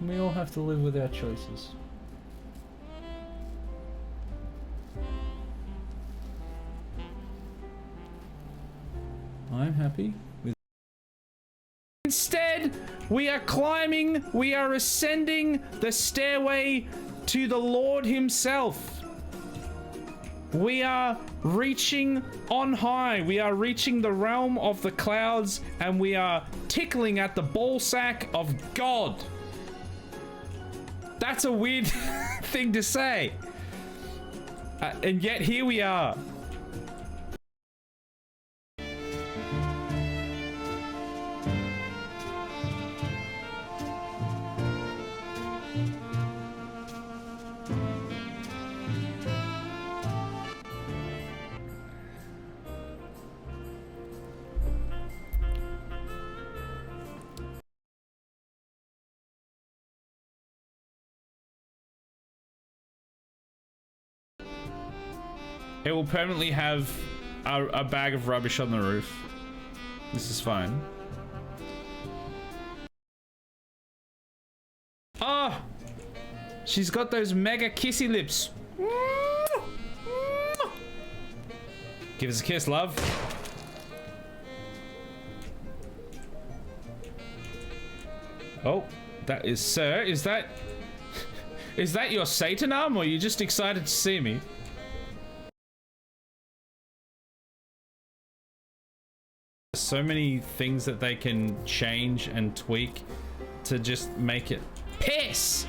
We all have to live with our choices. I'm happy with... Instead, we are climbing, we are ascending the stairway to the Lord himself. We are reaching on high. We are reaching the realm of the clouds, and we are tickling at the ballsack of God. That's a weird thing to say. And yet here we are. It will permanently have a bag of rubbish on the roof. This is fine. Oh! She's got those mega kissy lips. Give us a kiss, love. Oh, that is, sir, is that your Satan arm, or are you just excited to see me? So many things that they can change and tweak to just make it piss.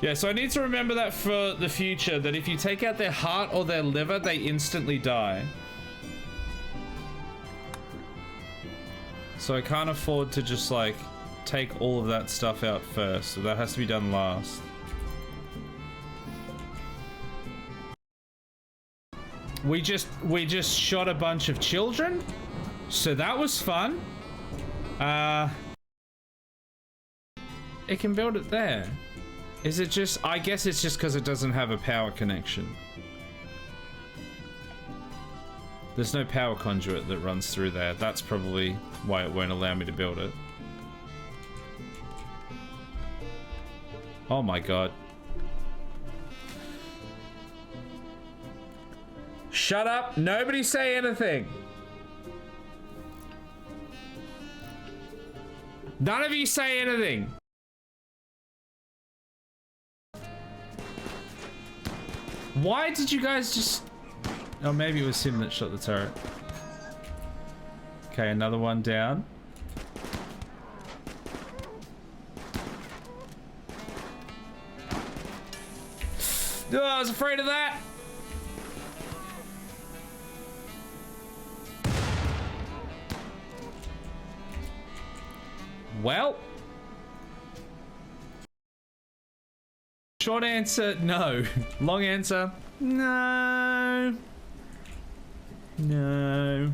Yeah, so I need to remember that for the future, that if you take out their heart or their liver, they instantly die. So I can't afford to just like take all of that stuff out first, so that has to be done last. We just shot a bunch of children, so that was fun. It can build it there. Is it just, I guess it's just because it doesn't have a power connection. There's no power conduit that runs through there. That's probably why it won't allow me to build it. Oh my god. Shut up! Nobody say anything! None of you say anything! Why did you guys just... Oh, maybe it was him that shot the turret. Okay, another one down. Oh, I was afraid of that! Well, short answer, no. Long answer, no. No.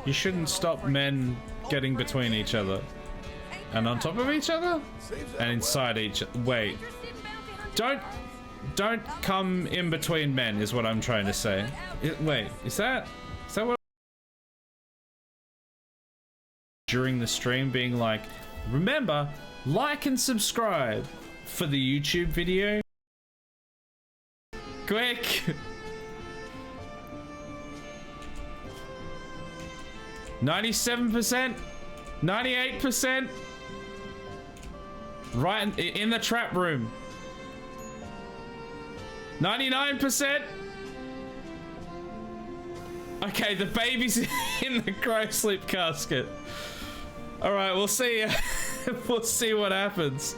You shouldn't stop men getting between each other. And on top of each other? And inside each other. Wait. Don't come in between men is what I'm trying to say. Wait, is that what? During the stream being like, remember, like and subscribe for the YouTube video. Quick! 97%? 98%? Right in the trap room. 99%? Okay, the baby's in the cryo sleep casket. Alright, we'll see. We'll see what happens.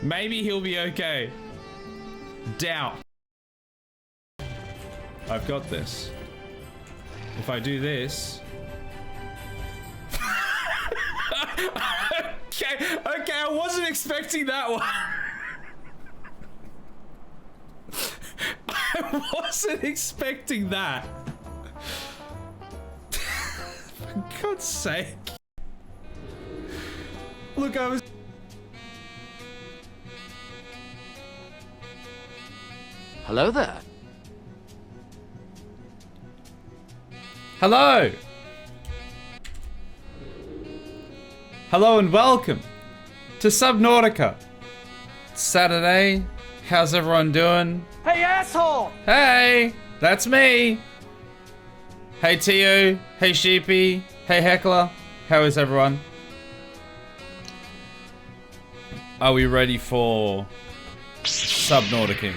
Maybe he'll be okay. Doubt. I've got this. If I do this... Okay, I wasn't expecting that one. I wasn't expecting that. For God's sake. Look, I was... Hello there. Hello and welcome to Subnautica. It's Saturday. How's everyone doing? Hey, asshole! Hey, that's me. Hey, Tues. Hey, Sheepy. Hey, Heckler. How is everyone? Are we ready for Subnautica?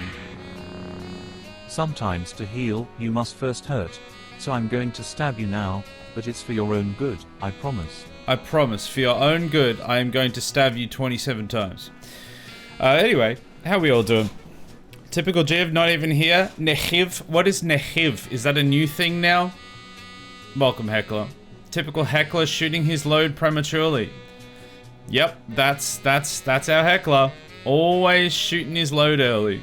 Sometimes to heal, you must first hurt. So I'm going to stab you now, but it's for your own good, I promise. I promise, for your own good, I am going to stab you 27 times. Anyway, how are we all doing? Typical Jiv, not even here. Nehiv, what is Nehiv? Is that a new thing now? Welcome, Heckler. Typical Heckler shooting his load prematurely. Yep, that's our Heckler. Always shooting his load early.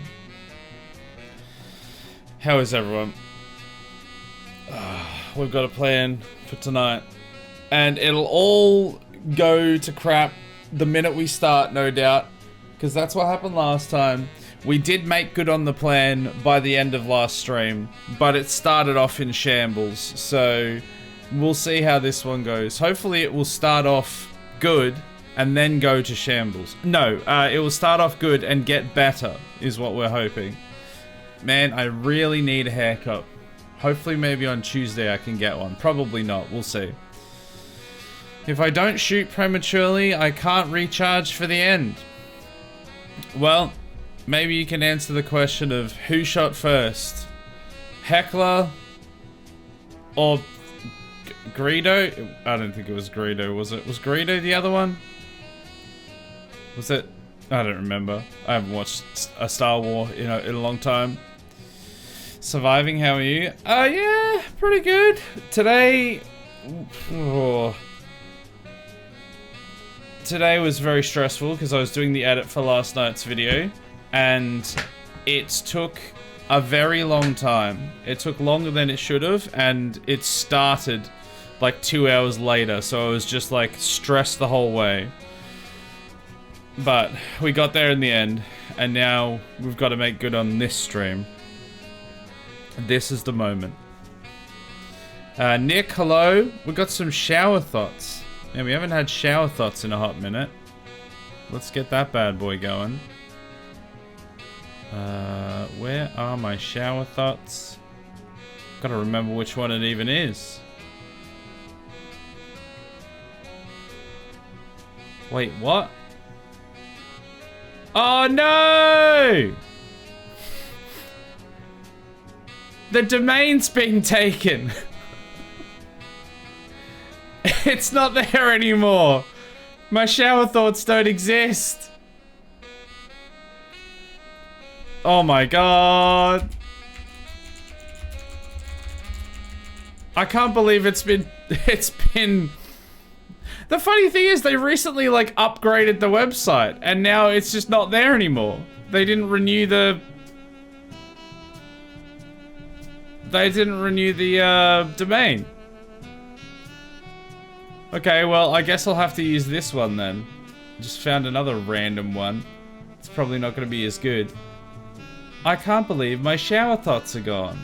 How is everyone? We've got a plan for tonight. And it'll all go to crap the minute we start, no doubt. Because that's what happened last time. We did make good on the plan by the end of last stream. But it started off in shambles. So we'll see how this one goes. Hopefully it will start off good and then go to shambles. No, it will start off good and get better is what we're hoping. Man, I really need a haircut. Hopefully maybe on Tuesday I can get one. Probably not. We'll see. If I don't shoot prematurely, I can't recharge for the end. Well, maybe you can answer the question of who shot first? Heckler or Greedo? I don't think it was Greedo, was it? Was Greedo the other one? Was it? I don't remember. I haven't watched a Star Wars in a long time. Surviving, how are you? Yeah, pretty good. Today... Today was very stressful because I was doing the edit for last night's video. And it took a very long time. It took longer than it should have. And it started like 2 hours later. So I was just like stressed the whole way. But we got there in the end. And now we've got to make good on this stream. This is the moment. Nick, hello. We got some shower thoughts. Yeah, we haven't had shower thoughts in a hot minute. Let's get that bad boy going. Where are my shower thoughts? Gotta remember which one it even is. Wait, what? Oh no! The domain's been taken. It's not there anymore. My shower thoughts don't exist. Oh my god. I can't believe it's been... The funny thing is they recently like upgraded the website and now it's just not there anymore. They didn't renew the... domain. Okay, well, I guess I'll have to use this one then. Just found another random one. It's probably not going to be as good. I can't believe my shower thoughts are gone.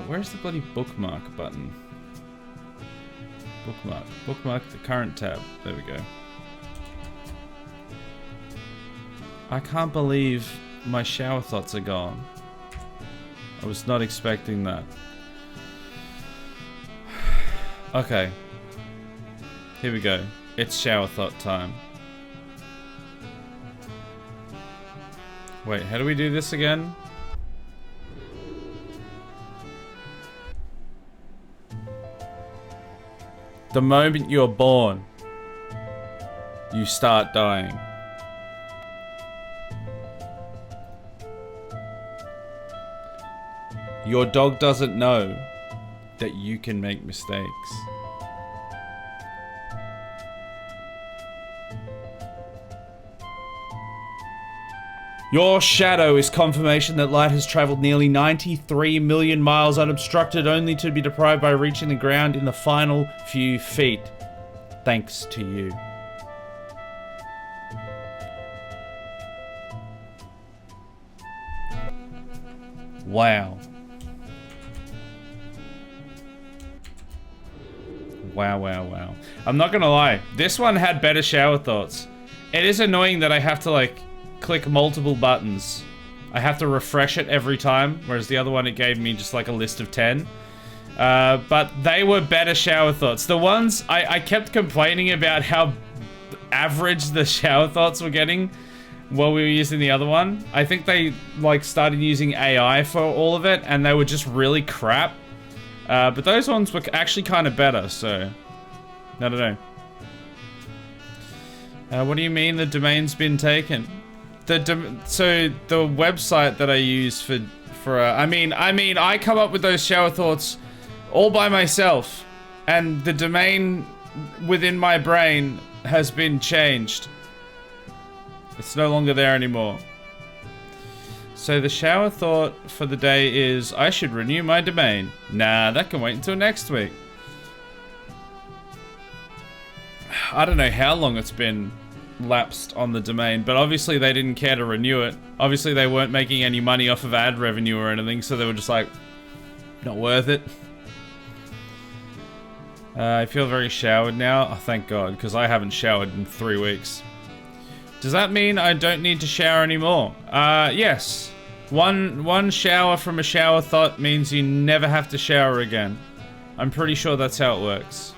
Where's the bloody bookmark button? Bookmark. Bookmark the current tab. There we go. I can't believe my shower thoughts are gone. I was not expecting that. Okay. Here we go. It's shower thought time. Wait, how do we do this again? The moment you're born, you start dying. Your dog doesn't know that you can make mistakes. Your shadow is confirmation that light has traveled nearly 93 million miles unobstructed, only to be deprived by reaching the ground in the final few feet. Thanks to you. Wow. Wow, wow, wow. I'm not gonna lie. This one had better shower thoughts. It is annoying that I have to, like, click multiple buttons. I have to refresh it every time, whereas the other one, it gave me just, like, a list of 10. But they were better shower thoughts. The ones, I kept complaining about how average the shower thoughts were getting while we were using the other one. I think they, like, started using AI for all of it, and they were just really crap. But those ones were actually kind of better, so... I don't know. What do you mean the domain's been taken? So the website that I use for I mean, I come up with those shower thoughts all by myself, and the domain within my brain has been changed. It's no longer there anymore. So the shower thought for the day is, I should renew my domain. Nah, that can wait until next week. I don't know how long it's been lapsed on the domain, but obviously they didn't care to renew it. Obviously they weren't making any money off of ad revenue or anything, so they were just like, not worth it. I feel very showered now. Oh, thank God, because I haven't showered in 3 weeks. Does that mean I don't need to shower anymore? Yes. One shower from a shower thought means you never have to shower again. I'm pretty sure that's how it works.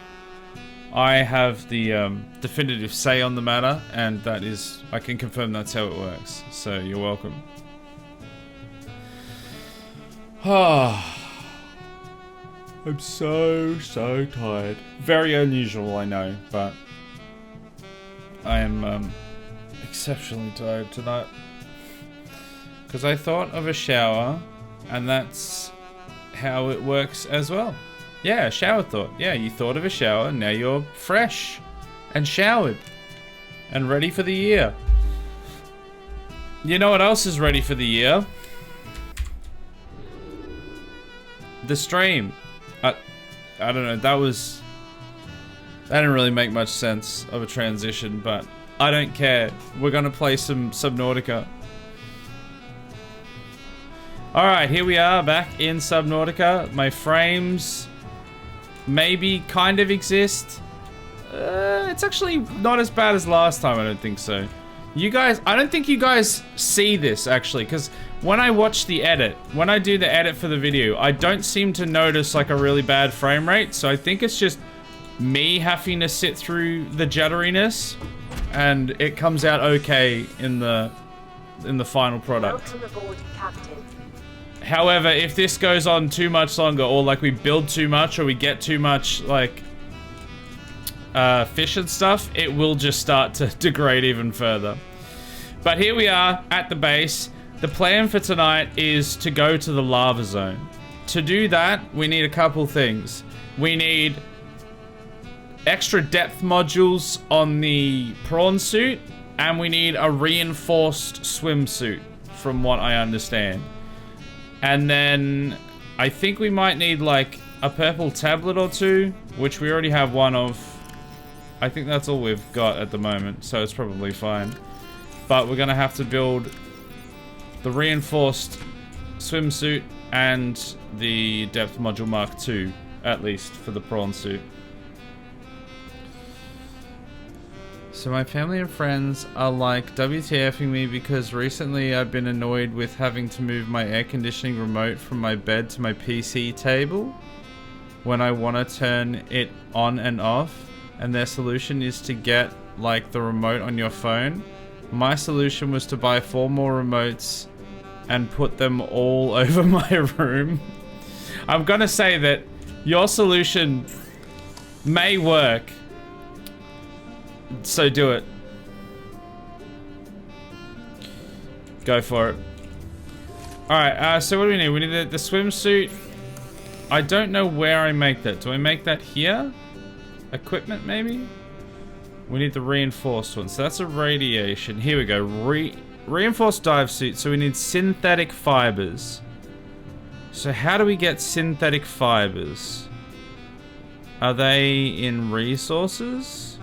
I have the definitive say on the matter, and that is, I can confirm that's how it works. So you're welcome. Ah. I'm so tired. Very unusual, I know, but I am exceptionally tired tonight. Because I thought of a shower, and that's how it works as well. Yeah, shower thought. Yeah, you thought of a shower, now you're fresh and showered and ready for the year. You know what else is ready for the year? The stream. I don't know, that didn't really make much sense of a transition, but I don't care. We're gonna play some Subnautica. Alright, here we are back in Subnautica. My frames maybe kind of exist. It's actually not as bad as last time, I don't think so. You guys, I don't think you guys see this actually, because when I watch the edit, when I do the edit for the video, I don't seem to notice like a really bad frame rate, so I think it's just me having to sit through the jutteriness, and it comes out okay in the final product. Welcome aboard, Captain. However, if this goes on too much longer, or like we build too much, or we get too much like fish and stuff, it will just start to degrade even further. But here we are at the base. The plan for tonight is to go to the lava zone. To do that, we need a couple things. We need extra depth modules on the prawn suit, and we need a reinforced swimsuit, from what I understand. And then I think we might need like a purple tablet or two, which we already have one of. I think that's all we've got at the moment, so it's probably fine. But we're gonna have to build the reinforced swimsuit and the depth module Mark II, at least for the prawn suit. So my family and friends are like WTFing me because recently I've been annoyed with having to move my air conditioning remote from my bed to my PC table when I want to turn it on and off, and their solution is to get like the remote on your phone. My solution was to buy 4 more remotes and put them all over my room. I'm gonna say that your solution may work, so do it. Go for it. Alright, so what do we need? We need the swimsuit. I don't know where I make that. Do I make that here? Equipment, maybe? We need the reinforced one. So that's a radiation. Here we go. Reinforced dive suit. So we need synthetic fibers. So how do we get synthetic fibers? Are they in resources?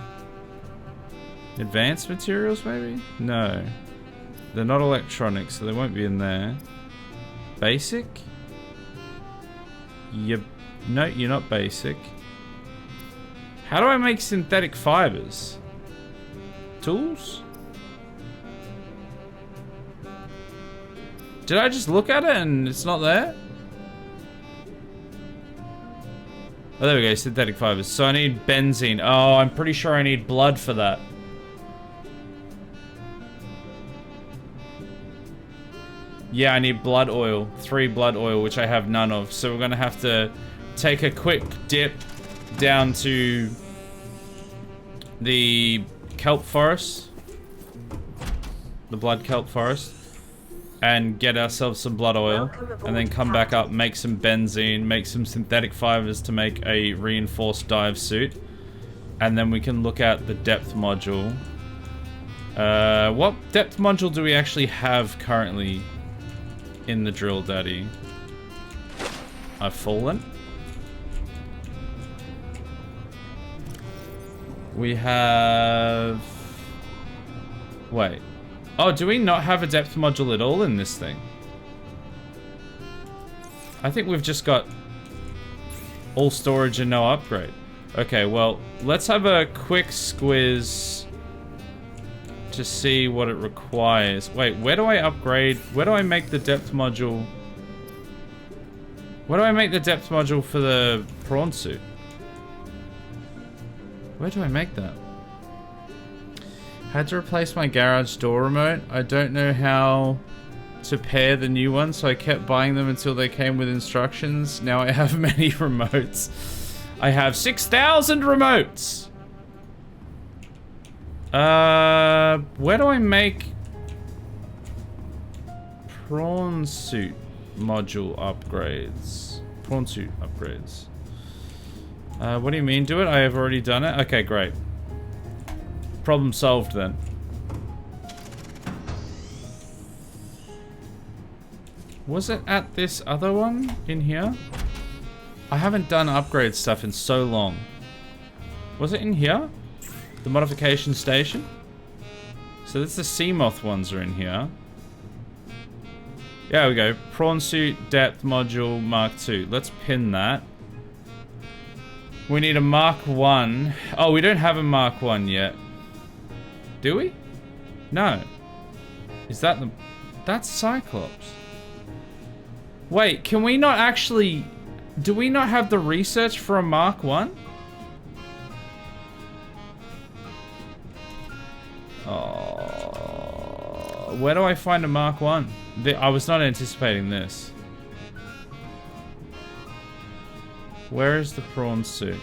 Advanced materials, maybe? No. They're not electronics, so they won't be in there. Basic? No, you're not basic. How do I make synthetic fibers? Tools? Did I just look at it and it's not there? Oh, there we go, synthetic fibers. So I need benzene. Oh, I'm pretty sure I need blood for that. Yeah, I need blood oil. 3 blood oil, which I have none of. So we're gonna have to take a quick dip down to the kelp forest. The blood kelp forest. And get ourselves some blood oil. And then come back up, make some benzene, make some synthetic fibers to make a reinforced dive suit. And then we can look at the depth module. What depth module do we actually have currently in the drill, Daddy? I've fallen. We have... Wait. Oh, do we not have a depth module at all in this thing? I think we've just got all storage and no upgrade. Okay, well, let's have a quick squiz to see what it requires. Wait, where do I upgrade? Where do I make the depth module? Where do I make the depth module for the prawn suit? Where do I make that? Had to replace my garage door remote. I don't know how to pair the new one, so I kept buying them until they came with instructions. Now I have many remotes. I have 6,000 remotes! Where do I make prawn suit module upgrades? Prawn suit upgrades. What do you mean do it? I have already done it? Okay, great. Problem solved then. Was it at this other one in here? I haven't done upgrade stuff in so long. Was it in here? The modification station? So that's the Seamoth ones are in here. Yeah, there we go. Prawn suit, depth module, Mark II. Let's pin that. We need a Mark 1. Oh, we don't have a Mark 1 yet. Do we? No. Is that the... That's Cyclops. Wait, can we not actually... Do we not have the research for a Mark 1? Oh, where do I find a Mark 1? I was not anticipating this. Where is the prawn suit?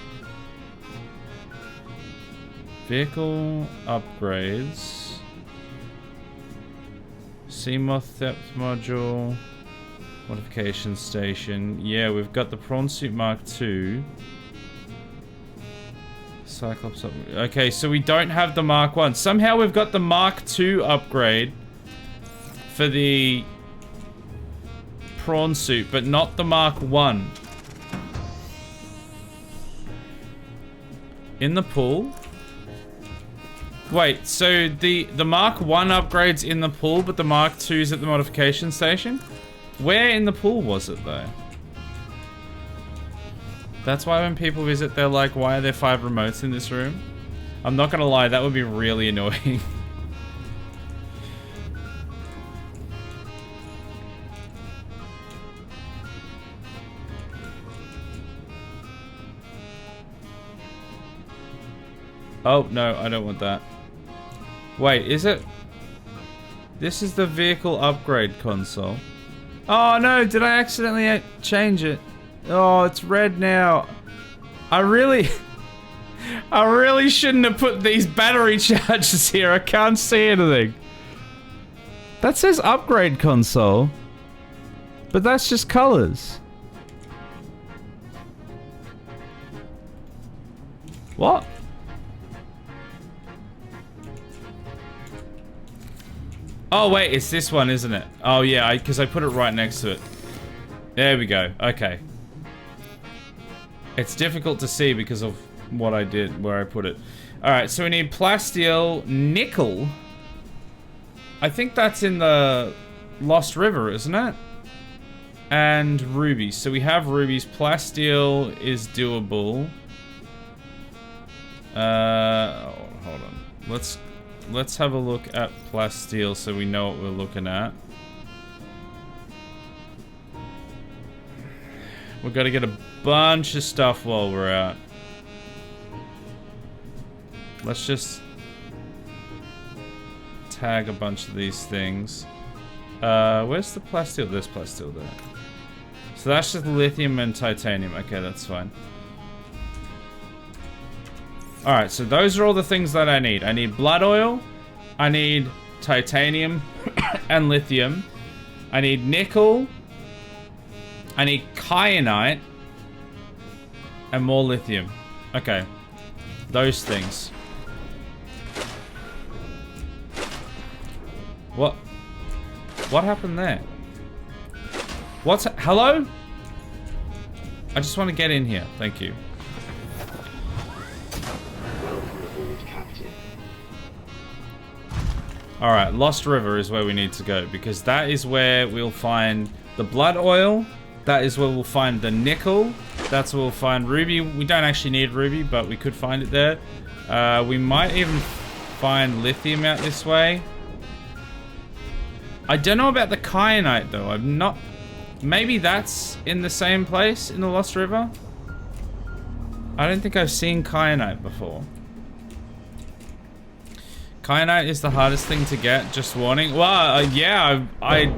Vehicle upgrades. Seamoth depth module. Modification station. Yeah, we've got the prawn suit Mark II. Cyclops upgrade. Okay, so we don't have the Mark 1. Somehow we've got the Mark II upgrade for the prawn suit, but not the Mark 1. In the pool? Wait, so the Mark 1 upgrade's in the pool, but the Mark 2's at the modification station? Where in the pool was it, though? That's why when people visit, they're like, why are there 5 remotes in this room? I'm not gonna lie, that would be really annoying. Oh, no, I don't want that. Wait, is it? This is the vehicle upgrade console. Oh no, did I accidentally change it? Oh, it's red now. I really shouldn't have put these battery chargers here. I can't see anything. That says upgrade console. But that's just colors. What? Oh wait, it's this one, isn't it? Oh yeah, because I put it right next to it. There we go. Okay. It's difficult to see because of what I did, where I put it. Alright, so we need plasteel, nickel. I think that's in the Lost River, isn't it? And rubies. So we have rubies. Plasteel is doable. Hold on. Let's have a look at plasteel so we know what we're looking at. We've got to get a bunch of stuff while we're out. Let's just tag a bunch of these things. Where's the plasteel? There's plasteel there. So that's just lithium and titanium. Okay, that's fine. Alright, so those are all the things that I need. I need blood oil. I need titanium and lithium. I need nickel. I need kyanite. And more lithium. Okay. Those things. What? What happened there? What's... Hello? I just want to get in here. Thank you. Alright, Lost River is where we need to go. Because that is where we'll find the blood oil. That is where we'll find the nickel. That's where we'll find ruby. We don't actually need ruby, but we could find it there. We might even find lithium out this way. I don't know about the kyanite though. I'm not... Maybe that's in the same place in the Lost River? I don't think I've seen kyanite before. Kyanite is the hardest thing to get, just warning. Well, yeah, I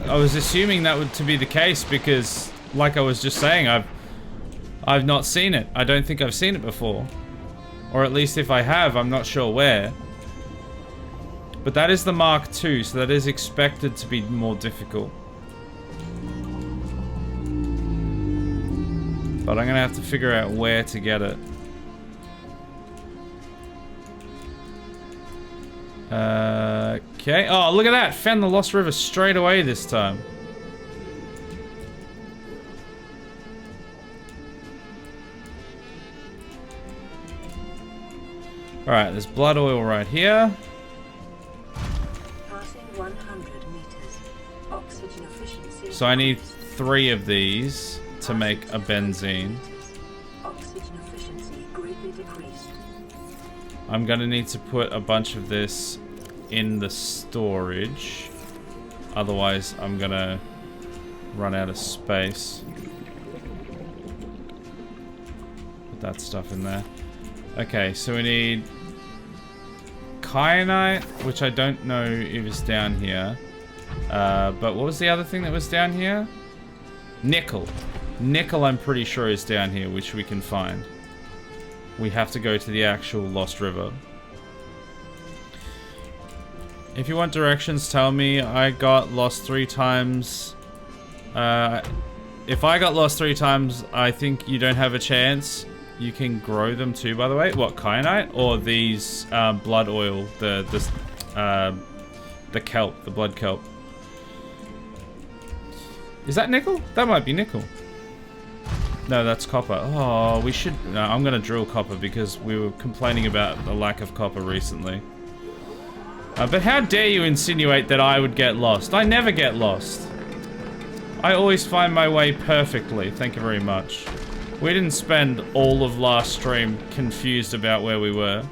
was assuming that would to be the case because, like I was just saying, I've not seen it. I don't think I've seen it before. Or at least if I have, I'm not sure where. But that is the Mark II, so that is expected to be more difficult. But I'm gonna have to figure out where to get it. Okay. Oh, look at that! Found the Lost River straight away this time. Alright, there's blood oil right here. Passing 100 meters. Oxygen efficiency. So I need 3 of these to make a benzene. Oxygen efficiency greatly decreased. I'm gonna need to put a bunch of this in the storage. Otherwise, I'm gonna run out of space. Put that stuff in there. Okay, so we need kyanite, which I don't know if it's down here. But what was the other thing that was down here? Nickel. Nickel, I'm pretty sure, is down here, which we can find. We have to go to the actual Lost River. If you want directions, tell me. I got lost 3 times. If I got lost 3 times, I think you don't have a chance. You can grow them too, by the way. What, kyanite? Or these blood oil, the kelp, the blood kelp. Is that nickel? That might be nickel. No, that's copper. Oh, we should... No, I'm gonna drill copper because we were complaining about the lack of copper recently. But how dare you insinuate that I would get lost? I never get lost. I always find my way perfectly. Thank you very much. We didn't spend all of last stream confused about where we were.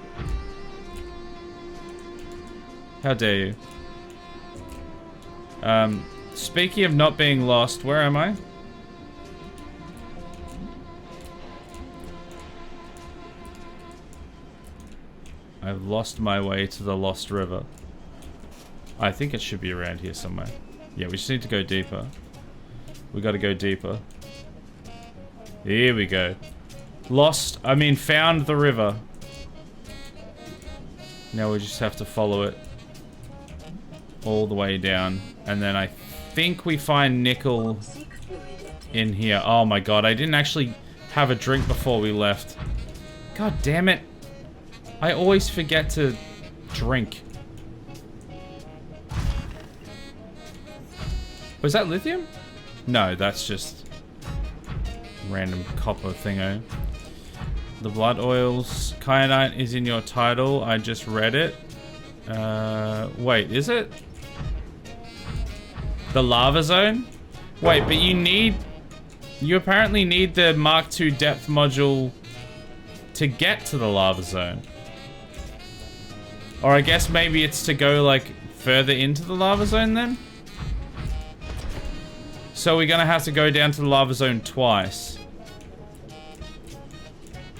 How dare you? Speaking of not being lost, where am I? I've lost my way to the Lost River. I think it should be around here somewhere. Yeah, we just need to go deeper. We gotta go deeper. Here we go. Found the river. Now we just have to follow it all the way down. And then I think we find nickel in here. Oh my god, I didn't actually have a drink before we left. God damn it. I always forget to drink. Was that lithium? No, that's just random copper thingo. The blood oils. Kyanite is in your title. I just read it. Wait, is it? The lava zone? Wait, but you apparently need the Mark II depth module to get to the lava zone. Or I guess maybe it's to go, like, further into the lava zone then? So we're gonna have to go down to the lava zone twice.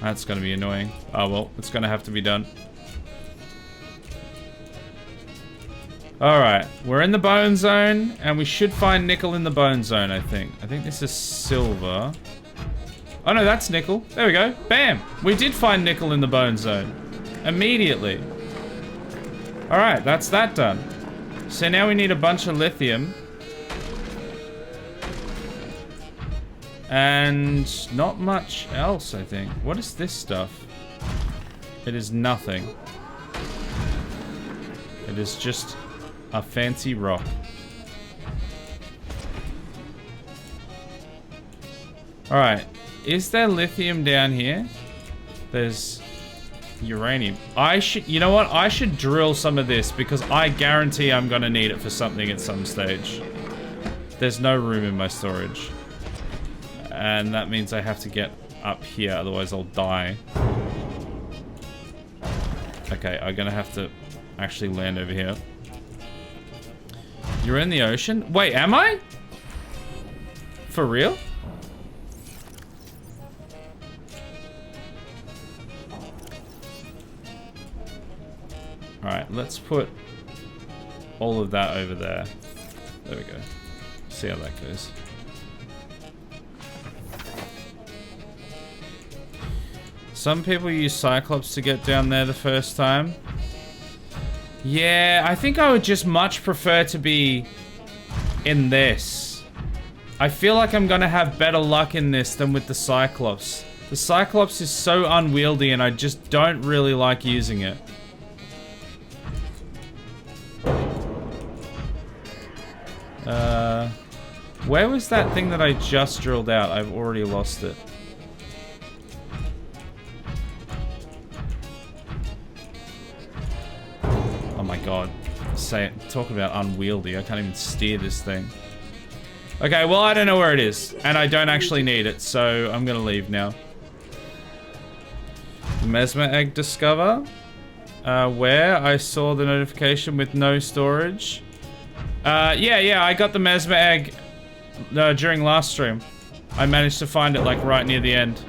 That's gonna be annoying. Oh well, it's gonna have to be done. Alright, we're in the bone zone, and we should find nickel in the bone zone, I think. I think this is silver. Oh no, that's nickel. There we go. Bam! We did find nickel in the bone zone. Immediately. Alright, that's that done. So now we need a bunch of lithium. And not much else, I think. What is this stuff? It is nothing. It is just a fancy rock. Alright. Is there lithium down here? There's uranium. You know what? I should drill some of this because I guarantee I'm gonna need it for something at some stage. There's no room in my storage. And that means I have to get up here, otherwise I'll die. Okay, I'm gonna have to actually land over here. You're in the ocean? Wait, am I? For real? Alright, let's put all of that over there. There we go. See how that goes. Some people use Cyclops to get down there the first time. Yeah, I think I would just much prefer to be in this. I feel like I'm gonna have better luck in this than with the Cyclops. The Cyclops is so unwieldy and I just don't really like using it. Where was that thing that I just drilled out? I've already lost it. Oh my god. Talk about unwieldy. I can't even steer this thing. Okay, well, I don't know where it is. And I don't actually need it, so I'm gonna leave now. Mesmer egg discover. Where? I saw the notification with no storage. Yeah, I got the Mesmer egg during last stream. I managed to find it, like, right near the end.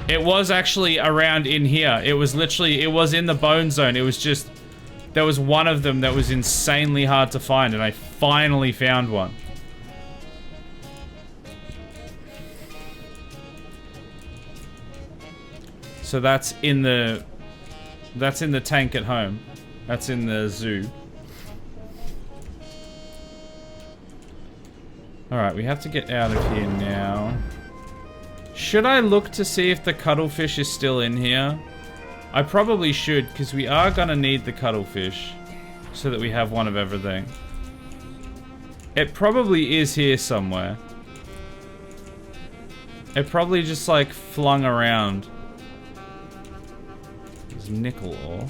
It was actually around in here. It was literally, it was in the bone zone. It was just, there was one of them that was insanely hard to find, and I finally found one. So that's in the tank at home. That's in the zoo. Alright, we have to get out of here now. Should I look to see if the cuttlefish is still in here? I probably should, because we are gonna need the cuttlefish. So that we have one of everything. It probably is here somewhere. It probably just, like, flung around. There's nickel ore.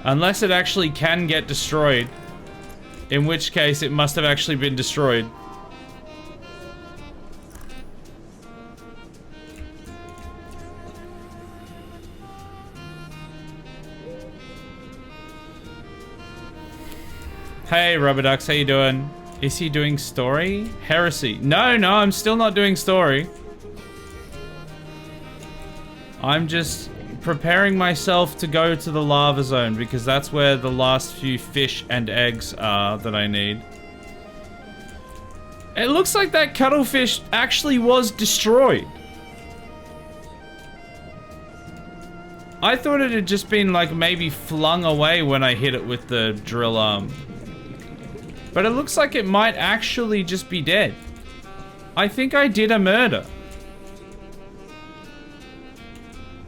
Unless it actually can get destroyed. In which case, it must have actually been destroyed. Hey, Rubber Ducks, how you doing? Is he doing story? Heresy. No, I'm still not doing story. I'm just preparing myself to go to the lava zone because that's where the last few fish and eggs are that I need. It looks like that cuttlefish actually was destroyed. I thought it had just been, like, maybe flung away when I hit it with the drill arm. But it looks like it might actually just be dead. I think I did a murder.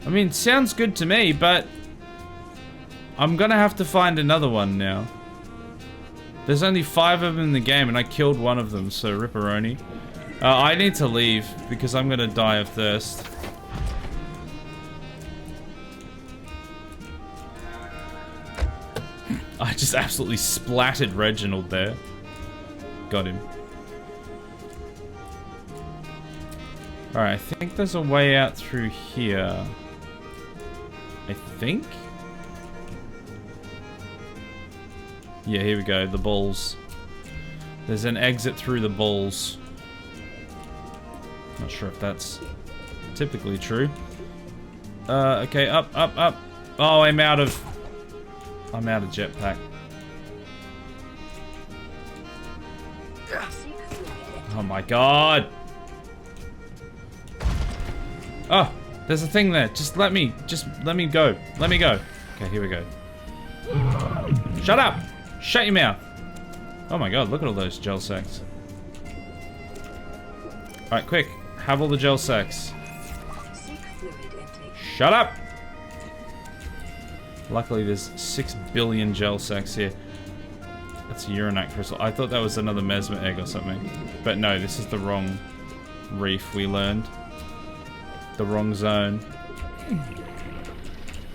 I mean, sounds good to me, but I'm gonna have to find another one now. There's only 5 of them in the game, and I killed one of them, so ripperoni. I need to leave, because I'm gonna die of thirst. I just absolutely splattered Reginald there. Got him. Alright, I think there's a way out through here. I think? Yeah, here we go. The balls. There's an exit through the balls. Not sure if that's typically true. Okay, up, up, up. Oh, I'm out of jetpack. Oh my god. Oh, there's a thing there. Just let me go. Let me go. Okay, here we go. Shut up! Shut your mouth. Oh my god, look at all those gel sacks. Alright, quick. Have all the gel sacks. Shut up! Luckily, there's 6 billion gel sacks here. That's a urinate crystal. I thought that was another mesmer egg or something. But no, this is the wrong reef we learned. The wrong zone.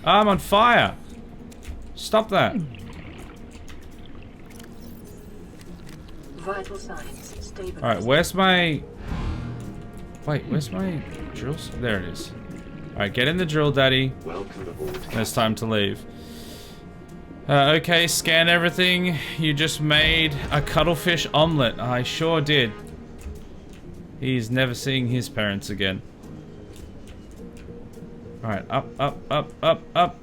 I'm on fire! Stop that. Vital signs stabilized. Alright, where's my... Wait, where's my drill? There it is. Alright, get in the drill, daddy. Welcome aboard. It's time to leave. Okay, scan everything. You just made a cuttlefish omelet. I sure did. He's never seeing his parents again. Alright, up, up, up, up, up.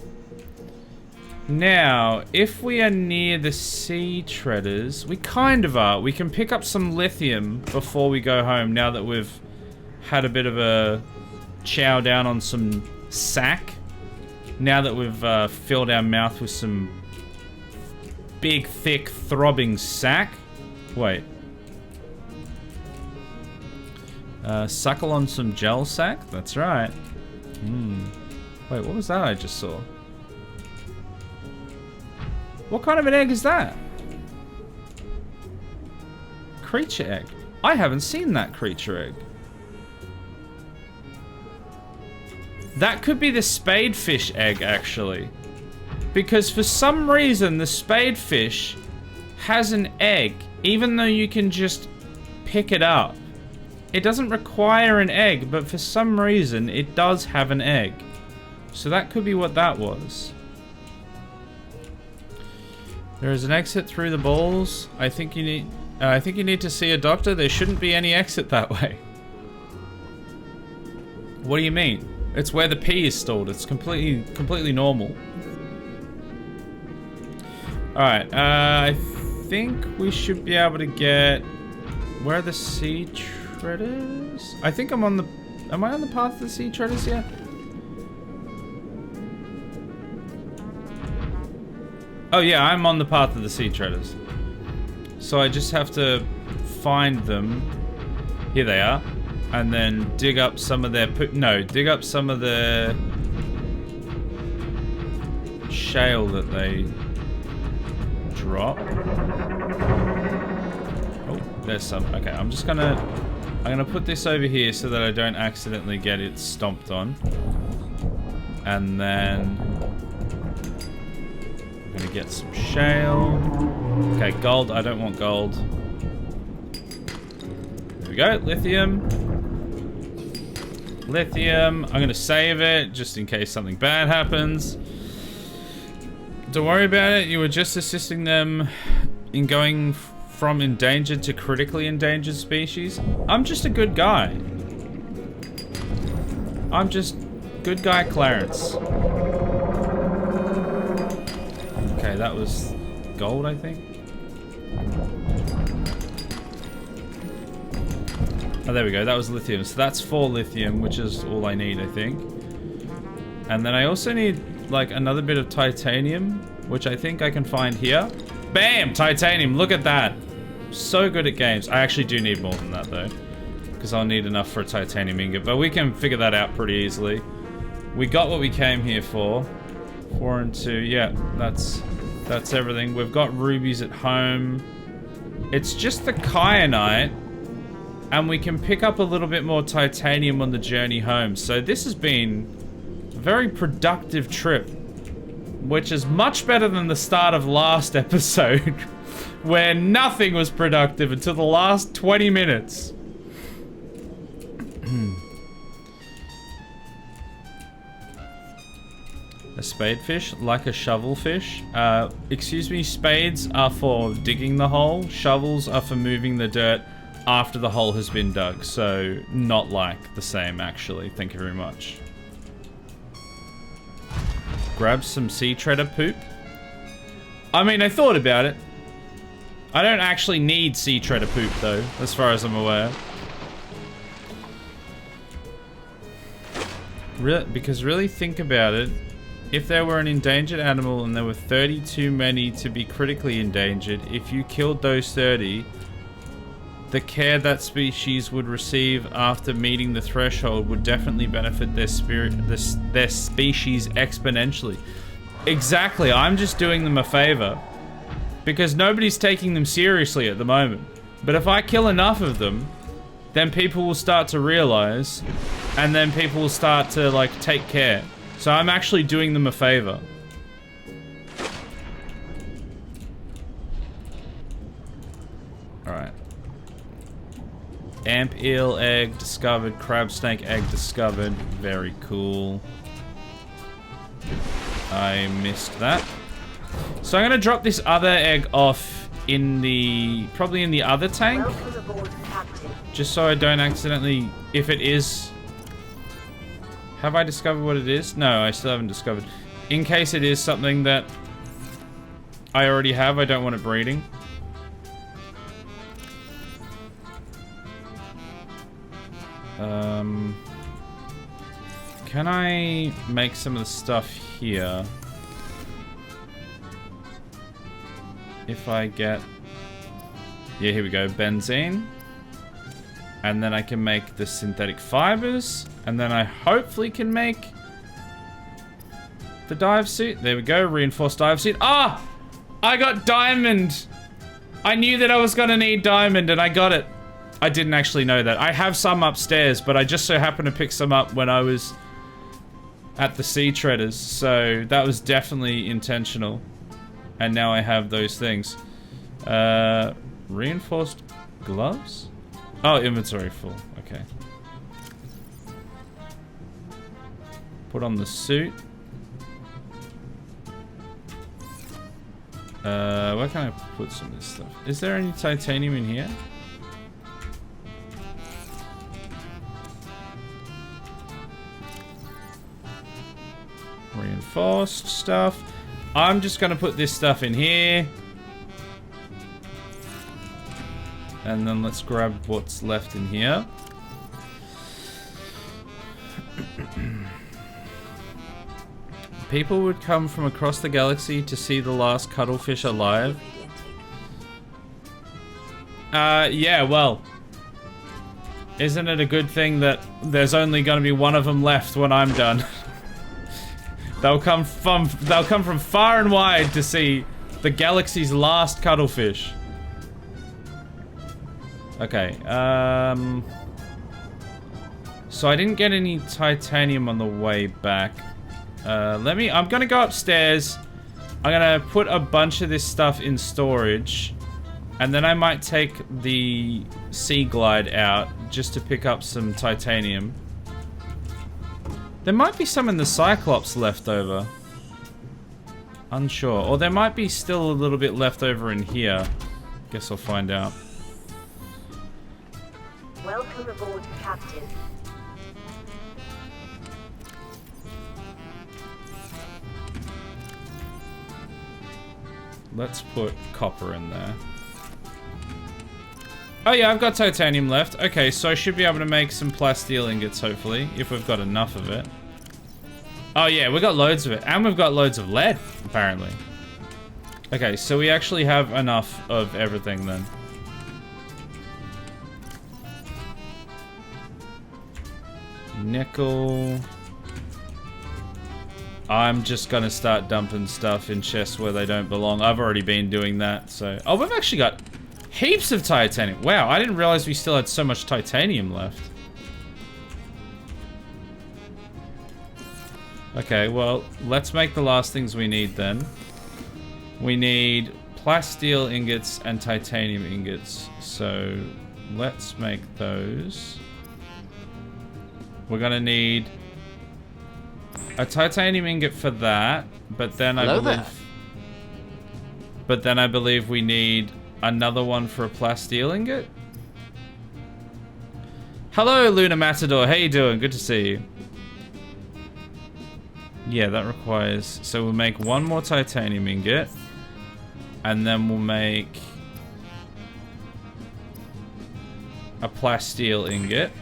Now, if we are near the sea treaders, we kind of are. We can pick up some lithium before we go home now that we've had a bit of a chow down on some sack. Now that we've filled our mouth with some big, thick, throbbing sack. Wait. Suckle on some gel sack? That's right. Wait, what was that I just saw? What kind of an egg is that? Creature egg. I haven't seen that creature egg. That could be the spadefish egg, actually. Because for some reason, the spadefish has an egg, even though you can just pick it up. It doesn't require an egg, but for some reason, it does have an egg. So that could be what that was. There is an exit through the balls. I think you need to see a doctor. There shouldn't be any exit that way. What do you mean? It's where the pee is stored. It's completely normal. Alright, I think we should be able to get... Where are the sea treaders? I think I'm on the... Am I on the path of the sea treaders yet? Oh yeah, I'm on the path of the sea treaders. So I just have to find them. Here they are. And then dig up some of their... dig up some of the shale that they drop. Oh, there's some. Okay, I'm gonna put this over here so that I don't accidentally get it stomped on. And then I'm gonna get some shale. Okay, gold. I don't want gold. There we go. Lithium. Lithium. I'm gonna save it just in case something bad happens. Don't worry about it. You were just assisting them in going from endangered to critically endangered species. I'm just a good guy. I'm just good guy Clarence. Okay, that was gold, I think. Oh, there we go. That was lithium. So that's 4 lithium, which is all I need, I think. And then I also need, like, another bit of titanium, which I think I can find here. Bam! Titanium. Look at that. So good at games. I actually do need more than that, though, because I'll need enough for a titanium ingot. But we can figure that out pretty easily. We got what we came here for. 4 and 2. Yeah, that's everything. We've got rubies at home. It's just the kyanite. And we can pick up a little bit more titanium on the journey home. So this has been a very productive trip. which is much better than the start of last episode, where nothing was productive until the last 20 minutes. A spadefish, like a shovelfish. Excuse me, spades are for digging the hole. Shovels are for moving the dirt after the hole has been dug. So, not like the same, actually. Thank you very much. Grab some sea treader poop. I mean, I thought about it. I don't actually need sea treader poop, though, as far as I'm aware. Because really think about it. If there were an endangered animal and there were 30 too many to be critically endangered, if you killed those 30, the care that species would receive after meeting the threshold would definitely benefit their species exponentially. Exactly, I'm just doing them a favor. Because nobody's taking them seriously at the moment. But if I kill enough of them, then people will start to realize, and then people will start to, like, take care. So I'm actually doing them a favor. Alright. Amp eel egg discovered. Crab snake egg discovered. Very cool. I missed that. So I'm gonna drop this other egg off in the... probably in the other tank. Just so I don't accidentally... if it is... Have I discovered what it is? No, I still haven't discovered. In case it is something that I already have, I don't want it breeding. Can I make some of the stuff here? If I get... yeah, here we go. Benzene. And then I can make the synthetic fibers. And then I hopefully can make the dive suit. There we go, reinforced dive suit. Ah! I got diamond! I knew that I was gonna need diamond and I got it. I didn't actually know that. I have some upstairs, but I just so happened to pick some up when I was at the sea treaders. So that was definitely intentional. And now I have those things. Reinforced gloves? Oh, inventory full. Okay. Put on the suit. Where can I put some of this stuff? Is there any titanium in here? Reinforced stuff. I'm just gonna put this stuff in here. And then let's grab what's left in here. People would come from across the galaxy to see the last cuttlefish alive. Yeah, well. Isn't it a good thing that there's only gonna be one of them left when I'm done? They'll come from far and wide to see the galaxy's last cuttlefish. Okay, so I didn't get any titanium on the way back. I'm gonna go upstairs. I'm gonna put a bunch of this stuff in storage. And then I might take the Sea Glide out just to pick up some titanium. There might be some in the Cyclops left over. Unsure. Or there might be still a little bit left over in here. Guess I'll find out. Welcome aboard, Captain. Let's put copper in there. Oh yeah, I've got titanium left. Okay, so I should be able to make some plasteel ingots, hopefully, if we've got enough of it. Oh yeah, we've got loads of it. And we've got loads of lead, apparently. Okay, so we actually have enough of everything then. Nickel. I'm just gonna start dumping stuff in chests where they don't belong. I've already been doing that, so... Oh, we've actually got heaps of titanium. Wow, I didn't realize we still had so much titanium left. Okay, well, let's make the last things we need then. We need plasteel ingots and titanium ingots. So let's make those. We're gonna need a titanium ingot for that, but then I believe we need another one for a plasteel ingot. Hello, Luna Matador. How you doing? Good to see you. Yeah, that requires... So we'll make one more titanium ingot. And then we'll make a plasteel ingot.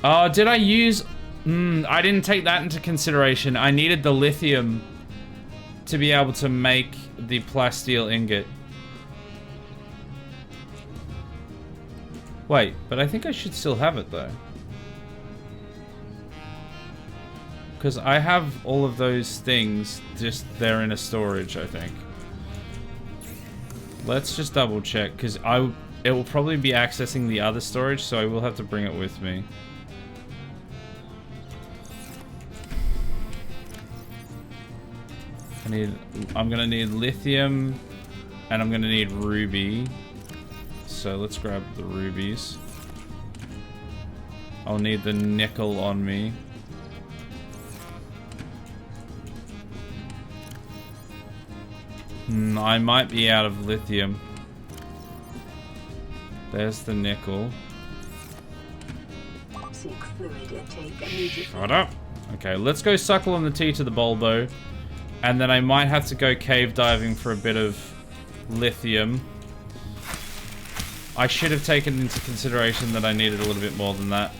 Oh, did I use... I didn't take that into consideration. I needed the lithium to be able to make the plasteel ingot. Wait, but I think I should still have it though. Because I have all of those things just there in a storage, I think. Let's just double check, because it will probably be accessing the other storage, so I will have to bring it with me. I'm gonna need lithium, and I'm gonna need ruby. So let's grab the rubies. I'll need the nickel on me. I might be out of lithium. There's the nickel. Seek fluid intake immediately. Shut up. Okay, let's go suckle on the tea to the bulbo. And then I might have to go cave diving for a bit of lithium. I should have taken into consideration that I needed a little bit more than that.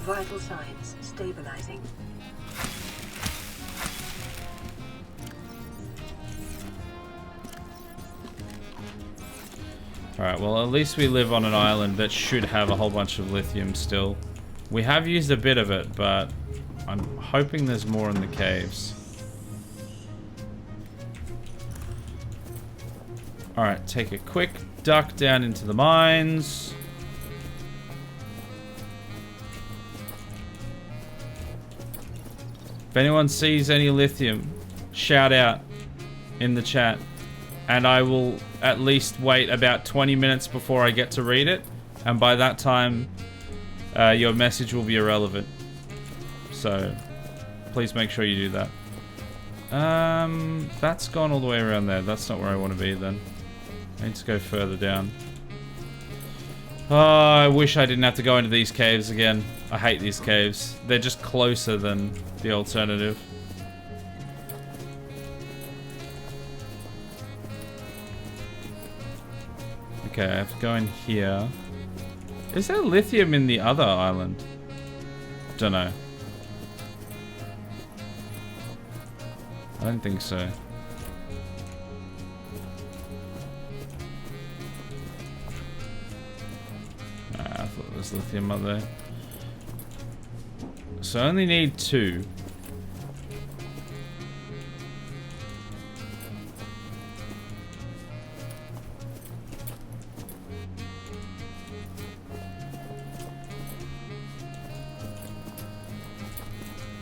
Vital signs stabilizing. Alright, well at least we live on an island that should have a whole bunch of lithium still. We have used a bit of it, but I'm hoping there's more in the caves. Alright, take a quick duck down into the mines. If anyone sees any lithium, shout out in the chat. And I will at least wait about 20 minutes before I get to read it. And by that time, your message will be irrelevant. So, please make sure you do that. That's gone all the way around there. That's not where I want to be then. I need to go further down. Oh, I wish I didn't have to go into these caves again. I hate these caves. They're just closer than the alternative. Okay, I have to go in here. Is there lithium in the other island? Don't know. I don't think so. I thought there was lithium up there. So I only need 2.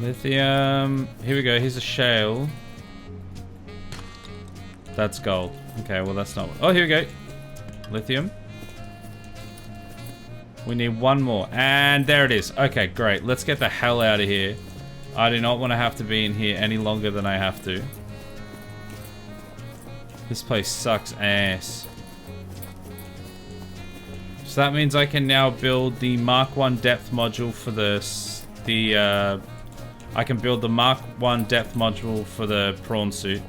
Lithium. Here we go. Here's a shale. That's gold. Okay, well that's not... Oh, here we go. Lithium. We need one more. And there it is. Okay, great. Let's get the hell out of here. I do not want to have to be in here any longer than I have to. This place sucks ass. So that means I can now build the Mark 1 depth module for I can build the Mark 1 depth module for the prawn suit,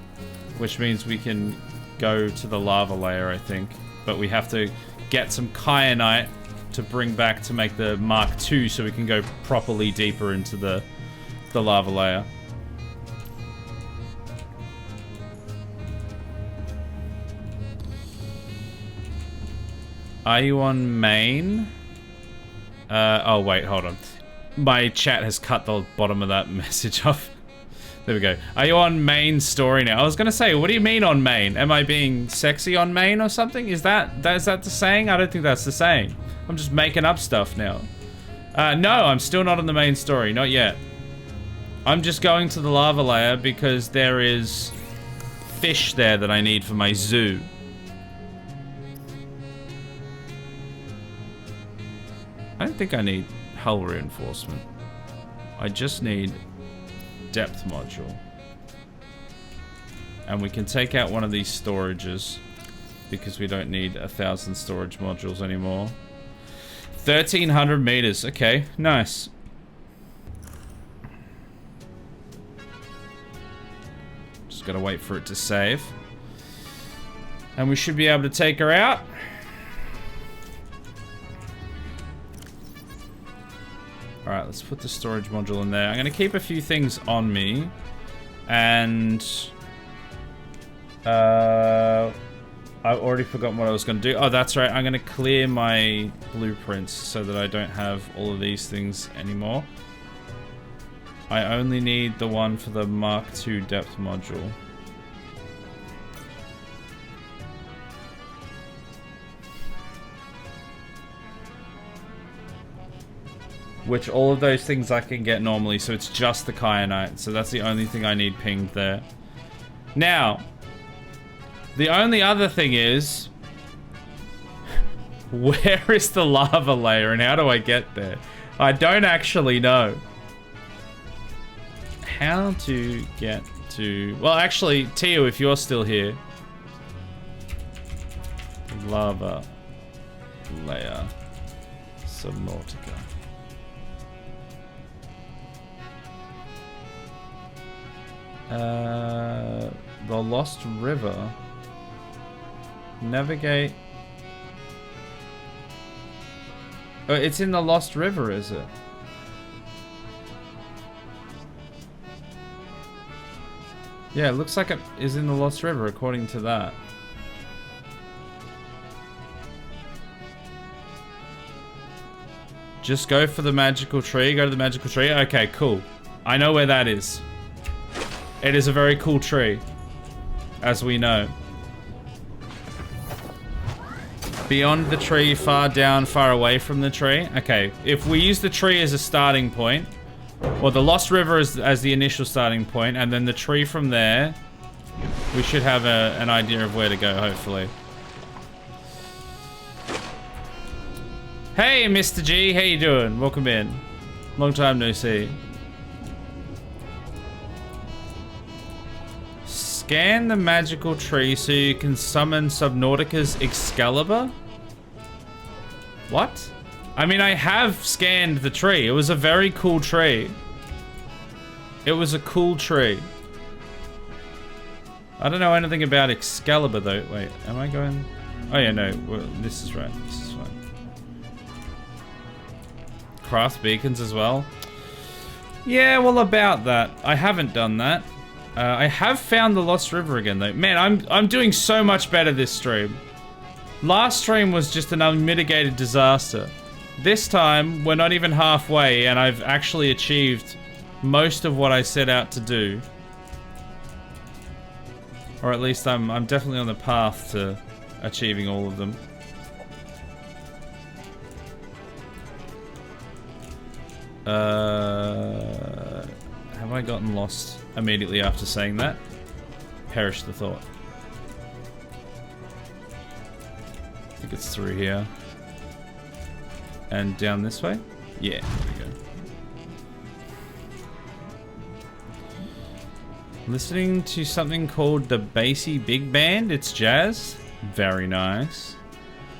which means we can go to the lava layer, I think. But we have to get some kyanite to bring back to make the Mark 2 so we can go properly deeper into the lava layer. Are you on main? Oh wait, hold on. My chat has cut the bottom of that message off. There we go. Are you on main story now? I was gonna say, what do you mean on main? Am I being sexy on main or something? Is that the saying? I don't think that's the saying. I'm just making up stuff now. No, I'm still not on the main story. Not yet. I'm just going to the lava layer because there is fish there that I need for my zoo. I don't think I need hull reinforcement. I just need depth module. And we can take out one of these storages because we don't need 1,000 storage modules anymore. 1,300 meters. Okay, nice. Just gotta wait for it to save. And we should be able to take her out. Alright, let's put the storage module in there. I'm gonna keep a few things on me. And... I've already forgotten what I was going to do. Oh, that's right. I'm going to clear my blueprints so that I don't have all of these things anymore. I only need the one for the Mark II depth module. Which all of those things I can get normally, so it's just the kyanite. So that's the only thing I need pinged there. Now... the only other thing is, where is the lava layer and how do I get there? I don't actually know. How to get to... well, actually, Tio, if you're still here. Lava layer. Subnautica. The Lost River. Navigate. Oh, it's in the Lost River, is it? Yeah, it looks like it is in the Lost River according to that. Just go for the magical tree. Go to the magical tree. Okay, cool. I know where that is. It is a very cool tree, as we know. Beyond the tree, far down, far away from the tree. Okay, if we use the tree as a starting point, or the Lost River as the initial starting point, and then the tree from there, we should have an idea of where to go, hopefully. Hey, Mr. G, how you doing? Welcome in. Long time no see. Scan the magical tree so you can summon Subnautica's Excalibur? What? I mean, I have scanned the tree. It was a very cool tree. It was a cool tree. I don't know anything about Excalibur, though. Wait, am I going... oh, yeah, no. Well, this is right. This is fine. Craft beacons as well. Yeah, well, about that. I haven't done that. I have found the Lost River again, though. Man, I'm doing so much better this stream. Last stream was just an unmitigated disaster. This time, we're not even halfway, and I've actually achieved most of what I set out to do. Or at least I'm definitely on the path to achieving all of them. Have I gotten lost immediately after saying that? Perish the thought. I think it's through here. And down this way? Yeah, there we go. Listening to something called the Bassy Big Band. It's jazz. Very nice.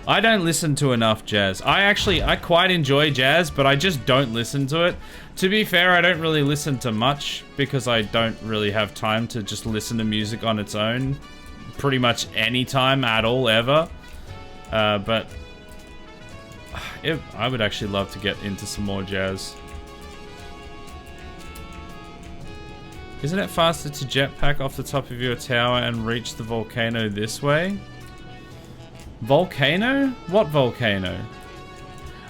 I don't listen to enough jazz. I quite enjoy jazz, but I just don't listen to it. To be fair, I don't really listen to much because I don't really have time to just listen to music on its own pretty much any time at all, ever. But I would actually love to get into some more jazz. Isn't it faster to jetpack off the top of your tower and reach the volcano this way? Volcano? What volcano?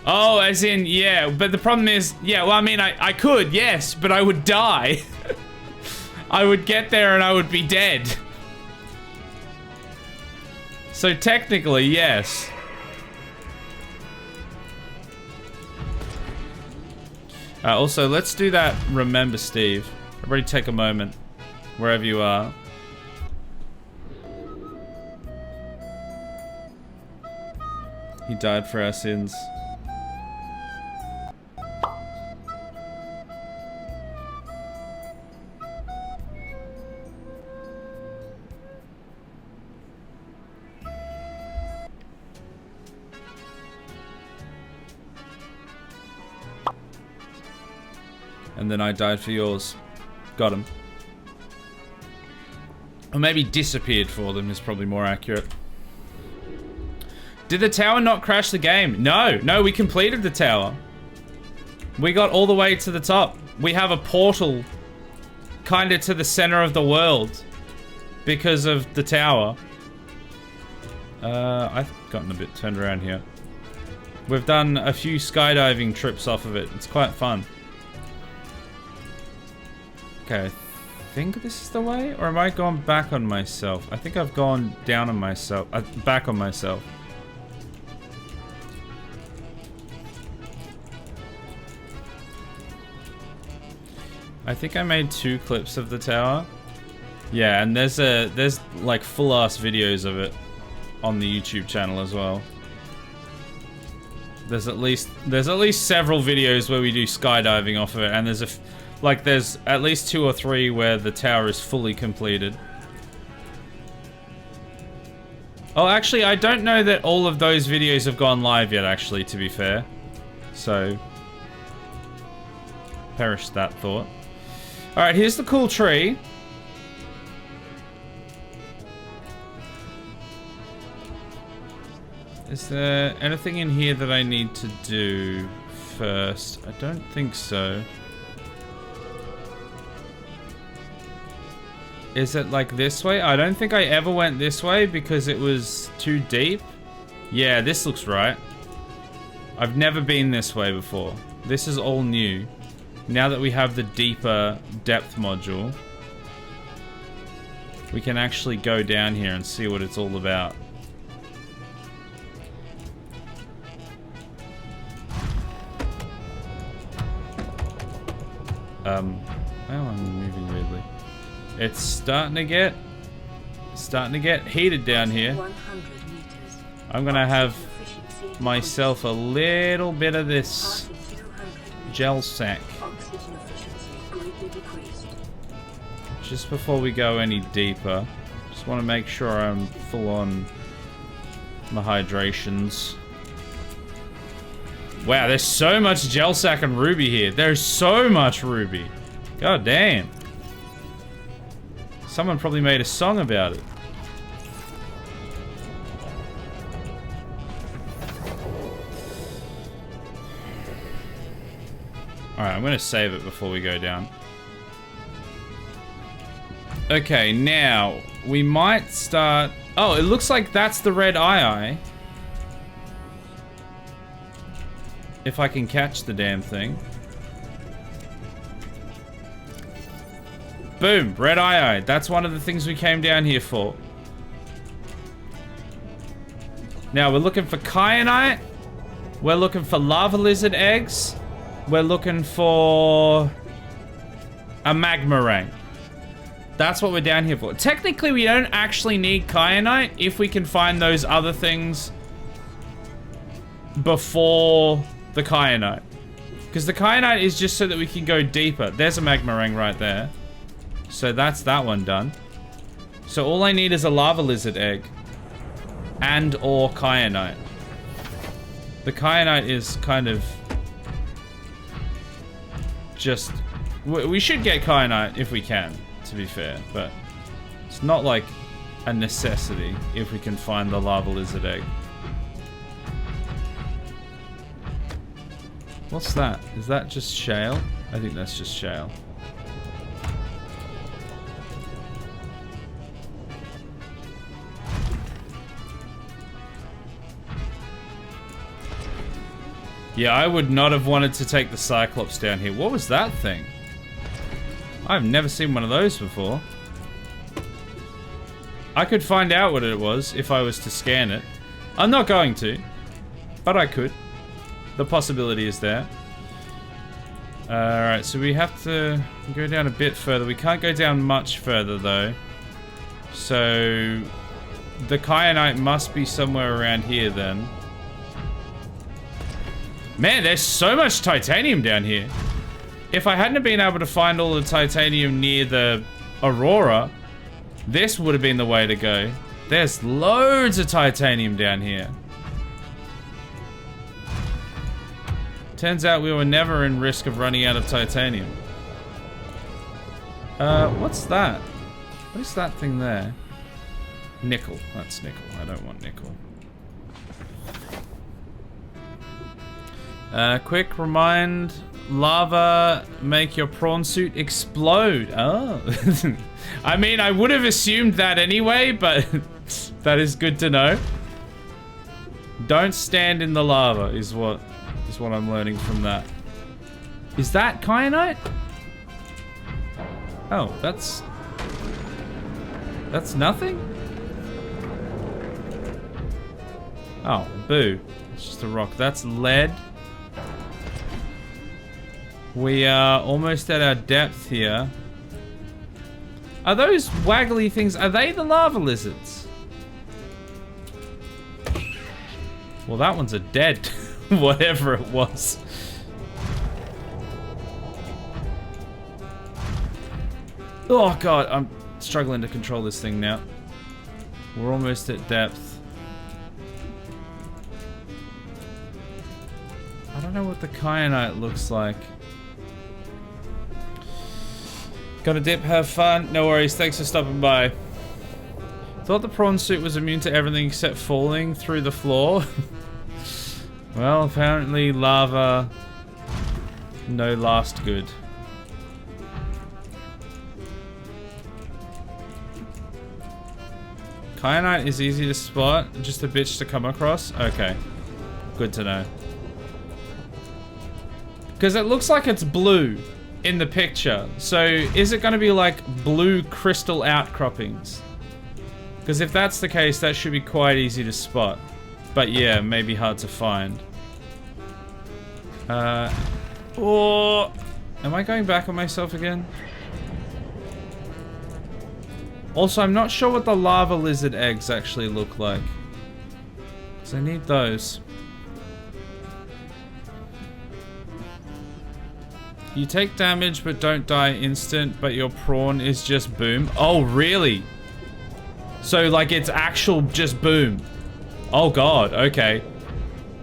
Oh, as in, yeah, but the problem is, yeah, well, I mean, I could, yes, but I would die. I would get there and I would be dead. So technically, yes. Also, let's do that Remember Steve. Everybody take a moment, wherever you are. He died for our sins. And then I died for yours. Got him. Or maybe disappeared for them is probably more accurate. Did the tower not crash the game? No, we completed the tower. We got all the way to the top. We have a portal kind of to the center of the world because of the tower. I've gotten a bit turned around here. We've done a few skydiving trips off of it. It's quite fun. Okay, I think this is the way? Or am I going back on myself? I think I've gone down on myself. Back on myself. I think I made 2 clips of the tower. Yeah, and there's like full-ass videos of it on the YouTube channel as well. There's at least several videos where we do skydiving off of it, and there's at least 2 or 3 where the tower is fully completed. Oh, actually, I don't know that all of those videos have gone live yet, actually, to be fair. So, perish that thought. Alright, here's the cool tree. Is there anything in here that I need to do first? I don't think so. Is it like this way? I don't think I ever went this way because it was too deep. Yeah, this looks right. I've never been this way before. This is all new. Now that we have the deeper depth module, we can actually go down here and see what it's all about. Oh, I'm moving weirdly. It's starting to get heated down here. I'm gonna have myself a little bit of this gel sack just before we go any deeper. Just want to make sure I'm full on my hydrations. Wow, there's so much gel sack and ruby here. There's so much ruby. God damn. Someone probably made a song about it. Alright, I'm gonna save it before we go down. Okay, now we might start... Oh, it looks like that's the red eye. If I can catch the damn thing. Boom, red eye. That's one of the things we came down here for. Now we're looking for kyanite. We're looking for lava lizard eggs. We're looking for a magma ring. That's what we're down here for. Technically, we don't actually need kyanite if we can find those other things before the kyanite. Because the kyanite is just so that we can go deeper. There's a magma ring right there. So that's that one done. So all I need is a lava lizard egg. And or kyanite. The kyanite is kind of... just... We should get kyanite if we can, to be fair. But it's not like a necessity if we can find the lava lizard egg. What's that? Is that just shale? I think that's just shale. Yeah, I would not have wanted to take the Cyclops down here. What was that thing? I've never seen one of those before. I could find out what it was if I was to scan it. I'm not going to, but I could. The possibility is there. Alright, so we have to go down a bit further. We can't go down much further, though. So... the kyanite must be somewhere around here, then. Man, there's so much titanium down here. If I hadn't been able to find all the titanium near the Aurora, this would have been the way to go. There's loads of titanium down here. Turns out we were never in risk of running out of titanium. What's that? What is that thing there? Nickel. That's nickel. I don't want nickel. Quick remind, lava make your prawn suit explode. Oh. I mean, I would have assumed that anyway, but that is good to know. Don't stand in the lava is what I'm learning from that. Is that kyanite? Oh, that's nothing? Oh, boo. It's just a rock. That's lead. We are almost at our depth here. Are those waggly things, are they the lava lizards? Well, that one's a dead, whatever it was. Oh god, I'm struggling to control this thing now. We're almost at depth. I don't know what the kyanite looks like. Got a dip, have fun. No worries, thanks for stopping by. Thought the prawn suit was immune to everything except falling through the floor. Well, apparently lava, no last good. Kyanite is easy to spot, just a bitch to come across. Okay, good to know. Because it looks like it's blue in the picture. So is it going to be like blue crystal outcroppings? Because if that's the case, that should be quite easy to spot. But yeah, maybe hard to find. Oh, am I going back on myself again? Also, I'm not sure what the lava lizard eggs actually look like. So I need those. You take damage but don't die instant, but your prawn is just boom. Oh, really? So, like, it's actual just boom. Oh, God. Okay.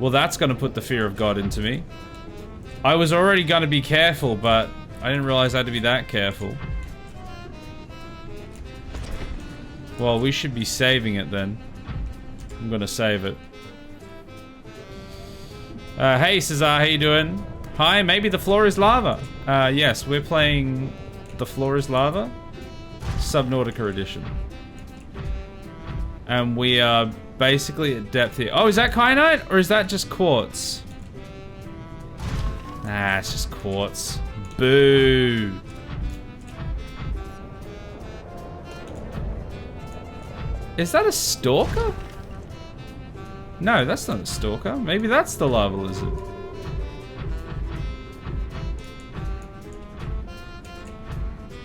Well, that's going to put the fear of God into me. I was already going to be careful, but I didn't realize I had to be that careful. Well, we should be saving it then. I'm going to save it. Hey, Cesar. How you doing? Hi, maybe the floor is lava. Yes, we're playing The Floor is Lava. Subnautica edition. And we are basically at depth here. Oh, is that kyanite? Or is that just quartz? Nah, it's just quartz. Boo. Is that a stalker? No, that's not a stalker. Maybe that's the lava lizard.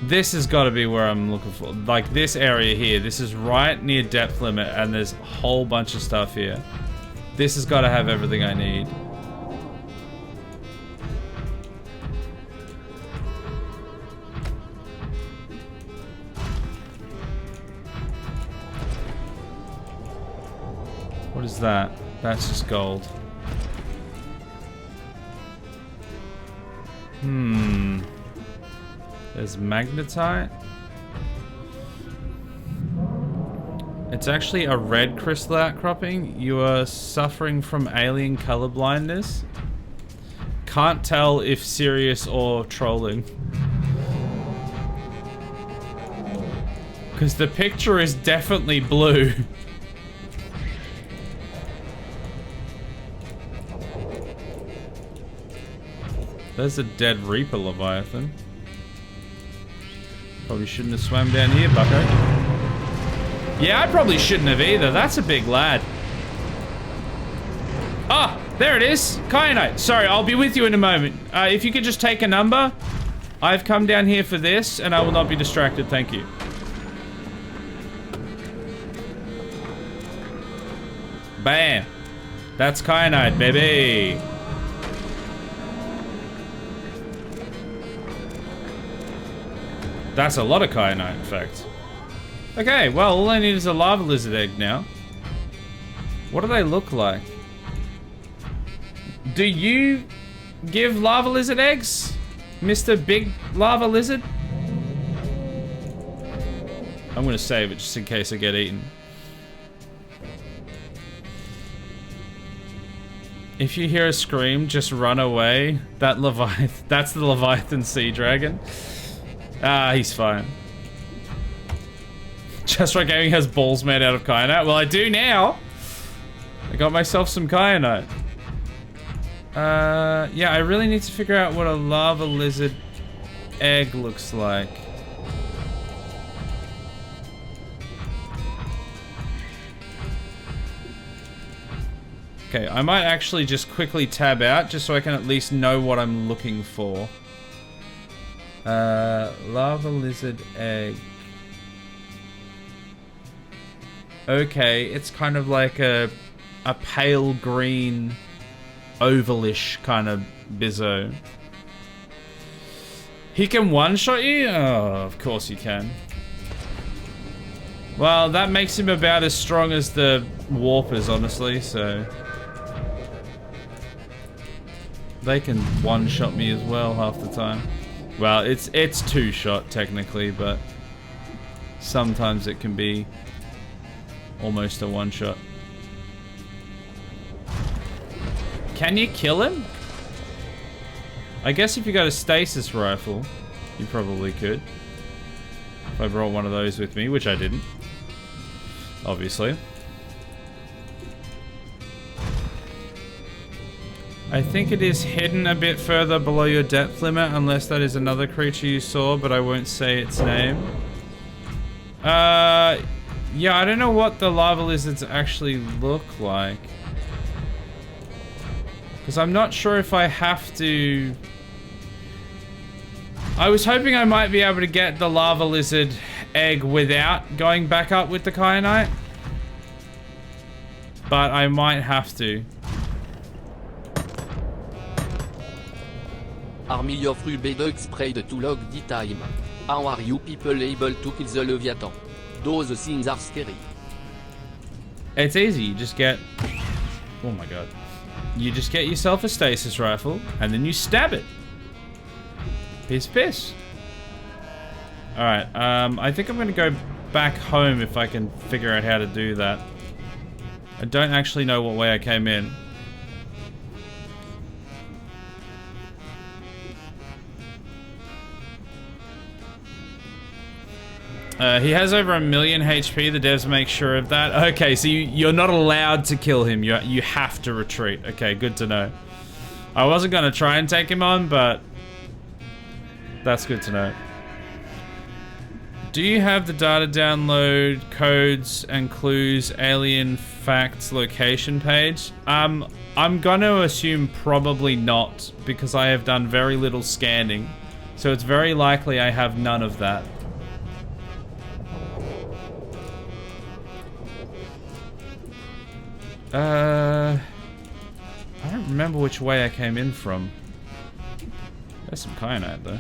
This has got to be where I'm looking for. Like this area here. This is right near depth limit and there's a whole bunch of stuff here. This has got to have everything I need. What is that? That's just gold. There's magnetite. It's actually a red crystal outcropping. You are suffering from alien color blindness. Can't tell if serious or trolling. Because the picture is definitely blue. There's a dead Reaper Leviathan. Probably shouldn't have swam down here, bucko. Yeah, I probably shouldn't have either. That's a big lad. Ah! There it is. Kyanite. Sorry, I'll be with you in a moment. If you could just take a number. I've come down here for this, and I will not be distracted. Thank you. Bam. That's kyanite, baby. That's a lot of kyanite, in fact. Okay, well, all I need is a lava lizard egg now. What do they look like? Do you give lava lizard eggs, Mr. Big Lava Lizard? I'm gonna save it just in case I get eaten. If you hear a scream, just run away. That's the Leviathan Sea Dragon. Ah, he's fine. JustWrightGaming has balls made out of kyanite. Well, I do now. I got myself some kyanite. Yeah, I really need to figure out what a lava lizard egg looks like. Okay, I might actually just quickly tab out just so I can at least know what I'm looking for. Lava lizard egg. Okay, it's kind of like a pale green, ovalish kind of bizzo. He can one-shot you? Oh, of course he can. Well, that makes him about as strong as the warpers, honestly, so... They can one-shot me as well half the time. Well, it's two-shot technically, but sometimes it can be almost a one-shot. Can you kill him? I guess if you got a stasis rifle, you probably could. If I brought one of those with me, which I didn't. Obviously. I think it is hidden a bit further below your depth limit, unless that is another creature you saw, but I won't say its name. Yeah, I don't know what the lava lizards actually look like. Because I'm not sure if I have to... I was hoping I might be able to get the lava lizard egg without going back up with the kyanite. But I might have to. Army of Rubedo spray de to log the time. How are you people able to kill the Leviathan? Those things are scary. It's easy, you just get... Oh my god. You just get yourself a stasis rifle, and then you stab it. Piss piss. Alright, I think I'm gonna go back home if I can figure out how to do that. I don't actually know what way I came in. He has over 1 million HP, the devs make sure of that. Okay, so you're not allowed to kill him, you have to retreat. Okay, good to know. I wasn't gonna try and take him on, but that's good to know. Do you have the data download codes and clues alien facts location page? I'm gonna assume probably not, because I have done very little scanning. So it's very likely I have none of that. I don't remember which way I came in from. There's some kyanite though.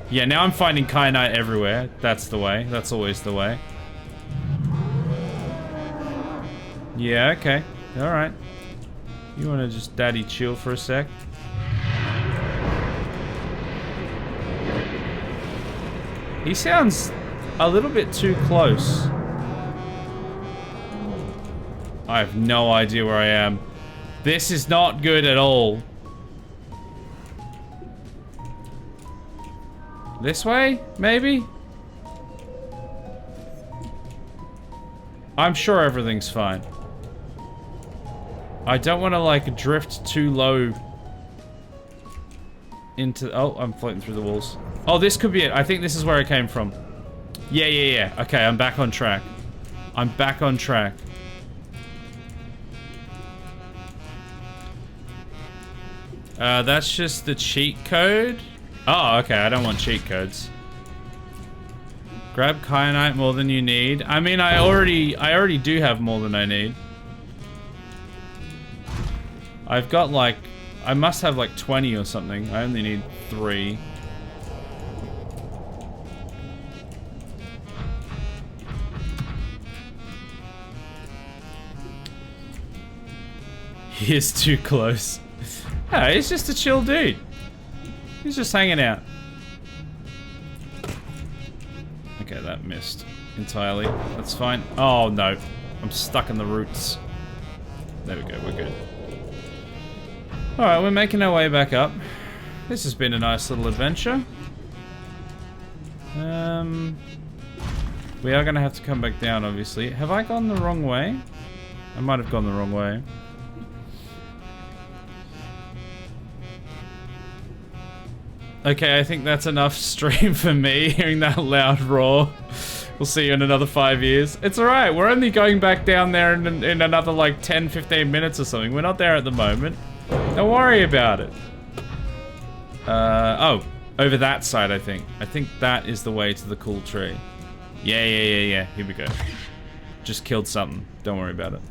Yeah, now I'm finding kyanite everywhere. That's the way. That's always the way. Yeah, okay. Alright. You wanna just daddy chill for a sec? He sounds a little bit too close. I have no idea where I am. This is not good at all. This way, maybe? I'm sure everything's fine. I don't want to, like, drift too low into... Oh, I'm floating through the walls. Oh, this could be it. I think this is where I came from. Yeah. Okay, I'm back on track. I'm back on track. That's just the cheat code. Oh, okay. I don't want cheat codes. Grab kyanite more than you need. I mean, I already do have more than I need. I've got like, I must have like 20 or something. I only need 3. He is too close. Yeah, he's just a chill dude. He's just hanging out. Okay, that missed entirely. That's fine. Oh no, I'm stuck in the roots. There we go, we're good. Alright, we're making our way back up. This has been a nice little adventure. We are gonna have to come back down, obviously. Have I gone the wrong way? I might have gone the wrong way. Okay, I think that's enough stream for me, hearing that loud roar. We'll see you in another 5 years. It's alright, we're only going back down there in another like 10-15 minutes or something. We're not there at the moment. Don't worry about it. Oh, over that side, I think. I think that is the way to the cool tree. Yeah. Here we go. Just killed something. Don't worry about it.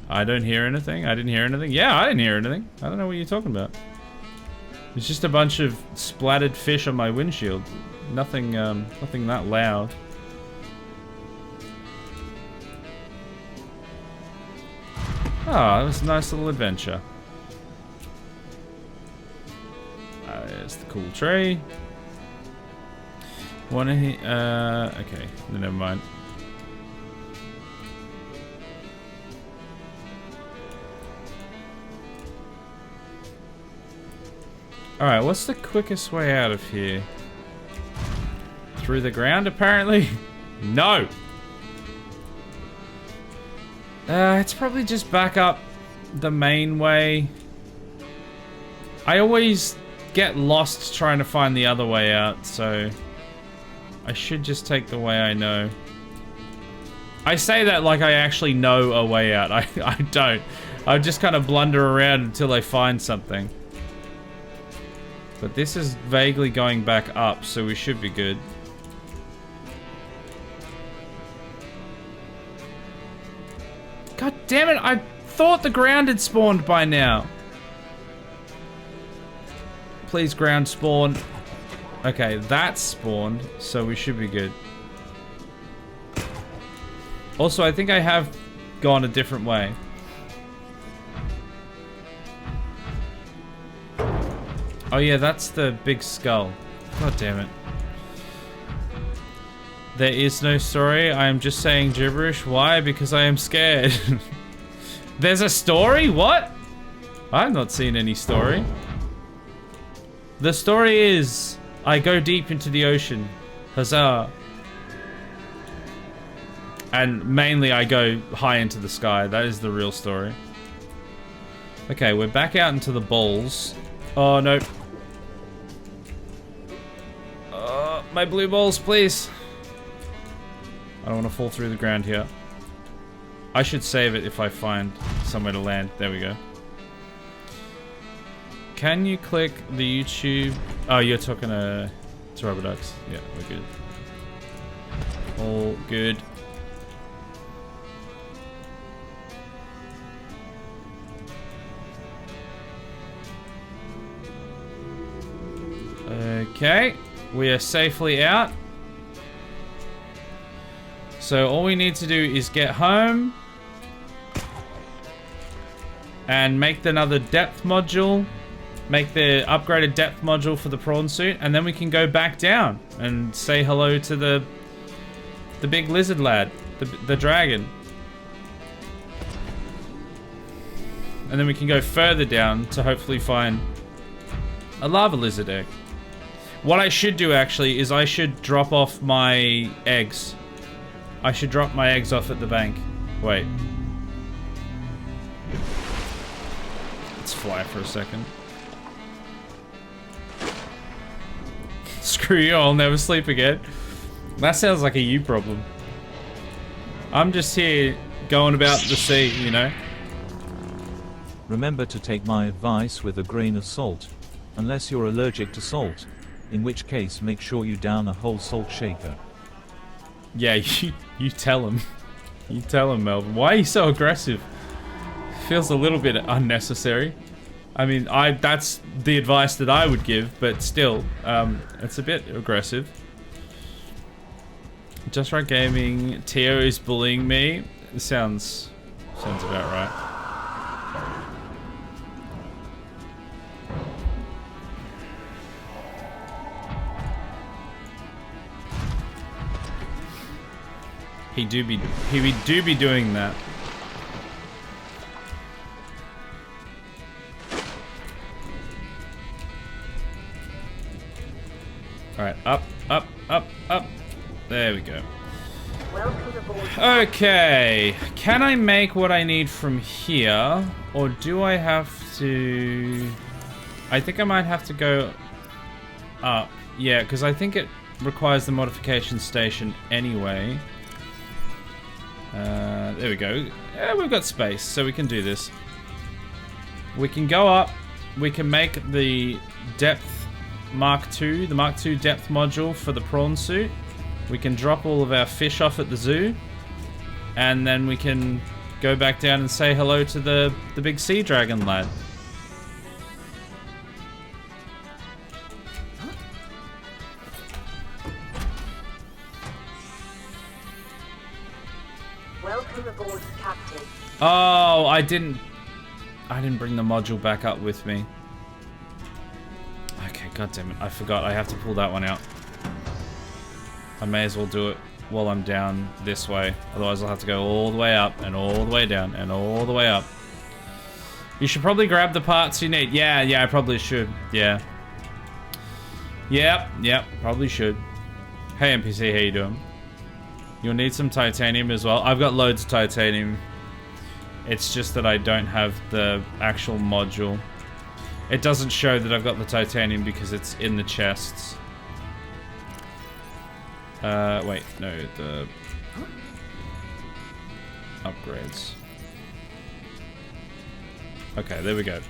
I don't hear anything. I didn't hear anything. Yeah, I didn't hear anything. I don't know what you're talking about. It's just a bunch of splattered fish on my windshield. Nothing, nothing that loud. Oh, that was a nice little adventure. There's the cool tree. Wanna hit, okay, never mind. Alright, what's the quickest way out of here? Through the ground, apparently? No! It's probably just back up the main way. I always get lost trying to find the other way out, so I should just take the way I know. I say that like I actually know a way out. I don't. I just kind of blunder around until I find something. But this is vaguely going back up, so we should be good. God damn it, I thought the ground had spawned by now. Please ground spawn. Okay, that's spawned, so we should be good. Also, I think I have gone a different way. Oh yeah, that's the big skull. God damn it. There is no story. I am just saying gibberish. Why? Because I am scared. There's a story? What? I've not seen any story. The story is, I go deep into the ocean. Huzzah. And mainly I go high into the sky. That is the real story. Okay, we're back out into the balls. Oh, no. My blue balls, please. I don't want to fall through the ground here. I should save it if I find somewhere to land. There we go. Can you click the YouTube? Oh, you're talking to Rubber Ducks. Yeah, we're good. All good. Okay, we are safely out. So all we need to do is get home and make another depth module, make the upgraded depth module for the prawn suit, and then we can go back down and say hello to the big lizard lad, the dragon. And then we can go further down to hopefully find a lava lizard egg. What I should do actually is I should drop off my eggs. I should drop my eggs off at the bank. Wait. Let's fly for a second. Screw you, I'll never sleep again. That sounds like a you problem. I'm just here going about the sea, you know? Remember to take my advice with a grain of salt. Unless you're allergic to salt. In which case make sure you down a whole salt shaker. Yeah, you tell him. You tell him, Melvin. Why are you so aggressive? Feels a little bit unnecessary. I mean, that's the advice that I would give, but still, it's a bit aggressive. JustWrightGaming, Tio is bullying me. Sounds about right. He do be doing that. All right, up, up, up, up. There we go. Welcome aboard. Okay, can I make what I need from here, or do I have to? I think I might have to go up. Yeah, because I think it requires the modification station anyway. There we go. Yeah, we've got space, so we can do this. We can go up. We can make the depth Mark II, the Mark II depth module for the prawn suit. We can drop all of our fish off at the zoo. And then we can go back down and say hello to the big sea dragon lad. Welcome aboard, Captain. Oh, I didn't bring the module back up with me. Okay, goddammit, I forgot. I have to pull that one out. I may as well do it while I'm down this way. Otherwise I'll have to go all the way up and all the way down and all the way up. You should probably grab the parts you need. Yeah, I probably should. Yeah. Yep, probably should. Hey NPC, how you doing? You'll need some titanium as well. I've got loads of titanium. It's just that I don't have the actual module. It doesn't show that I've got the titanium because it's in the chests. Wait, no, the upgrades. Okay, there we go.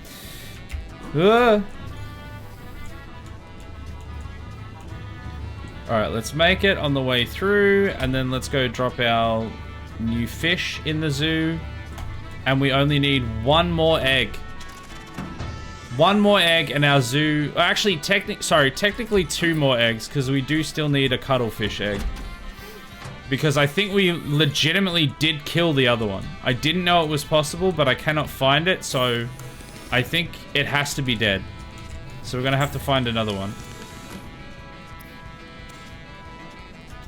Alright, let's make it on the way through, and then let's go drop our new fish in the zoo. And we only need one more egg. One more egg and our zoo... Actually, technically 2 more eggs, because we do still need a cuttlefish egg. Because I think we legitimately did kill the other one. I didn't know it was possible, but I cannot find it, so... I think it has to be dead. So we're going to have to find another one.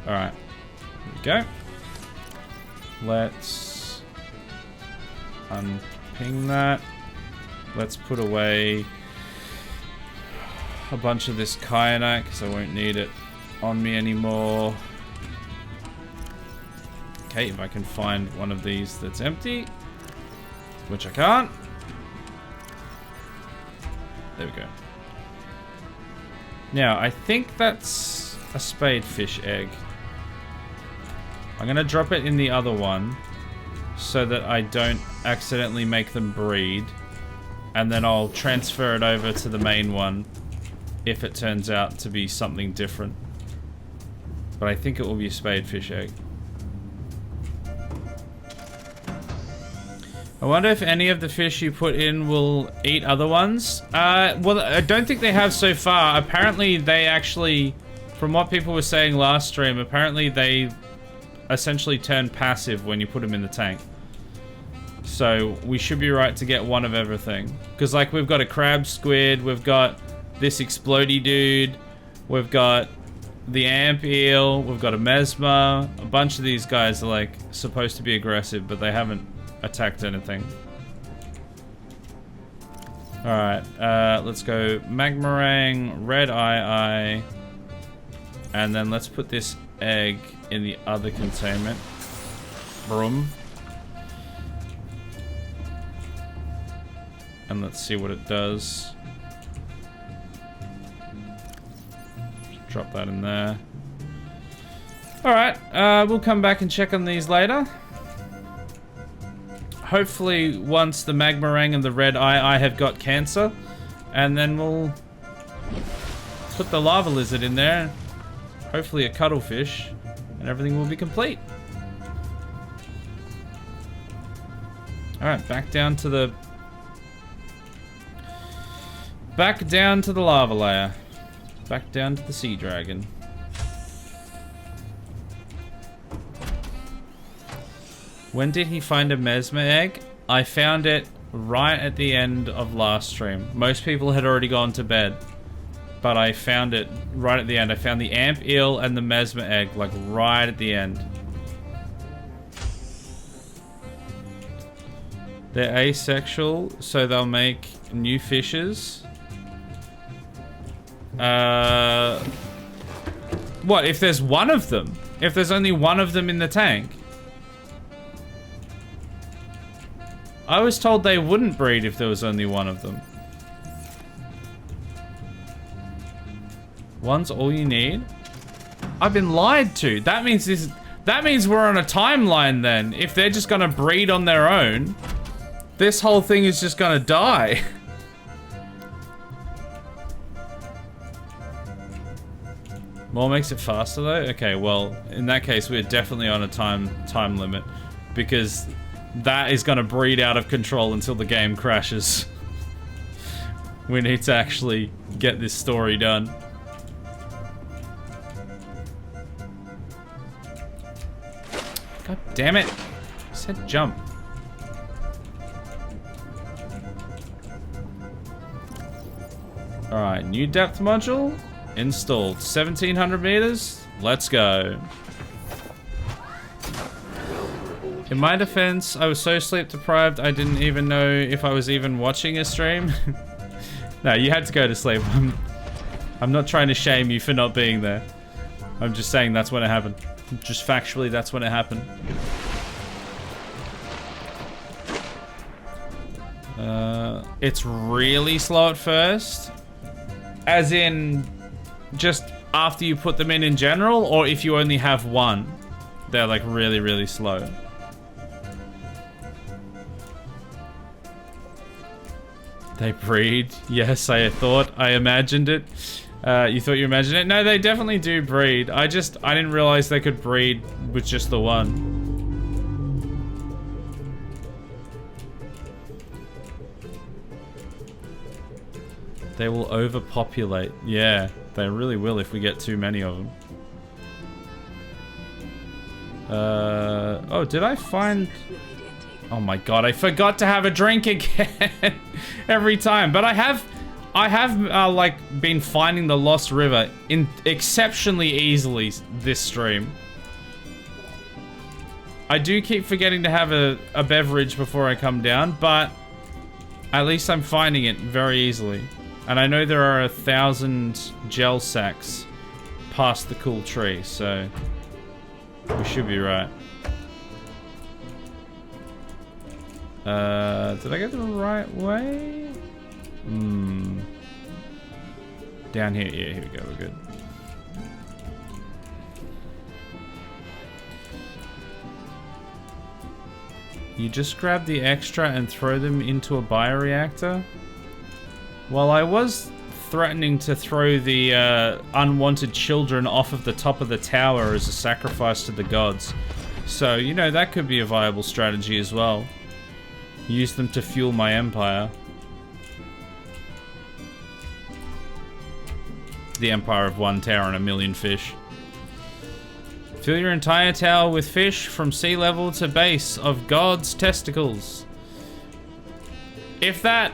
Alright. Here we go. Let's... unping that. Let's put away a bunch of this kyanite because I won't need it on me anymore. Okay, if I can find one of these that's empty, which I can't. There we go. Now, I think that's a spadefish egg. I'm going to drop it in the other one so that I don't accidentally make them breed. And then I'll transfer it over to the main one if it turns out to be something different. But I think it will be a spadefish egg. I wonder if any of the fish you put in will eat other ones. Well, I don't think they have so far. Apparently they actually, from what people were saying last stream, apparently they essentially turn passive when you put them in the tank. So we should be right to get one of everything. Because like we've got a crab squid, we've got this explodey dude, we've got the amp eel, we've got a mesmer. A bunch of these guys are like supposed to be aggressive, but they haven't attacked anything. Alright, let's go magmarang, red eye, and then let's put this egg in the other containment. Broom. And let's see what it does. Drop that in there. Alright, we'll come back and check on these later. hopefully once the Magmarang and the red eye have got cancer, and then we'll put the lava lizard in there, hopefully a cuttlefish, and everything will be complete. Alright, back down to the lava layer. Back down to the sea dragon. When did he find a mesmer egg? I found it right at the end of last stream. Most people had already gone to bed, but I found it right at the end. I found the amp eel and the mesmer egg, like right at the end. They're asexual, so they'll make new fishes. What, if there's one of them? If there's only one of them in the tank? I was told they wouldn't breed if there was only one of them. One's all you need? I've been lied to. That means we're on a timeline then. If they're just gonna breed on their own, this whole thing is just gonna die. More makes it faster though? Okay, well, in that case, we're definitely on a time limit, because that is gonna breed out of control until the game crashes. We need to actually get this story done. God damn it. I said jump. Alright, new depth module installed. 1700 meters. Let's go. In my defense, I was so sleep deprived I didn't even know if I was even watching a stream. No, you had to go to sleep. I'm not trying to shame you for not being there. I'm just saying that's when it happened. Just factually, that's when it happened. It's really slow at first. As in, just after you put them in general, or if you only have one, they're like really, really slow. They breed. Yes, I imagined it. You thought you imagined it? No, they definitely do breed. I didn't realize they could breed with just the one. They will overpopulate. Yeah, they really will if we get too many of them. Oh, did I find... Oh my god, I forgot to have a drink again every time. But I have like been finding the Lost River in exceptionally easily this stream. I do keep forgetting to have a beverage before I come down, but at least I'm finding it very easily. And I know there are 1,000 gel sacks past the cool tree, so we should be right. Did I get the right way? Down here, yeah, here we go, we're good. You just grab the extra and throw them into a bioreactor? Well, I was threatening to throw the unwanted children off of the top of the tower as a sacrifice to the gods. So, you know, that could be a viable strategy as well. Use them to fuel my empire. The empire of one tower and a million fish. Fill your entire tower with fish from sea level to base of God's testicles. If that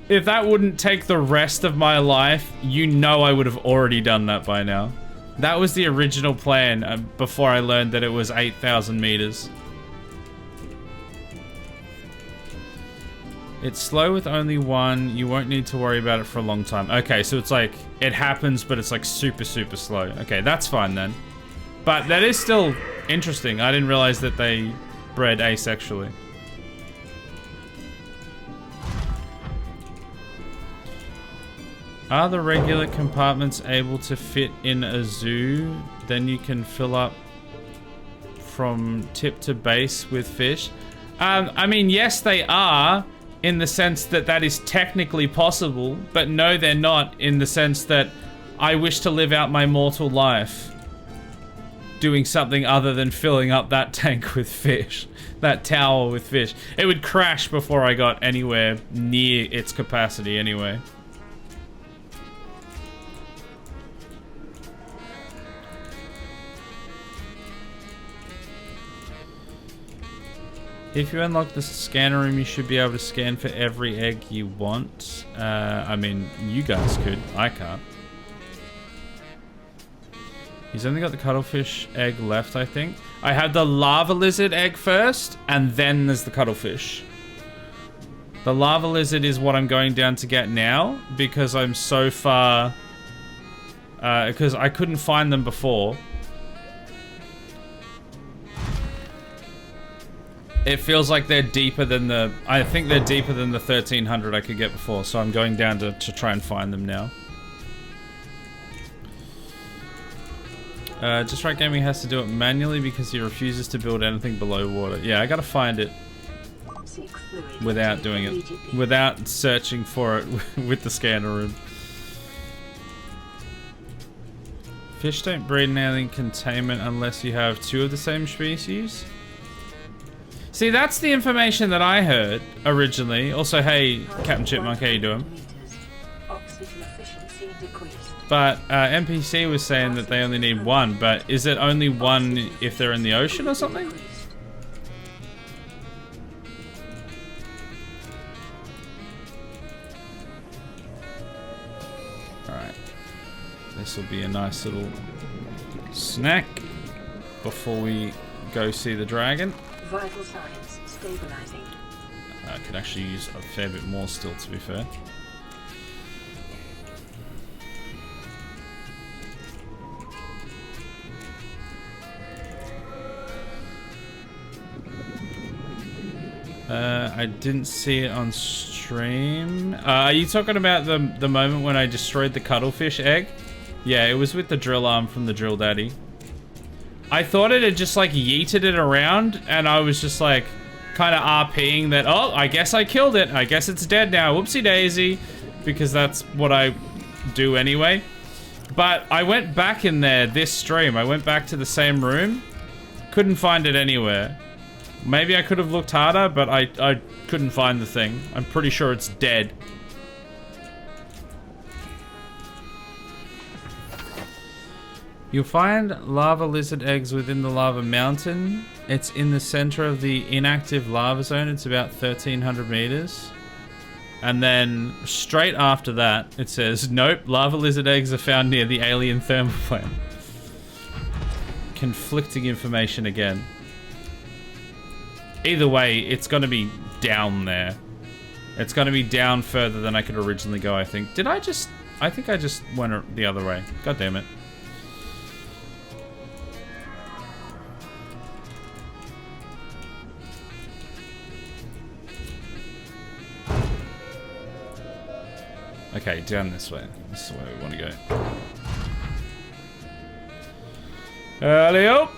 wouldn't take the rest of my life, you know I would have already done that by now. That was the original plan before I learned that it was 8,000 meters. It's slow with only one. You won't need to worry about it for a long time. Okay, so it's like, it happens, but it's like super, super slow. Okay, that's fine then. But that is still interesting. I didn't realize that they bred asexually. Are the regular compartments able to fit in a zoo? Then you can fill up from tip to base with fish. I mean, yes, they are, in the sense that that is technically possible, but no, they're not, in the sense that I wish to live out my mortal life doing something other than filling up that tank with fish, that tower with fish. It would crash before I got anywhere near its capacity anyway. If you unlock the scanner room, you should be able to scan for every egg you want. I mean, you guys could. I can't. He's only got the cuttlefish egg left, I think. I had the lava lizard egg first, and then there's the cuttlefish. The lava lizard is what I'm going down to get now, because I'm so far... because I couldn't find them before. It feels like they're deeper than the... I think they're deeper than the 1300 I could get before, so I'm going down to try and find them now. JustWrightGaming has to do it manually because he refuses to build anything below water. Yeah, I gotta find it without doing it. Without searching for it with the scanner room. Fish don't breed in alien containment unless you have two of the same species. See, that's the information that I heard originally. Also, hey, Captain Chipmunk, how you doing? But NPC was saying that they only need one, but is it only one if they're in the ocean or something? Alright. This will be a nice little snack before we go see the dragon. Vital signs stabilizing. I could actually use a fair bit more still, to be fair. I didn't see it on stream. Are you talking about the moment when I destroyed the cuttlefish egg? Yeah, it was with the drill arm from the Drill Daddy. I thought it had just like yeeted it around, and I was just like kind of RPing that, oh, I guess I killed it. I guess it's dead now. Whoopsie daisy. Because that's what I do anyway. But I went back in there this stream. I went back to the same room. Couldn't find it anywhere. Maybe I could have looked harder, but I couldn't find the thing. I'm pretty sure it's dead. You'll find lava lizard eggs within the lava mountain. It's in the center of the inactive lava zone. It's about 1,300 meters. And then straight after that, it says, nope, lava lizard eggs are found near the alien thermal plant. Conflicting information again. Either way, it's going to be down there. It's going to be down further than I could originally go, I think. Did I just... I think I just went the other way. God damn it. Okay, down this way. This is where we want to go. Alley-oop!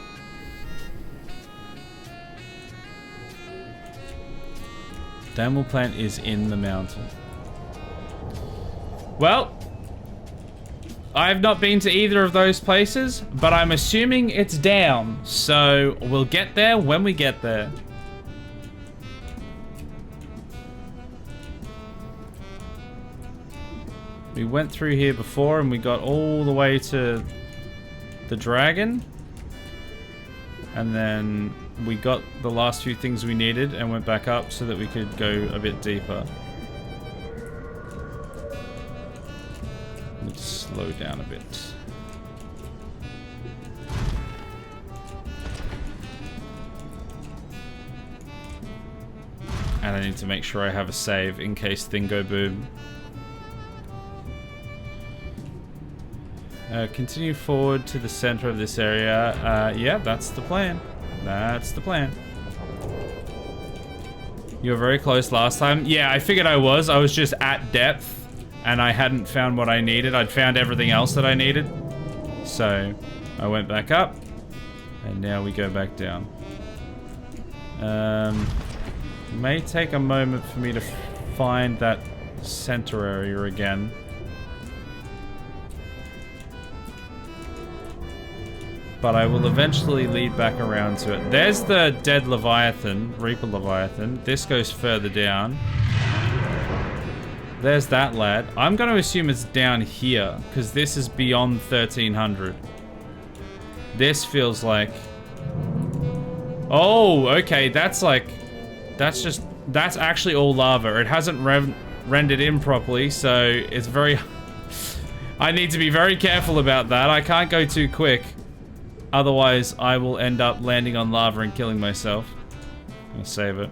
Thermal plant is in the mountain. Well, I've not been to either of those places, but I'm assuming it's down. So we'll get there when we get there. We went through here before and we got all the way to the dragon. And then we got the last few things we needed and went back up so that we could go a bit deeper. Let's slow down a bit. And I need to make sure I have a save in case thing go boom. Continue forward to the center of this area. Yeah, that's the plan. That's the plan. You were very close last time. Yeah, I figured I was. I was just at depth, and I hadn't found what I needed. I'd found everything else that I needed. So, I went back up, and now we go back down. It may take a moment for me to find that center area again. But I will eventually lead back around to it. There's the dead Leviathan, Reaper Leviathan. This goes further down. There's that lad. I'm going to assume it's down here, because this is beyond 1300. This feels like... Oh, okay, that's like... That's actually all lava. It hasn't rendered in properly, so it's very... I need to be very careful about that. I can't go too quick. Otherwise, I will end up landing on lava and killing myself. I'll save it.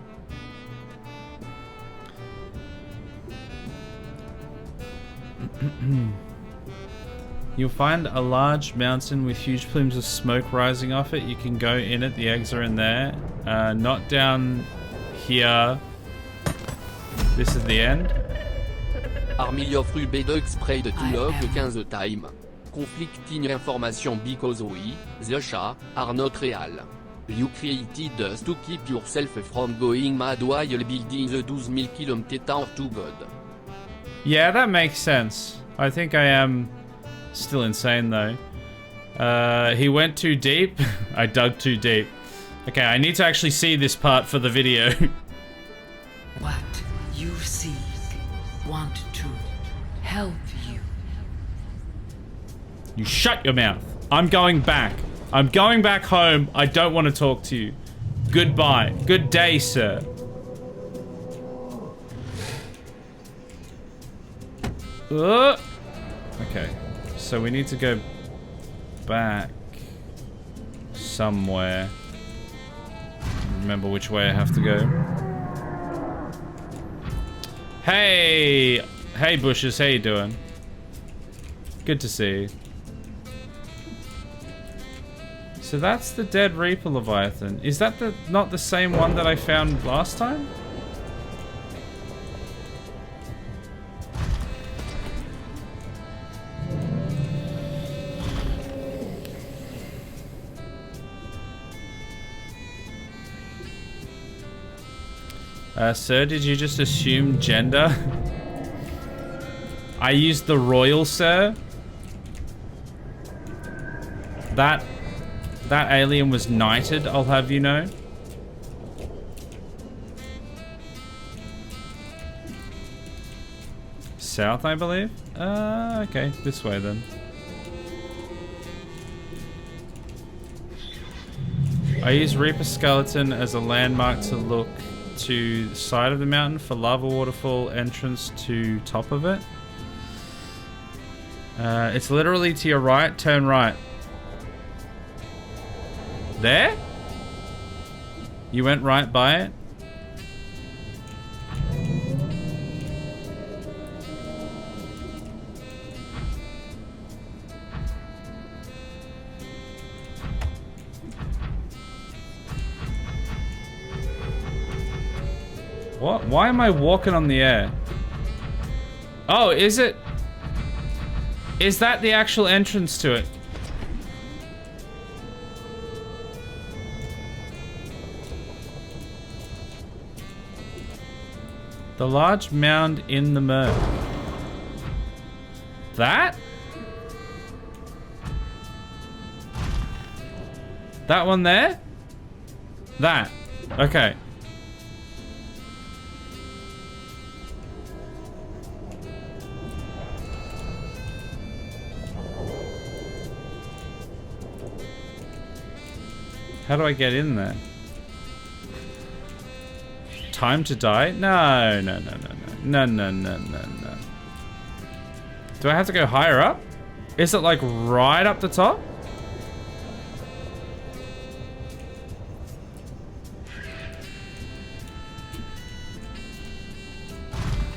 You'll find a large mountain with huge plumes of smoke rising off it. You can go in it. The eggs are in there. Not down here. This is the end. Army of Rubeda exprès de Tulog 15 time. Conflicting information because we, the Shah, are not real. You created us to keep yourself from going mad while building the 12,000 km tower to God. Yeah, that makes sense. I think I am still insane though. He went too deep. I dug too deep. Okay, I need to actually see this part for the video. What you see want to help you. You shut your mouth. I'm going back. I'm going back home. I don't want to talk to you. Goodbye. Good day, sir. Okay. So we need to go back somewhere. Remember which way I have to go. Hey! Hey, Bushes. How you doing? Good to see you. So that's the dead Reaper Leviathan. Is that not the same one that I found last time? Sir, did you just assume gender? I used the royal, sir. That alien was knighted, I'll have you know. South, I believe? Okay, this way then. I use Reaper Skeleton as a landmark to look to the side of the mountain for lava waterfall entrance to top of it. It's literally to your right, turn right. There? You went right by it? What? Why am I walking on the air? Oh, is it? Is that the actual entrance to it? The large mound in the murk. That? That one there? That. Okay. How do I get in there? Time to die? No, no, no, no, no, no, no, no, no. Do I have to go higher up? Is it like right up the top?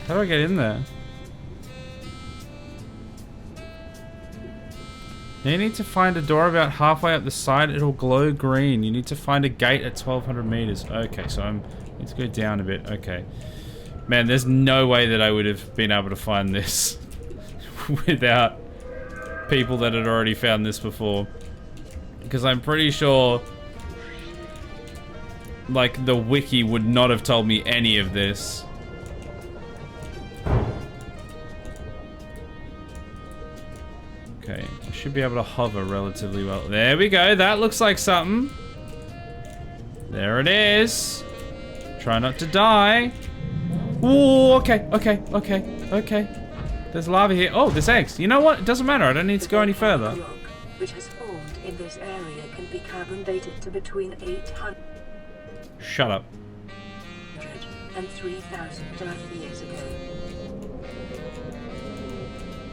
How do I get in there? You need to find a door about halfway up the side. It'll glow green. You need to find a gate at 1200 meters. Okay, so I need to go down a bit. Okay. Man, there's no way that I would have been able to find this without people that had already found this before. Because I'm pretty sure like, the wiki would not have told me any of this. Okay, I should be able to hover relatively well. There we go, that looks like something. There it is. Try not to die. Ooh, okay. There's lava here. Oh, there's eggs. You know what? It doesn't matter. I don't need to go any further. Rock, which has formed in this area, can be carbon dated to between 800 Shut up. and 3,000 Earth years ago.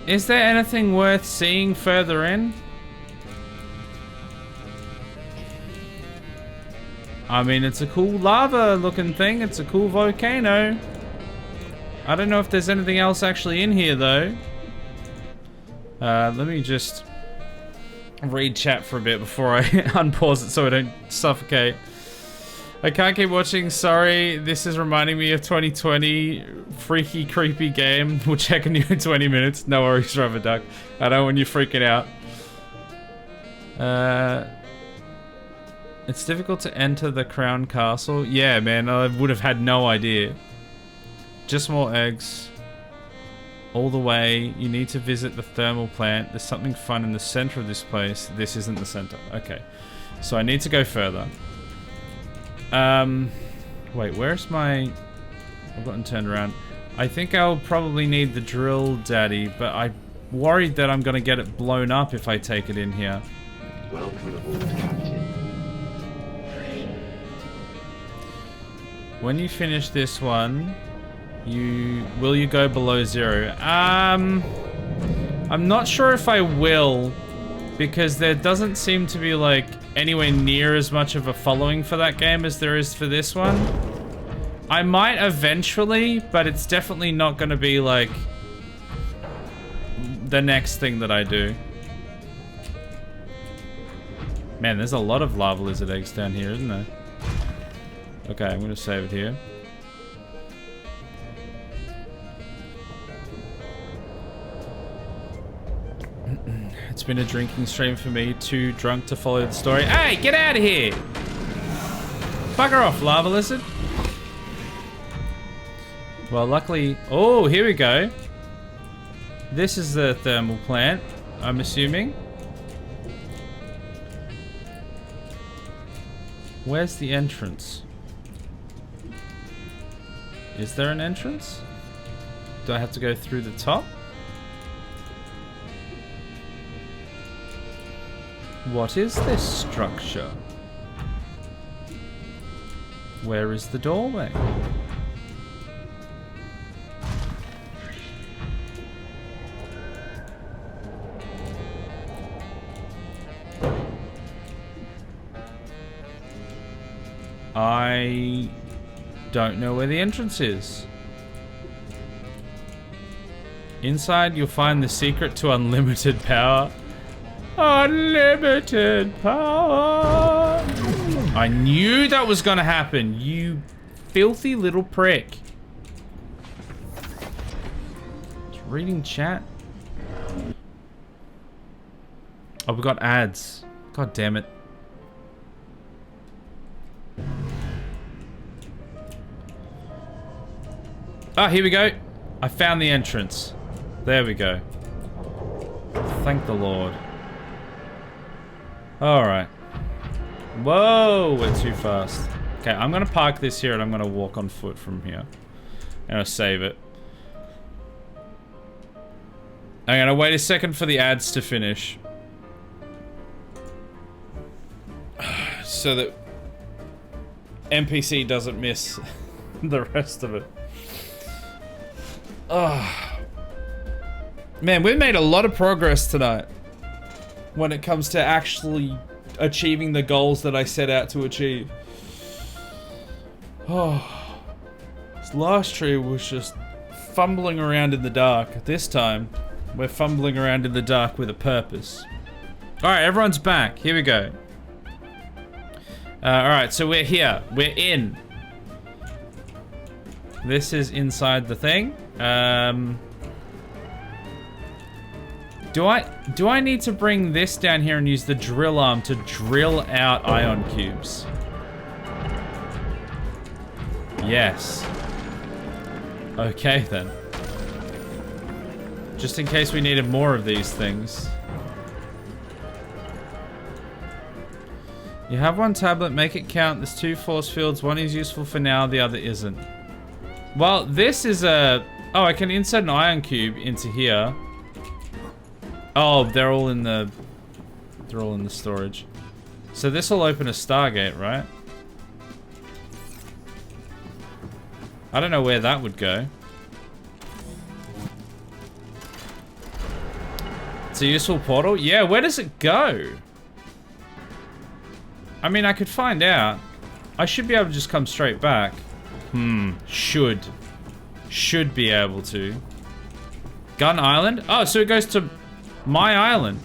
Is there anything worth seeing further in? I mean, it's a cool lava looking thing. It's a cool volcano. I don't know if there's anything else actually in here though. Let me just read chat for a bit before I unpause it so I don't suffocate. I can't keep watching, sorry. This is reminding me of 2020. Freaky, creepy game. We'll check on you in 20 minutes. No worries, Rubber Duck. I don't want you freaking out. It's difficult to enter the Crown Castle. Yeah, man, I would have had no idea. Just more eggs. All the way. You need to visit the thermal plant. There's something fun in the center of this place. This isn't the center. Okay. So I need to go further. Wait, where's my... I've gotten turned around. I think I'll probably need the drill daddy, but I'm worried that I'm gonna get it blown up if I take it in here. Welcome aboard, Captain. When you finish this one, will you go below 0? I'm not sure if I will, because there doesn't seem to be like anywhere near as much of a following for that game as there is for this one. I might eventually, but it's definitely not going to be like the next thing that I do. Man, there's a lot of lava lizard eggs down here, isn't there? Okay, I'm going to save it here. It's been a drinking stream for me, too drunk to follow the story. Hey, get out of here! Bugger off, lava lizard. Well, luckily... Oh, here we go. This is the thermal plant, I'm assuming. Where's the entrance? Is there an entrance? Do I have to go through the top? What is this structure? Where is the doorway? I don't know where the entrance is. Inside, you'll find the secret to unlimited power. Unlimited power. I knew that was gonna happen, you filthy little prick. Just reading chat. Oh, we got ads. God damn it. Ah, here we go. I found the entrance. There we go. Thank the Lord. Alright. Whoa, we're too fast. Okay, I'm gonna park this here and I'm gonna walk on foot from here. I'm gonna save it. I'm gonna wait a second for the ads to finish. So that NPC doesn't miss the rest of it. Oh. Man, we've made a lot of progress tonight when it comes to actually achieving the goals that I set out to achieve. Oh. This last tree was just fumbling around in the dark. This time, we're fumbling around in the dark with a purpose. Alright, everyone's back. Here we go. Alright, so we're here. We're in. This is inside the thing. Do I need to bring this down here and use the drill arm to drill out ion cubes? Yes. Okay, then. Just in case we needed more of these things. You have one tablet, make it count. There's 2 force fields. One is useful for now, the other isn't. Well, this is a... Oh, I can insert an ion cube into here. Oh, they're all in the storage. So this will open a Stargate, right? I don't know where that would go. It's a useful portal? Yeah, where does it go? I mean, I could find out. I should be able to just come straight back. Should be able to. Gun Island? Oh, so it goes to my island.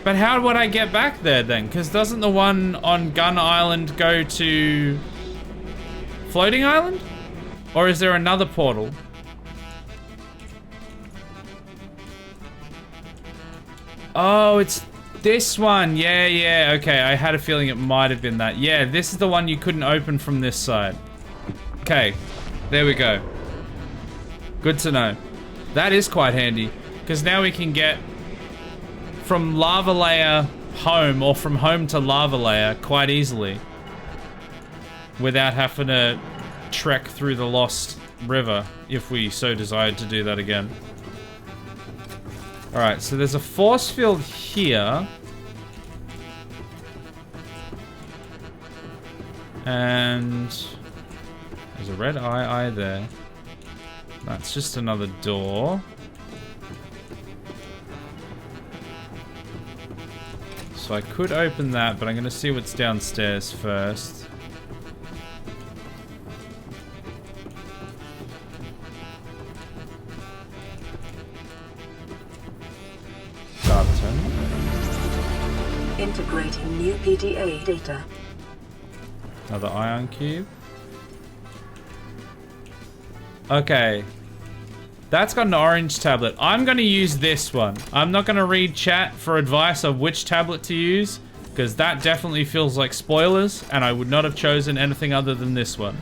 But how would I get back there then? Because doesn't the one on Gun Island go to Floating Island? Or is there another portal? Oh, it's this one. Yeah, okay. I had a feeling it might have been that. Yeah, this is the one you couldn't open from this side. Okay, there we go. Good to know. That is quite handy, because now we can get from lava layer home, or from home to lava layer, quite easily. Without having to trek through the Lost River, if we so desired to do that again. Alright, so there's a force field here. And there's a red eye there. That's just another door. So I could open that, but I'm going to see what's downstairs first. Data terminal. Integrating new PDA data. Another ion cube. Okay. That's got an orange tablet. I'm going to use this one. I'm not going to read chat for advice of which tablet to use, because that definitely feels like spoilers, and I would not have chosen anything other than this one.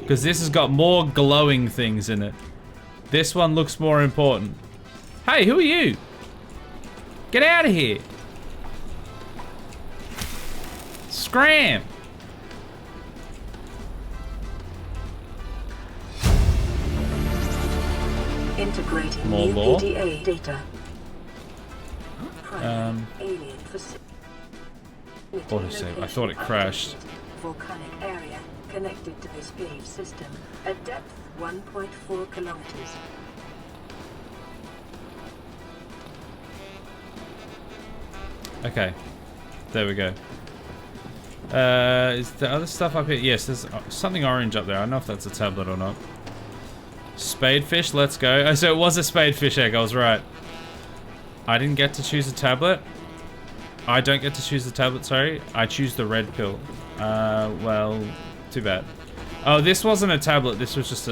Because this has got more glowing things in it. This one looks more important. Hey, who are you? Get out of here. Scram. Integrating More new lore. PDA data. Alien Autosave. I thought it crashed. Volcanic area connected to this cave system at depth 1.4 kilometers. Okay. There we go. Is the other stuff up here? Yes, there's something orange up there. I don't know if that's a tablet or not. Spadefish, let's go. Oh, so it was a spadefish egg, I was right. I didn't get to choose a tablet. I don't get to choose the tablet, sorry. I choose the red pill. Well, too bad. Oh, this wasn't a tablet, this was just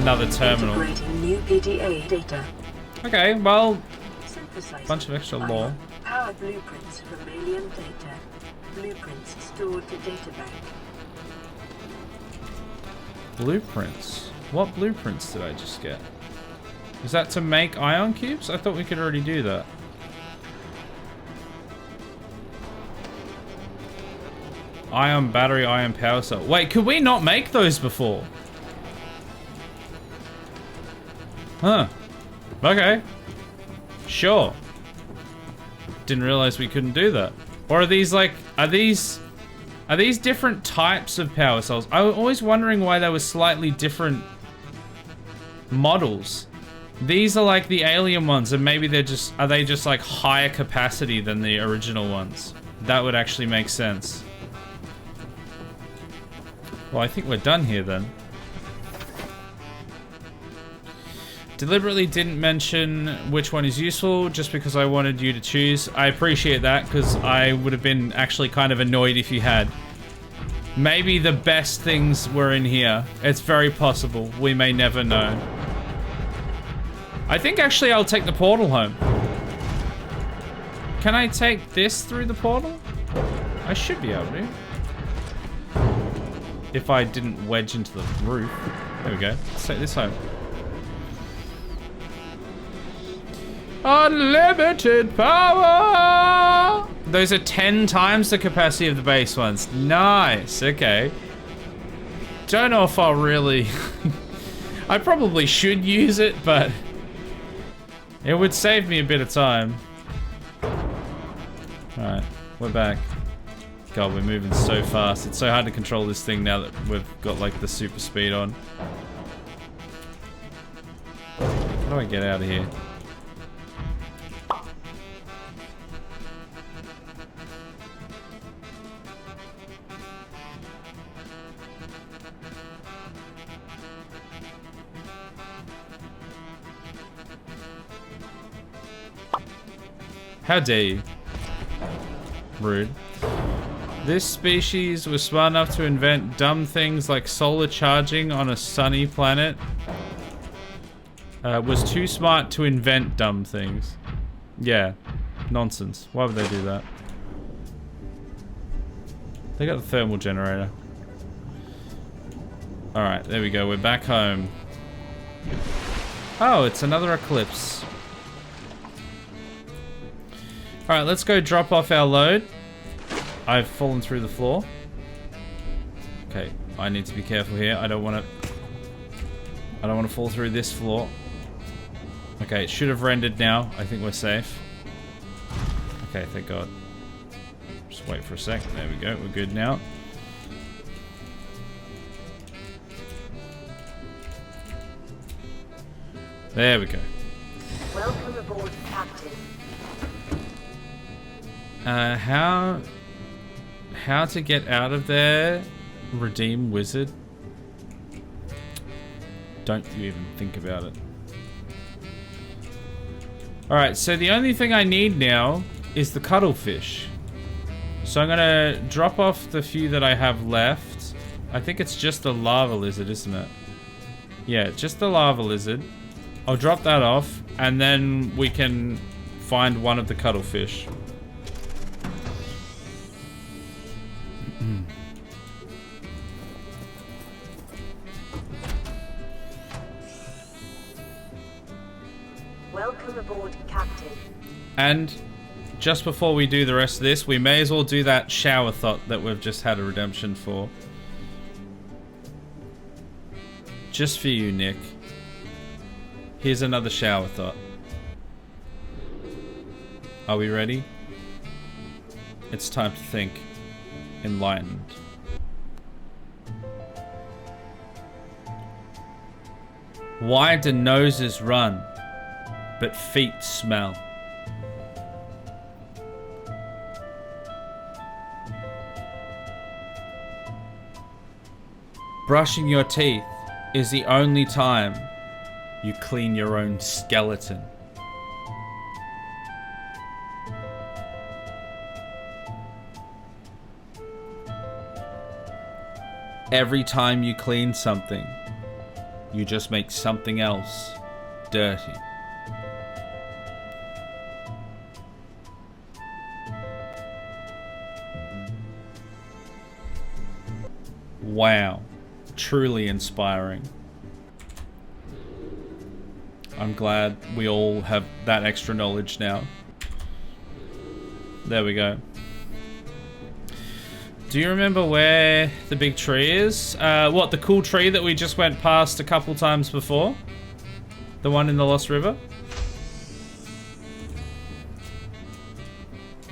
another terminal. Integrating new PDA data. Okay, well, Synthesizing bunch of extra lore. Power blueprints from alien data. Blueprints stored to databank. Blueprints. What blueprints did I just get? Is that to make ion cubes? I thought we could already do that. Ion battery, ion power cell. Wait, could we not make those before? Huh. Okay. Sure. Didn't realize we couldn't do that. Or are these like, are these different types of power cells? I was always wondering why they were slightly different models. These are like the alien ones, and maybe they're just, are they just like higher capacity than the original ones? That would actually make sense. Well, I think we're done here then. Deliberately didn't mention which one is useful just because I wanted you to choose. I appreciate that, because I would have been actually kind of annoyed if you had. Maybe the best things were in here. It's very possible. We may never know. I think actually I'll take the portal home. Can I take this through the portal? I should be able to. If I didn't wedge into the roof. There we go. Let's take this home. Unlimited power! Those are 10 times the capacity of the base ones. Nice, okay. Don't know if I'll really... I probably should use it, but... it would save me a bit of time. Alright, we're back. God, we're moving so fast. It's so hard to control this thing now that we've got like the super speed on. How do I get out of here? How dare you? Rude. This species was smart enough to invent dumb things like solar charging on a sunny planet. Was too smart to invent dumb things. Yeah, nonsense. Why would they do that? They got the thermal generator. Alright, there we go. We're back home. Oh, it's another eclipse. Alright, let's go drop off our load. I've fallen through the floor. Okay, I need to be careful here. I don't want to fall through this floor. Okay, it should have rendered now. I think we're safe. Okay, thank God. Just wait for a sec. There we go. We're good now. There we go. Welcome aboard, Captain. How to get out of there? Redeem wizard? Don't you even think about it. Alright, so the only thing I need now is the cuttlefish. So I'm gonna drop off the few that I have left. I think it's just the lava lizard, isn't it? Yeah, just the lava lizard. I'll drop that off, and then we can find one of the cuttlefish. Welcome aboard, Captain. And just before we do the rest of this, we may as well do that shower thought that we've just had a redemption for. Just for you, Nick. Here's another shower thought. Are we ready? It's time to think. Enlightened. Why do noses run, but feet smell? Brushing your teeth is the only time you clean your own skeleton. Every time you clean something, you just make something else dirty. Wow, truly inspiring. I'm glad we all have that extra knowledge now. There we go. Do you remember where the big tree is? What, the cool tree that we just went past a couple times before? The one in the Lost River?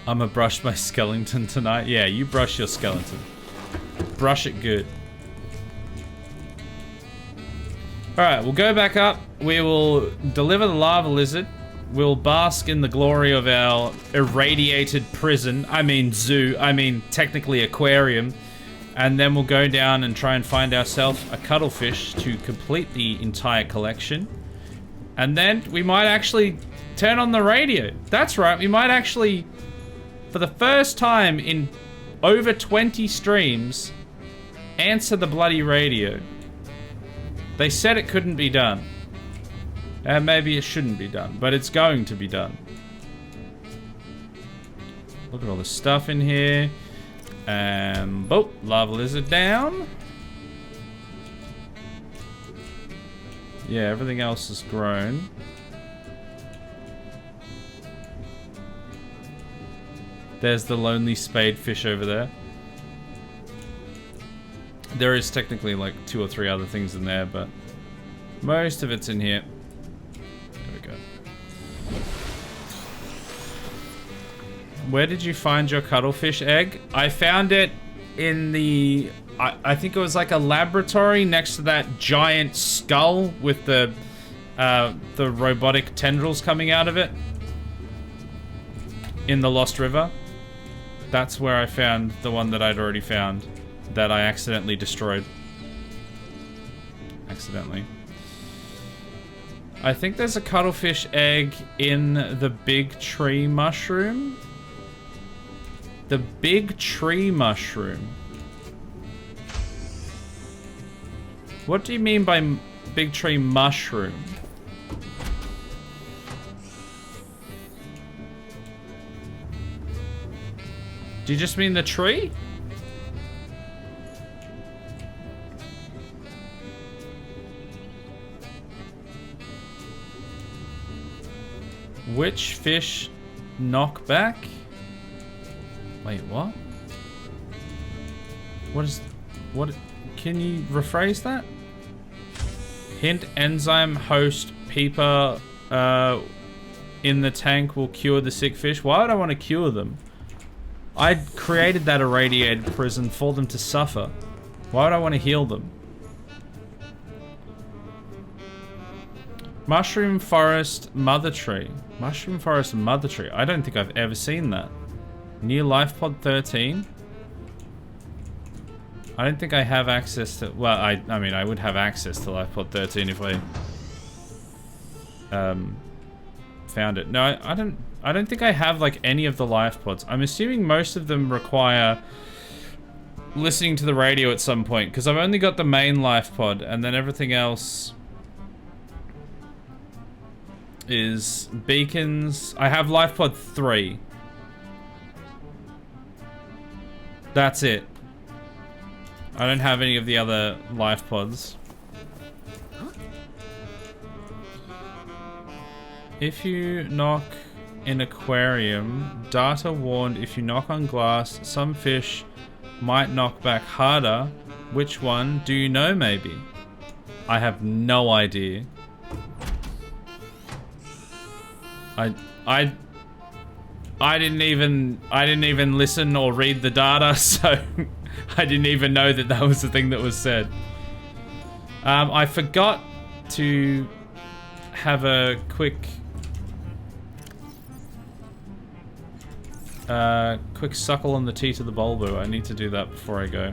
I'ma brush my skeleton tonight. Yeah, you brush your skeleton. Brush it good. Alright, we'll go back up. We will deliver the lava lizard. We'll bask in the glory of our irradiated prison. I mean zoo. I mean technically aquarium. And then we'll go down and try and find ourselves a cuttlefish to complete the entire collection. And then we might actually turn on the radio. That's right, we might actually, for the first time in over 20 streams, answer the bloody radio. They said it couldn't be done. And maybe it shouldn't be done, but it's going to be done. Look at all the stuff in here. And boop, lava lizard down. Yeah, everything else has grown. There's the lonely spadefish over there. There is technically like 2 or 3 other things in there, but most of it's in here. There we go. Where did you find your cuttlefish egg? I found it in the... I think it was like a laboratory next to that giant skull with the robotic tendrils coming out of it. In the Lost River. That's where I found the one that I'd already found. That I accidentally destroyed. Accidentally. I think there's a cuttlefish egg in the big tree mushroom. The big tree mushroom. What do you mean by big tree mushroom? Do you just mean the tree? Which fish knock back? Wait, what? What? Can you rephrase that? Hint enzyme host peeper in the tank will cure the sick fish. Why would I want to cure them? I created that irradiated prison for them to suffer. Why would I want to heal them? Mushroom forest mother tree. Mushroom forest mother tree. I don't think I've ever seen that. Near life pod 13. I don't think I have access to... Well, I mean, I would have access to life pod 13 if I found it. No, I don't think I have like any of the life pods. I'm assuming most of them require listening to the radio at some point, because I've only got the main life pod, and then everything else is beacons. I have life pod 3. That's it. I don't have any of the other life pods. If you knock in aquarium, data warned if you knock on glass, some fish might knock back harder. Which one do you know maybe? I have no idea. I didn't even listen or read the data, so I didn't even know that that was the thing that was said. I forgot to have a quick suckle on the teat of the Baldur. I need to do that before I go.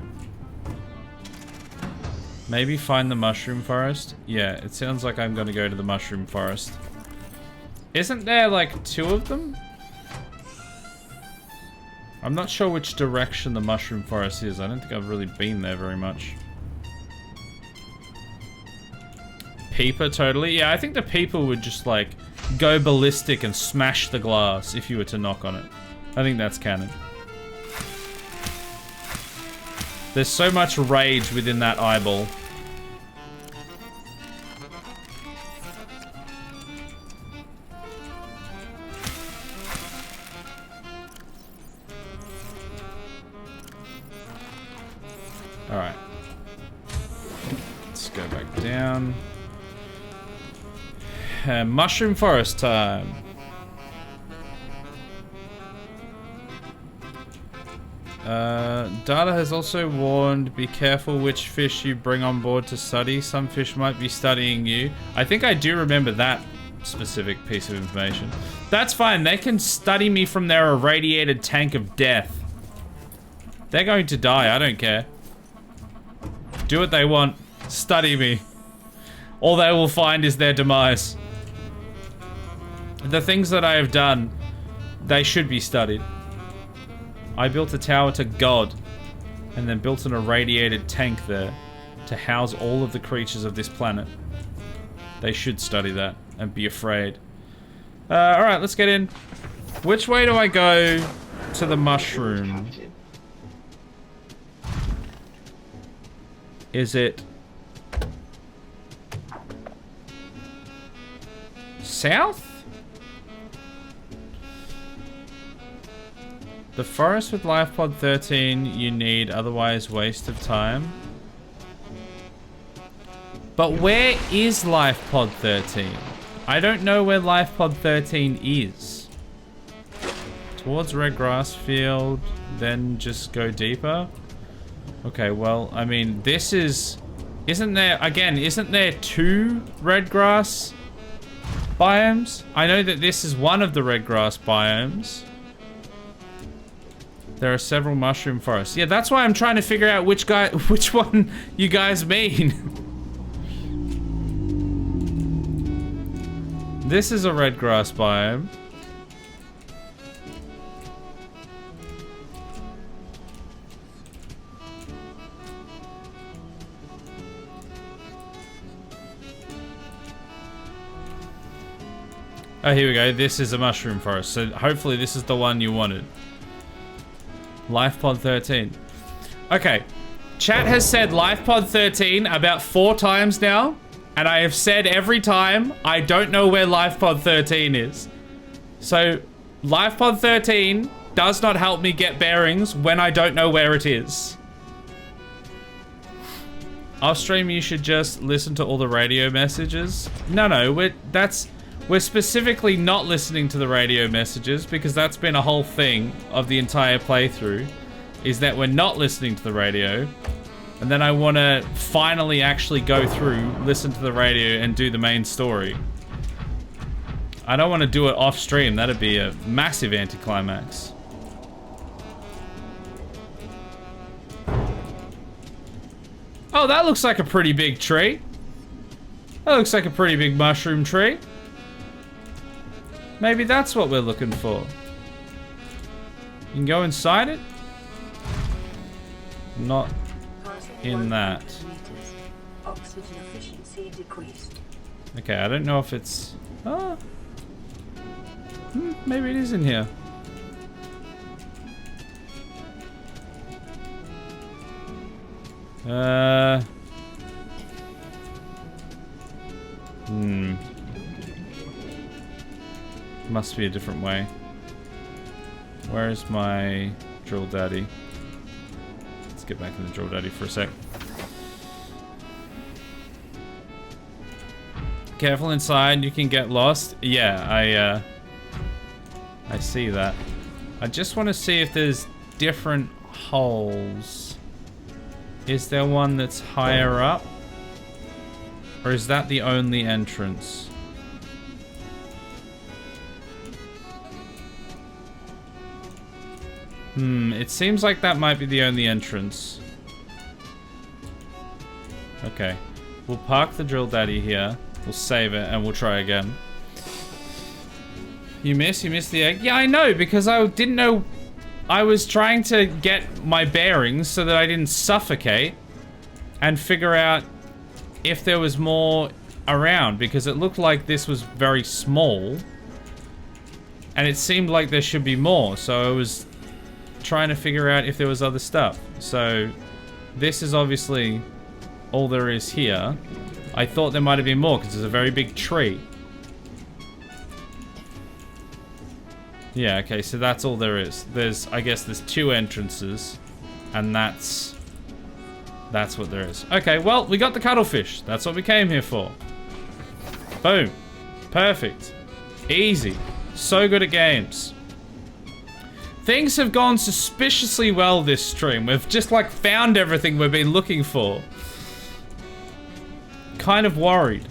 Maybe find the mushroom forest? Yeah, it sounds like I'm gonna go to the mushroom forest. Isn't there like 2 of them? I'm not sure which direction the mushroom forest is. I don't think I've really been there very much. Peeper, totally. Yeah, I think the peeper would just like go ballistic and smash the glass if you were to knock on it. I think that's canon. There's so much rage within that eyeball. Alright. Let's go back down. Mushroom forest time. Data has also warned, be careful which fish you bring on board to study. Some fish might be studying you. I think I do remember that specific piece of information. That's fine. They can study me from their irradiated tank of death. They're going to die. I don't care. Do what they want. Study me. All they will find is their demise. The things that I have done, they should be studied. I built a tower to God, and then built an irradiated tank there to house all of the creatures of this planet. They should study that and be afraid. Alright, let's get in. Which way do I go to the mushroom. Captain. Is it south? The forest with life pod 13 you need, otherwise waste of time. But where is life pod 13? I don't know where life pod 13 is. Towards red grass field, then just go deeper. Okay, well, I mean, this is... isn't there 2 red grass biomes? I know that this is one of the red grass biomes. There are several mushroom forests. Yeah, that's why I'm trying to figure out which one you guys mean. This is a red grass biome. Oh, here we go. This is a mushroom forest. So hopefully this is the one you wanted. Life pod 13. Okay. Chat has said life pod 13 about 4 times now. And I have said every time, I don't know where life pod 13 is. So, life pod 13 does not help me get bearings when I don't know where it is. Off stream, you should just listen to all the radio messages. No, we're specifically not listening to the radio messages because that's been a whole thing of the entire playthrough, is that we're not listening to the radio. And then I want to finally actually go through, listen to the radio, and do the main story. I don't want to do it off stream. That'd be a massive anticlimax. Oh, that looks like a pretty big tree. That looks like a pretty big mushroom tree. Maybe that's what we're looking for. You can go inside it? Not in that. Oxygen efficiency decreased. Okay, I don't know if it's... Oh. Maybe it is in here. Must be a different way. Where is my drill daddy? Let's get back in the drill daddy for a sec. Careful inside, you can get lost. Yeah, I see that. I just want to see if there's different holes. Is there one that's higher up? Or is that the only entrance? It seems like that might be the only entrance. Okay. We'll park the drill daddy here. We'll save it and we'll try again. You missed the egg? Yeah, I know, because I didn't know. I was trying to get my bearings so that I didn't suffocate and figure out if there was more around, because it looked like this was very small and it seemed like there should be more, so I was trying to figure out if there was other stuff. So this is obviously all there is here. I thought there might have been more because there's a very big tree. Yeah, okay, so that's all there is. I guess there's 2 entrances, and that's what there is. Okay, well, we got the cuttlefish. That's what we came here for. Boom. Perfect. Easy. So good at games. Things have gone suspiciously well this stream. We've just, like, found everything we've been looking for. Kind of worried.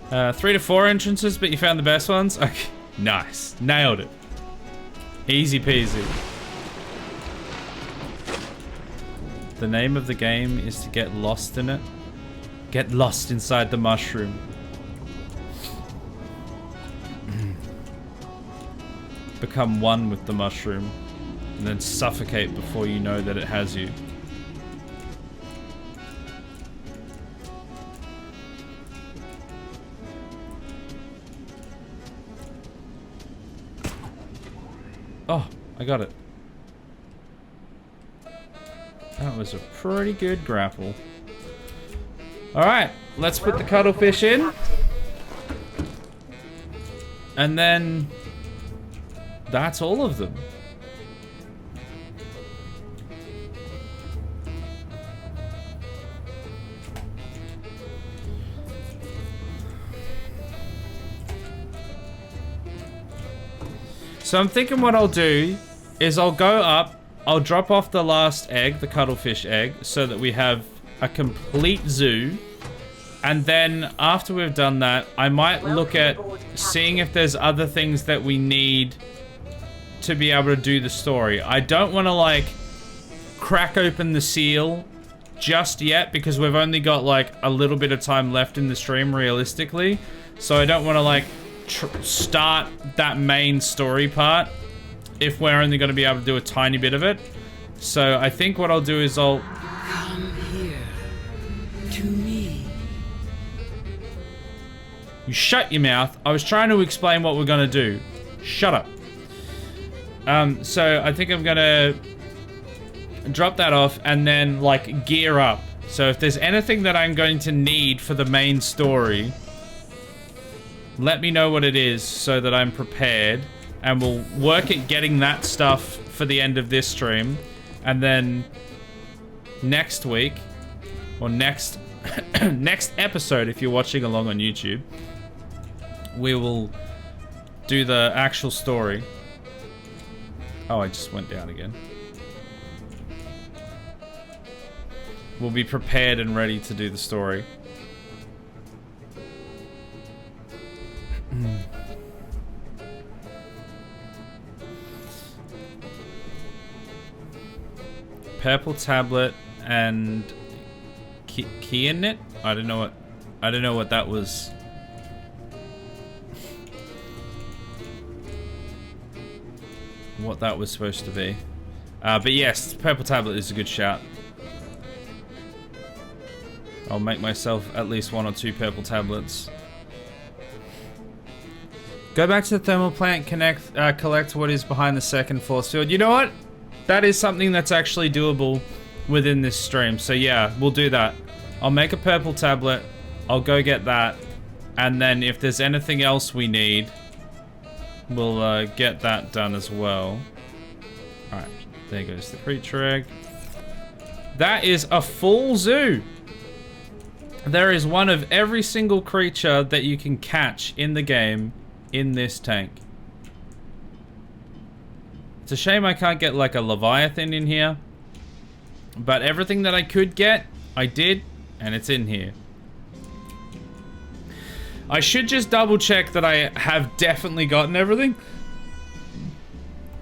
3 to 4 entrances, but you found the best ones? Okay, nice. Nailed it. Easy peasy. The name of the game is to get lost in it. Get lost inside the mushroom. Become one with the mushroom. And then suffocate before you know that it has you. Oh, I got it. That was a pretty good grapple. Alright, let's put the cuttlefish in. And then that's all of them. So I'm thinking what I'll do is I'll go up, I'll drop off the last egg, the cuttlefish egg, so that we have a complete zoo. And then after we've done that, I might look at seeing if there's other things that we need to be able to do the story. I don't want to like crack open the seal just yet because we've only got like a little bit of time left in the stream realistically. So I don't want to like start that main story part if we're only going to be able to do a tiny bit of it. So I think what I'll do is I'll Come here to me. You shut your mouth. I was trying to explain what we're gonna do. Shut up. So I think I'm gonna drop that off and then like gear up. So if there's anything that I'm going to need for the main story, let me know what it is so that I'm prepared, and we'll work at getting that stuff for the end of this stream. And then next week, or next next episode if you're watching along on YouTube, we will do the actual story. Oh, I just went down again. We'll be prepared and ready to do the story. Purple tablet and key in it? I don't know what that was. What that was supposed to be. But yes, purple tablet is a good shout. I'll make myself at least 1 or 2 purple tablets. Go back to the thermal plant, collect what is behind the second force field. You know what? That is something that's actually doable within this stream. So yeah, we'll do that. I'll make a purple tablet. I'll go get that. And then if there's anything else we need, we'll get that done as well. Alright, there goes the creature egg. That is a full zoo. There is one of every single creature that you can catch in the game in this tank. It's a shame I can't get like a Leviathan in here. But everything that I could get, I did, and it's in here. I should just double check that I have definitely gotten everything.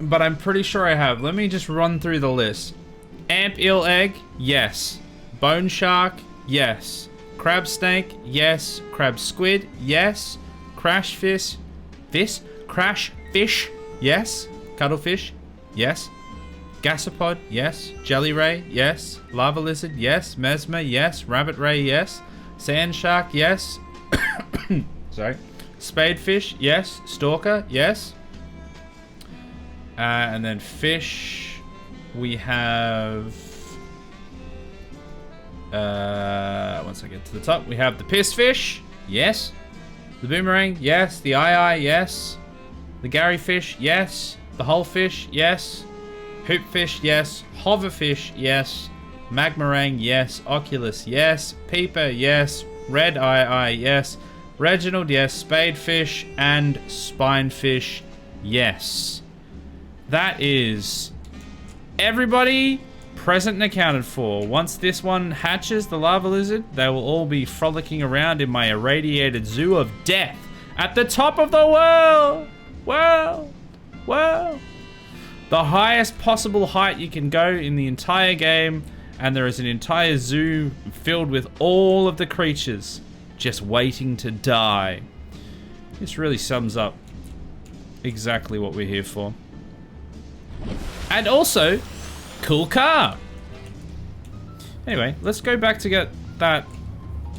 But I'm pretty sure I have. Let me just run through the list. Amp eel egg, yes. Bone shark, yes. Crab snake, yes. Crab squid, yes. Crash fish, crash fish, yes. Cuttlefish, yes. Gasopod, yes. Jelly ray, yes. Lava lizard, yes. Mesmer, yes. Rabbit ray, yes. Sand shark, yes. Sorry. Spadefish, yes. Stalker, yes. And then fish, we have... once I get to the top, we have the piss fish, yes. The boomerang, yes. The eye, yes. The Gary fish, yes. The whole fish, yes. Hoop fish, yes. Hoverfish, yes. Magmarang, yes. Oculus, yes. Peeper, yes. Red eye, yes. Reginald, yes. Spadefish and spinefish, yes. That is everybody present and accounted for. Once this one hatches, the lava lizard, they will all be frolicking around in my irradiated zoo of death at the top of the world. World. The highest possible height you can go in the entire game, and there is an entire zoo filled with all of the creatures just waiting to die. This really sums up exactly what we're here for. And also, cool car. Anyway, let's go back to get that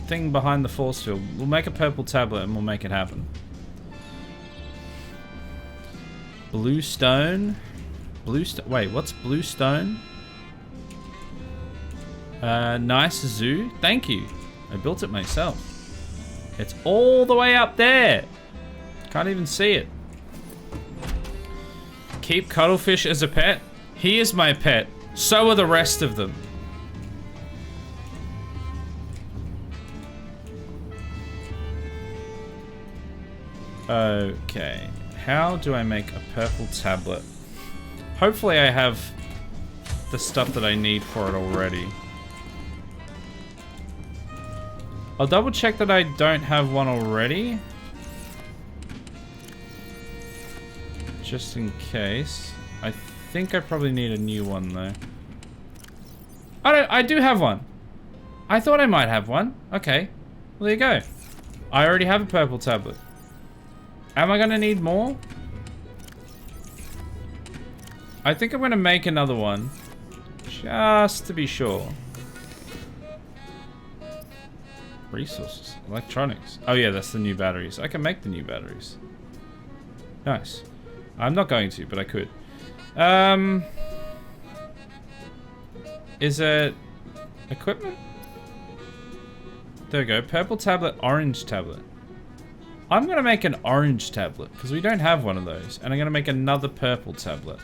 thing behind the force field. We'll make a purple tablet and we'll make it happen. Blue stone. Bluestone. Wait, what's Bluestone? Nice zoo. Thank you. I built it myself. It's all the way up there. Can't even see it. Keep cuttlefish as a pet. He is my pet. So are the rest of them. Okay. How do I make a purple tablet? Hopefully I have the stuff that I need for it already. I'll double check that I don't have one already. Just in case. I think I probably need a new one though. I do have one. I thought I might have one. Okay. Well, there you go. I already have a purple tablet. Am I gonna need more? I think I'm gonna make another one. Just to be sure. Resources. Electronics. Oh yeah, that's the new batteries. I can make the new batteries. Nice. I'm not going to, but I could. Is it equipment? There we go. Purple tablet, orange tablet. I'm gonna make an orange tablet because we don't have one of those, and I'm gonna make another purple tablet.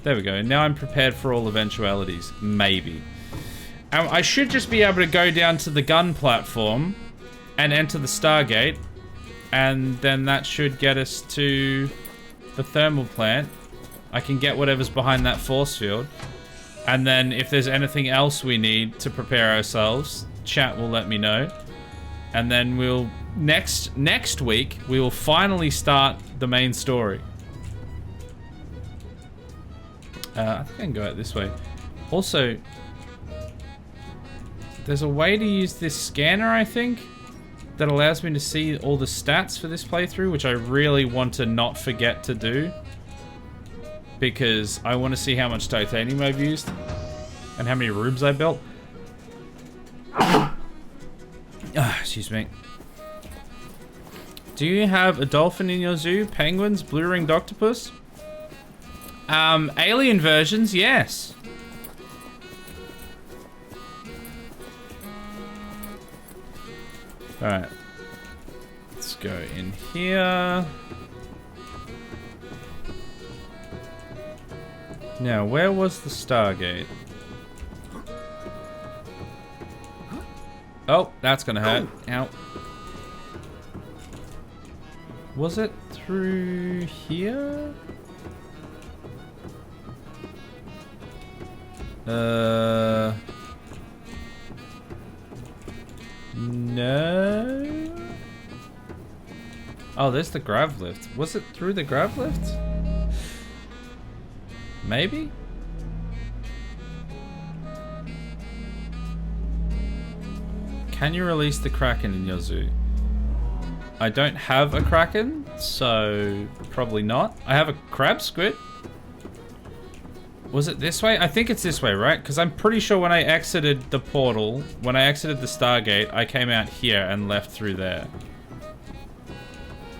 There we go. Now I'm prepared for all eventualities. Maybe. I should just be able to go down to the gun platform and enter the Stargate, and then that should get us to the thermal plant. I can get whatever's behind that force field, and then if there's anything else we need to prepare ourselves, chat will let me know, and then we'll next week we will finally start the main story. I think I can go out this way. Also, there's a way to use this scanner, I think, that allows me to see all the stats for this playthrough, which I really want to not forget to do, because I want to see how much titanium I've used and how many rooms I built. Excuse me. Do you have a dolphin in your zoo? Penguins? Blue-ringed octopus? Alien versions, yes. Alright. Let's go in here. Now, where was the Stargate? Oh, that's gonna hurt. Ow. Was it through here? No. Oh, there's the grav lift. Was it through the grav lift? Maybe? Can you release the Kraken in your zoo? I don't have a Kraken, so probably not. I have a crab squid. Was it this way? I think it's this way, right? Because I'm pretty sure when I exited the portal, when I exited the Stargate, I came out here and left through there.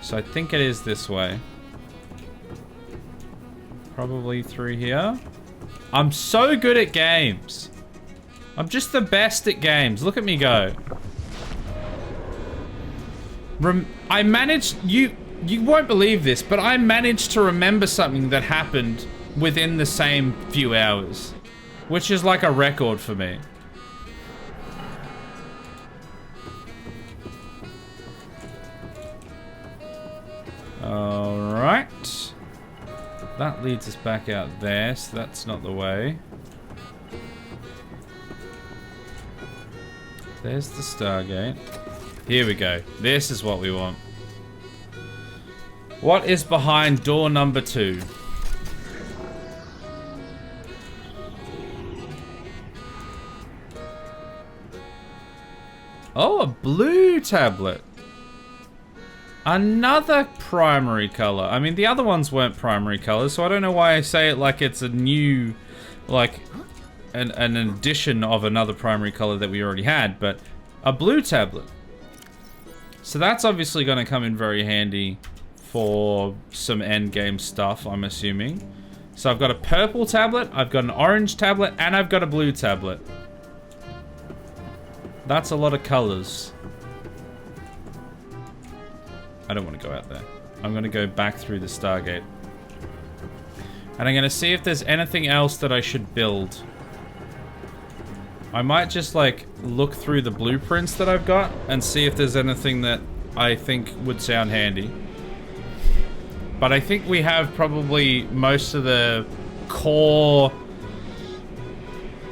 So I think it is this way. Probably through here. I'm so good at games. I'm just the best at games. Look at me go. I managed... You won't believe this, but I managed to remember something that happened within the same few hours, which is like a record for me. Alright. That leads us back out there, so that's not the way. There's the Stargate. Here we go. This is what we want. What is behind door number 2? Oh, a blue tablet. Another primary color. I mean, the other ones weren't primary colors, so I don't know why I say it like it's a new, like, an addition of another primary color that we already had, but a blue tablet. So that's obviously going to come in very handy for some end game stuff, I'm assuming. So I've got a purple tablet, I've got an orange tablet, and I've got a blue tablet. That's a lot of colors. I don't want to go out there. I'm going to go back through the Stargate. And I'm going to see if there's anything else that I should build. I might just like look through the blueprints that I've got and see if there's anything that I think would sound handy. But I think we have probably most of the core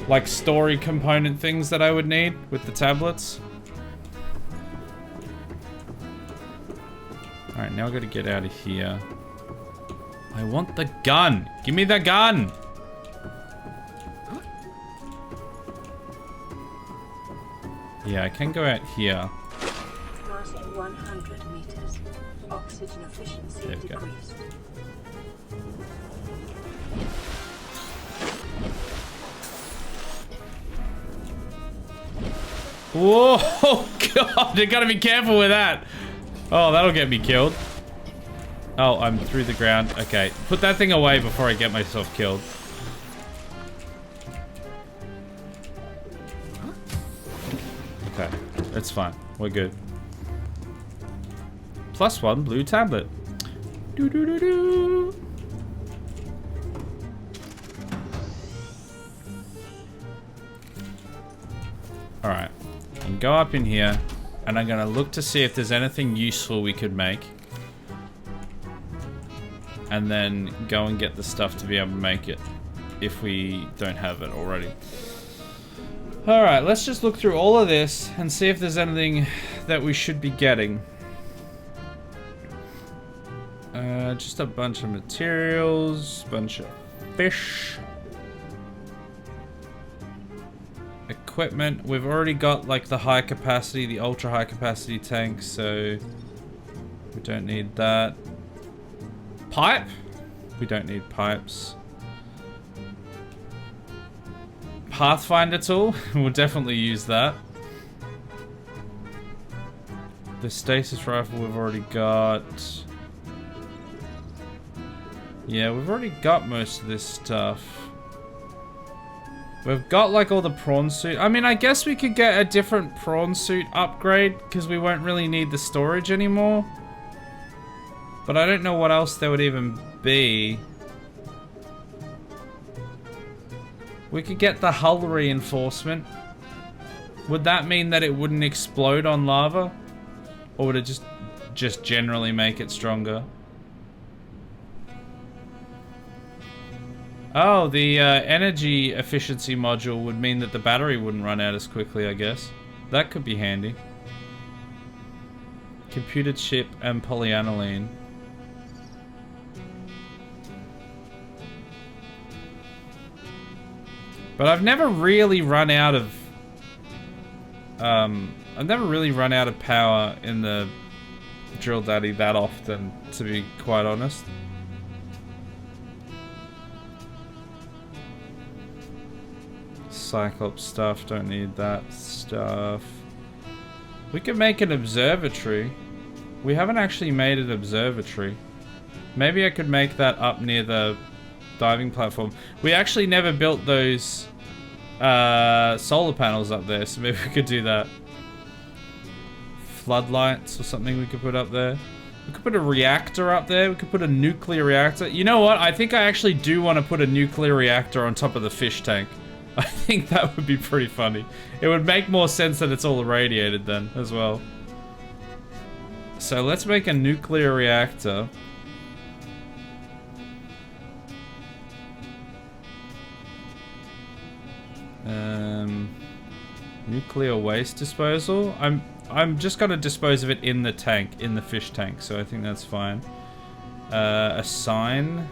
like story component things that I would need with the tablets. Alright, now I gotta get out of here. I want the gun! Give me the gun! Yeah, I can go out here. Passing 100 meters. Oxygen efficiency There we go. decreased. Whoa! Oh, God! I gotta be careful with that! Oh, that'll get me killed. Oh, I'm through the ground. Okay, put that thing away before I get myself killed. Okay, it's fine. We're good. +1 blue tablet. Doo doo doo doo. Alright. And go up in here, and I'm gonna look to see if there's anything useful we could make. And then go and get the stuff to be able to make it, if we don't have it already. Alright, let's just look through all of this and see if there's anything that we should be getting. Just a bunch of materials, bunch of fish. Equipment. We've already got like the high capacity, the ultra high capacity tank, so we don't need that. Pipe? We don't need pipes. Pathfinder tool? We'll definitely use that. The stasis rifle we've already got. Yeah, we've already got most of this stuff. We've got like all the prawn suit. I mean, I guess we could get a different prawn suit upgrade because we won't really need the storage anymore. But I don't know what else there would even be. We could get the hull reinforcement. Would that mean that it wouldn't explode on lava? Or would it just generally make it stronger? Oh, the energy efficiency module would mean that the battery wouldn't run out as quickly, I guess. That could be handy. Computer chip and polyaniline. But I've never really run out of power in the Drill Daddy that often, to be quite honest. Cyclops stuff, don't need that stuff. We could make an observatory. We haven't actually made an observatory. Maybe I could make that up near the diving platform. We actually never built those solar panels up there, so maybe we could do that. Floodlights or something we could put up there. We could put a reactor up there. We could put a nuclear reactor. You know what? I think I actually do want to put a nuclear reactor on top of the fish tank. I think that would be pretty funny. It would make more sense that it's all irradiated then as well. So let's make a nuclear reactor. Nuclear waste disposal. I'm just gonna dispose of it in the tank, in the fish tank, so I think that's fine. A sign.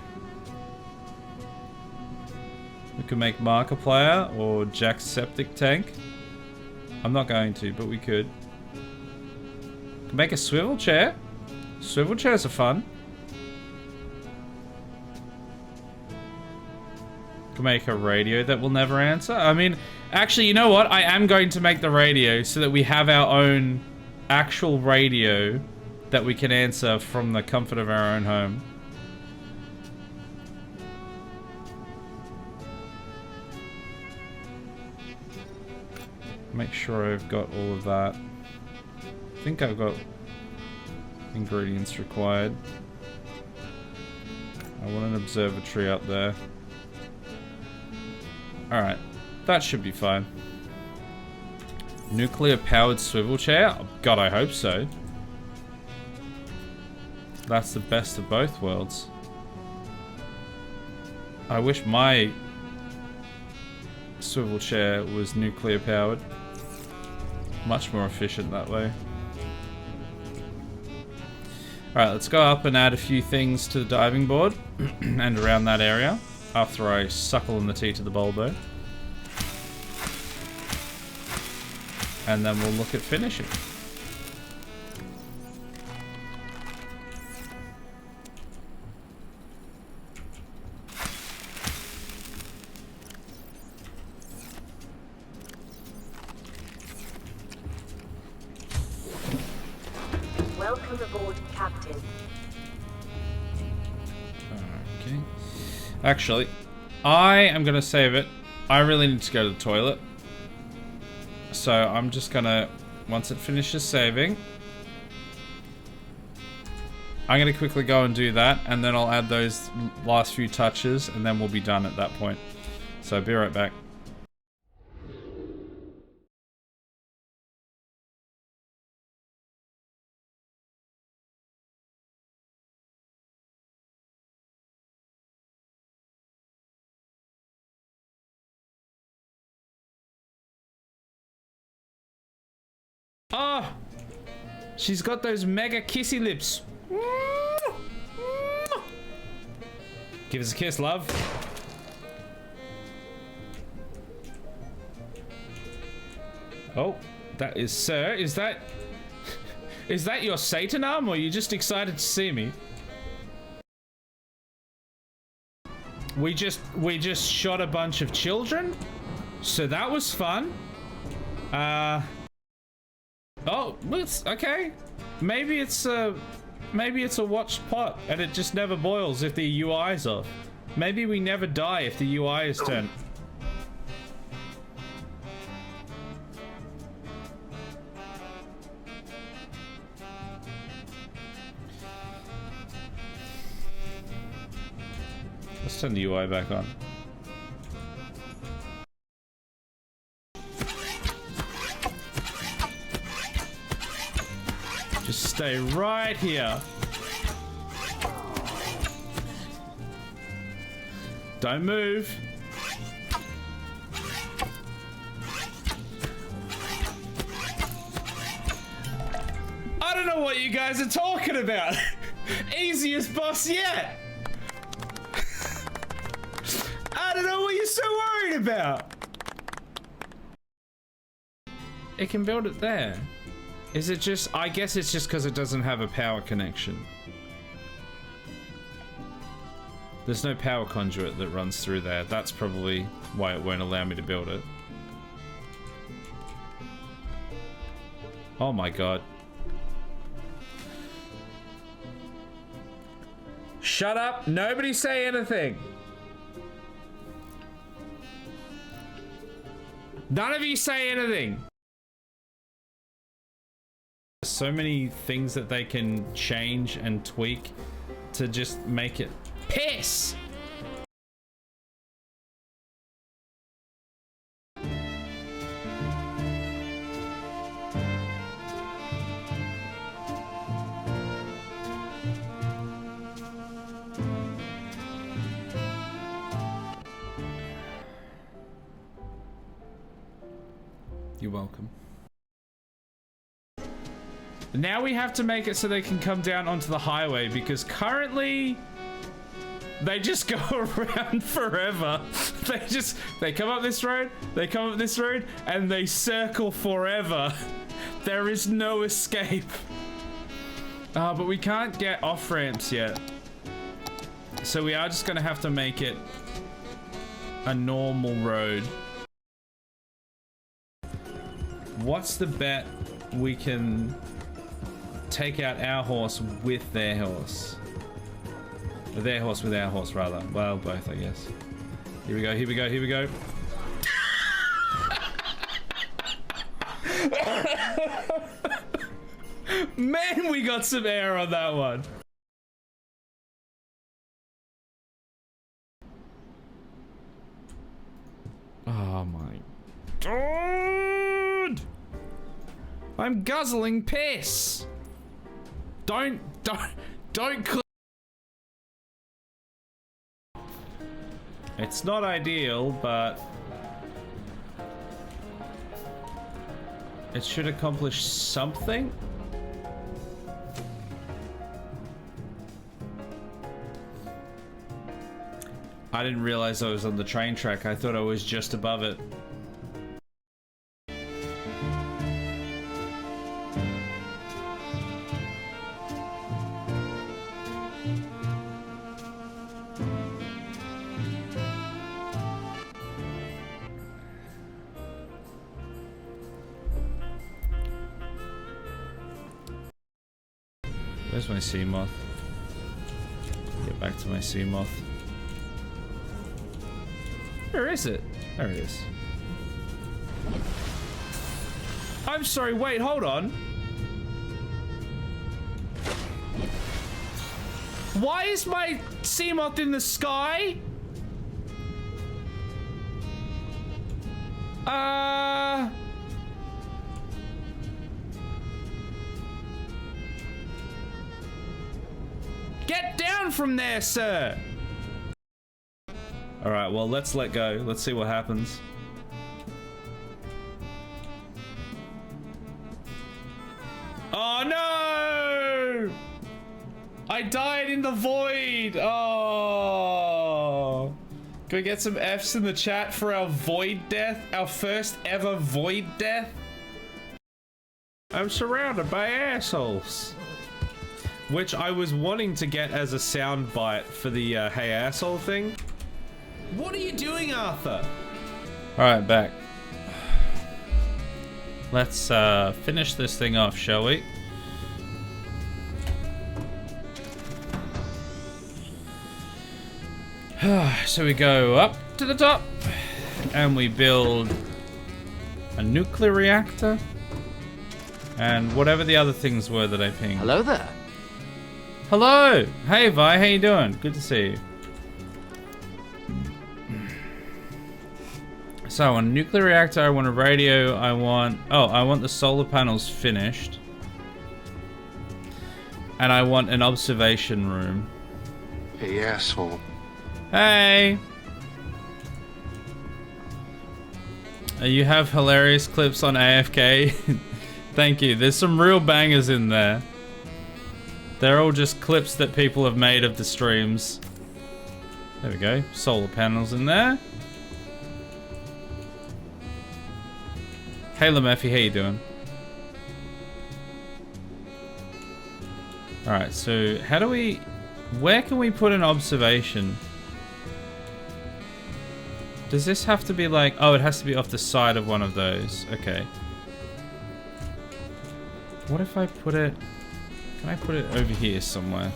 We could make Markiplier or Jack's septic tank. I'm not going to, but we could. Could make a swivel chair. Swivel chairs are fun. Could make a radio that will never answer. I mean, actually, you know what? I am going to make the radio so that we have our own actual radio that we can answer from the comfort of our own home. Make sure I've got all of that. I think I've got ingredients required. I want an observatory up there. Alright, that should be fine. Nuclear powered swivel chair? Oh, God, I hope so. That's the best of both worlds. I wish my swivel chair was nuclear powered. Much more efficient that way. Alright, let's go up and add a few things to the diving board and around that area after I suckle in the tea to the Baldur. And then we'll look at finishing. Welcome aboard, Captain. Okay. Actually, I am going to save it. I really need to go to the toilet. So I'm just going to, once it finishes saving, I'm going to quickly go and do that. And then I'll add those last few touches and then we'll be done at that point. So be right back. Oh, she's got those mega kissy lips. Give us a kiss, love. Oh, that is, sir, is that your Satan arm, or are you just excited to see me? We just shot a bunch of children, so that was fun. Oh, it's okay. Maybe it's a watched pot and it just never boils if the UI's off. Maybe we never die if the UI is turned. Let's turn the UI back on. Just stay right here. Don't move. I don't know what you guys are talking about. Easiest boss yet. I don't know what you're so worried about. It can build it there. Is it just, I guess it's just because it doesn't have a power connection. There's no power conduit that runs through there. That's probably why it won't allow me to build it. Oh my god. Shut up! Nobody say anything! None of you say anything! So many things that they can change and tweak to just make it piss. You're welcome. Now we have to make it so they can come down onto the highway, because currently they just go around forever. They come up this road, they come up this road, and they circle forever. There is no escape. But we can't get off ramps yet. So we are just gonna have to make it a normal road. What's the bet we can take out our horse with their horse. Or their horse with our horse, rather. Well, both, I guess. Here we go, here we go, here we go. Man, we got some air on that one. Oh my god! I'm guzzling piss. Don't. It's not ideal, but it should accomplish something. I didn't realize I was on the train track. I thought I was just above it. Where's my sea moth? Get back to my sea moth. Where is it? There it is. I'm sorry, wait, hold on. Why is my sea moth in the sky? Get down from there, sir! Alright, well, let's let go. Let's see what happens. Oh, no! I died in the void! Oh! Can we get some Fs in the chat for our void death? Our first ever void death? I'm surrounded by assholes. Which I was wanting to get as a soundbite for the hey asshole thing. What are you doing, Arthur? Alright, back. Let's finish this thing off, shall we? So we go up to the top and we build a nuclear reactor and whatever the other things were that I pinged. Hello there. Hello! Hey Vi, how you doing? Good to see you. So I want a nuclear reactor, I want a radio, I want the solar panels finished. And I want an observation room. Hey, asshole. Hey! You have hilarious clips on AFK. Thank you. There's some real bangers in there. They're all just clips that people have made of the streams. There we go. Solar panels in there. Hey Lamephi, how you doing? Alright, so how do we... Where can we put an observation? Does this have to be like... Oh, it has to be off the side of one of those. Okay. What if I put it... Can I put it over here somewhere?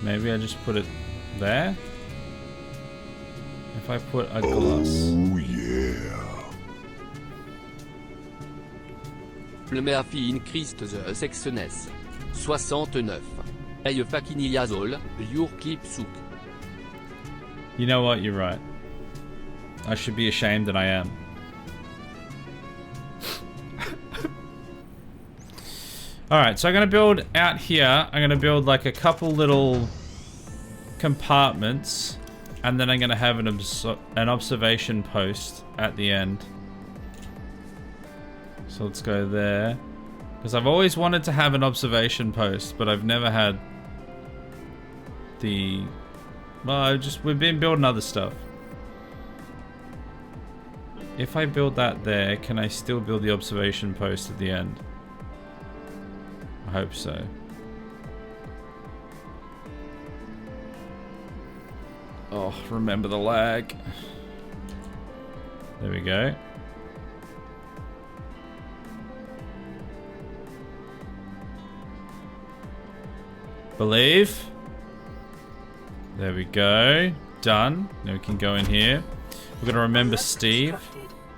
Maybe I just put it there? If I put a glass... Oh yeah. Le Murphy in Christ the Sexness. 69. Hey Fakiniliazol, Your Keep Souk. You know what? You're right. I should be ashamed that I am. Alright, so I'm going to build out here. I'm going to build like a couple little compartments. And then I'm going to have an observation post at the end. So let's go there. Because I've always wanted to have an observation post, but I've never had the... Well, we've been building other stuff. If I build that there, can I still build the observation post at the end? I hope so. Oh, remember the lag. There we go. Believe. There we go. Done. Now we can go in here. We're going to remember Steve.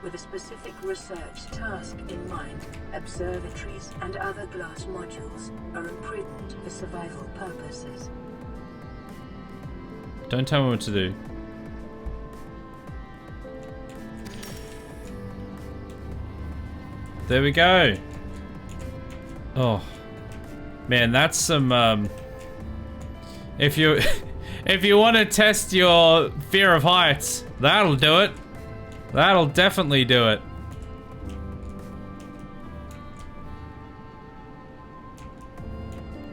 With a specific research task in mind, observatories and other glass modules are imprudent for survival purposes. Don't tell me what to do. There we go. Oh. Man, that's some, if you if you want to test your fear of heights, that'll do it. That'll definitely do it.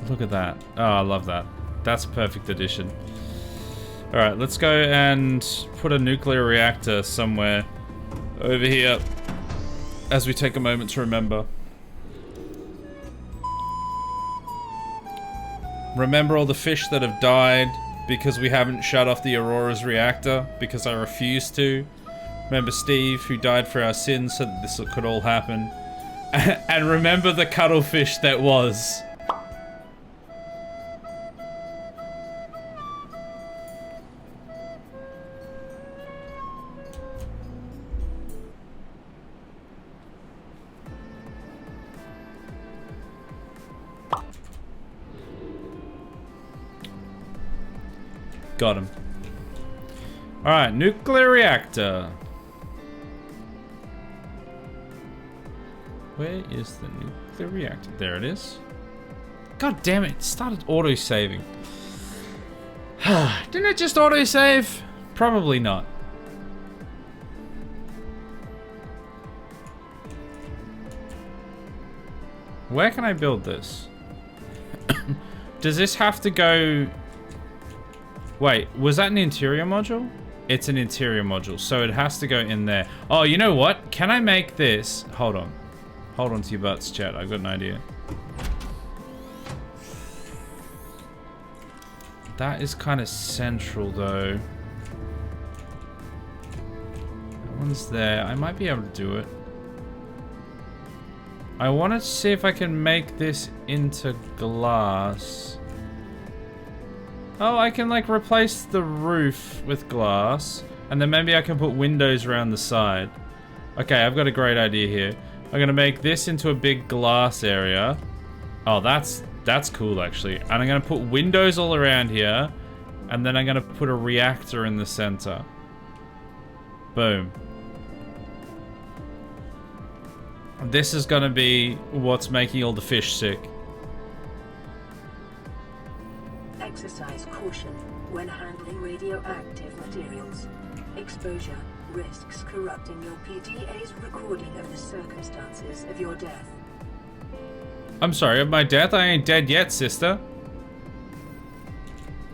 Look at that. Oh, I love that. That's a perfect addition. Alright, let's go and put a nuclear reactor somewhere over here as we take a moment to remember. Remember all the fish that have died because we haven't shut off the Aurora's reactor because I refused to. Remember Steve, who died for our sins so that this could all happen. And remember the cuttlefish that was. Got him. Alright, nuclear reactor. Where is the nuclear reactor? There it is. God damn it, it started auto-saving. Didn't it just auto-save? Probably not. Where can I build this? Does this have to go... Wait, was that an interior module? It's an interior module, so it has to go in there. Oh, you know what? Can I make this? Hold on. Hold on to your butts, chat. I've got an idea. That is kind of central, though. That one's there. I might be able to do it. I want to see if I can make this into glass. Oh, I can like replace the roof with glass, and then maybe I can put windows around the side. Okay, I've got a great idea here. I'm gonna make this into a big glass area. Oh, that's cool actually. And I'm gonna put windows all around here, and then I'm gonna put a reactor in the center. Boom. This is gonna be what's making all the fish sick. Exercise caution when handling radioactive materials. Exposure risks corrupting your PDA's recording of the circumstances of your death. I'm sorry, of my death? I ain't dead yet, sister.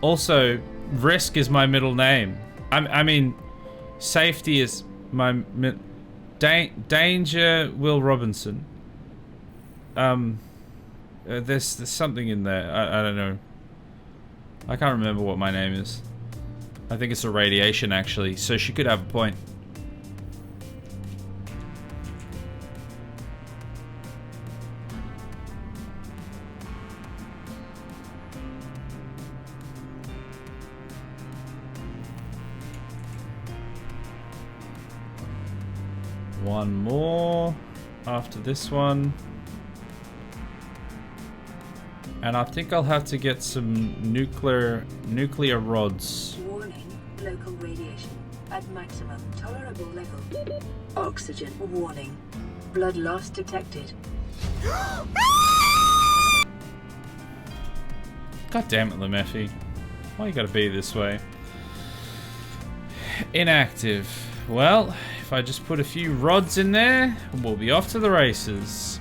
Also, risk is my middle name. I mean, safety is my danger. Will Robinson. There's something in there. I don't know. I can't remember what my name is. I think it's a radiation, actually, so she could have a point. One more after this one. And I think I'll have to get some nuclear rods. Warning, local radiation at maximum tolerable level. Oxygen warning. Blood loss detected. God damn it, Lemeffy. Why you gotta be this way? Inactive. Well, if I just put a few rods in there, we'll be off to the races.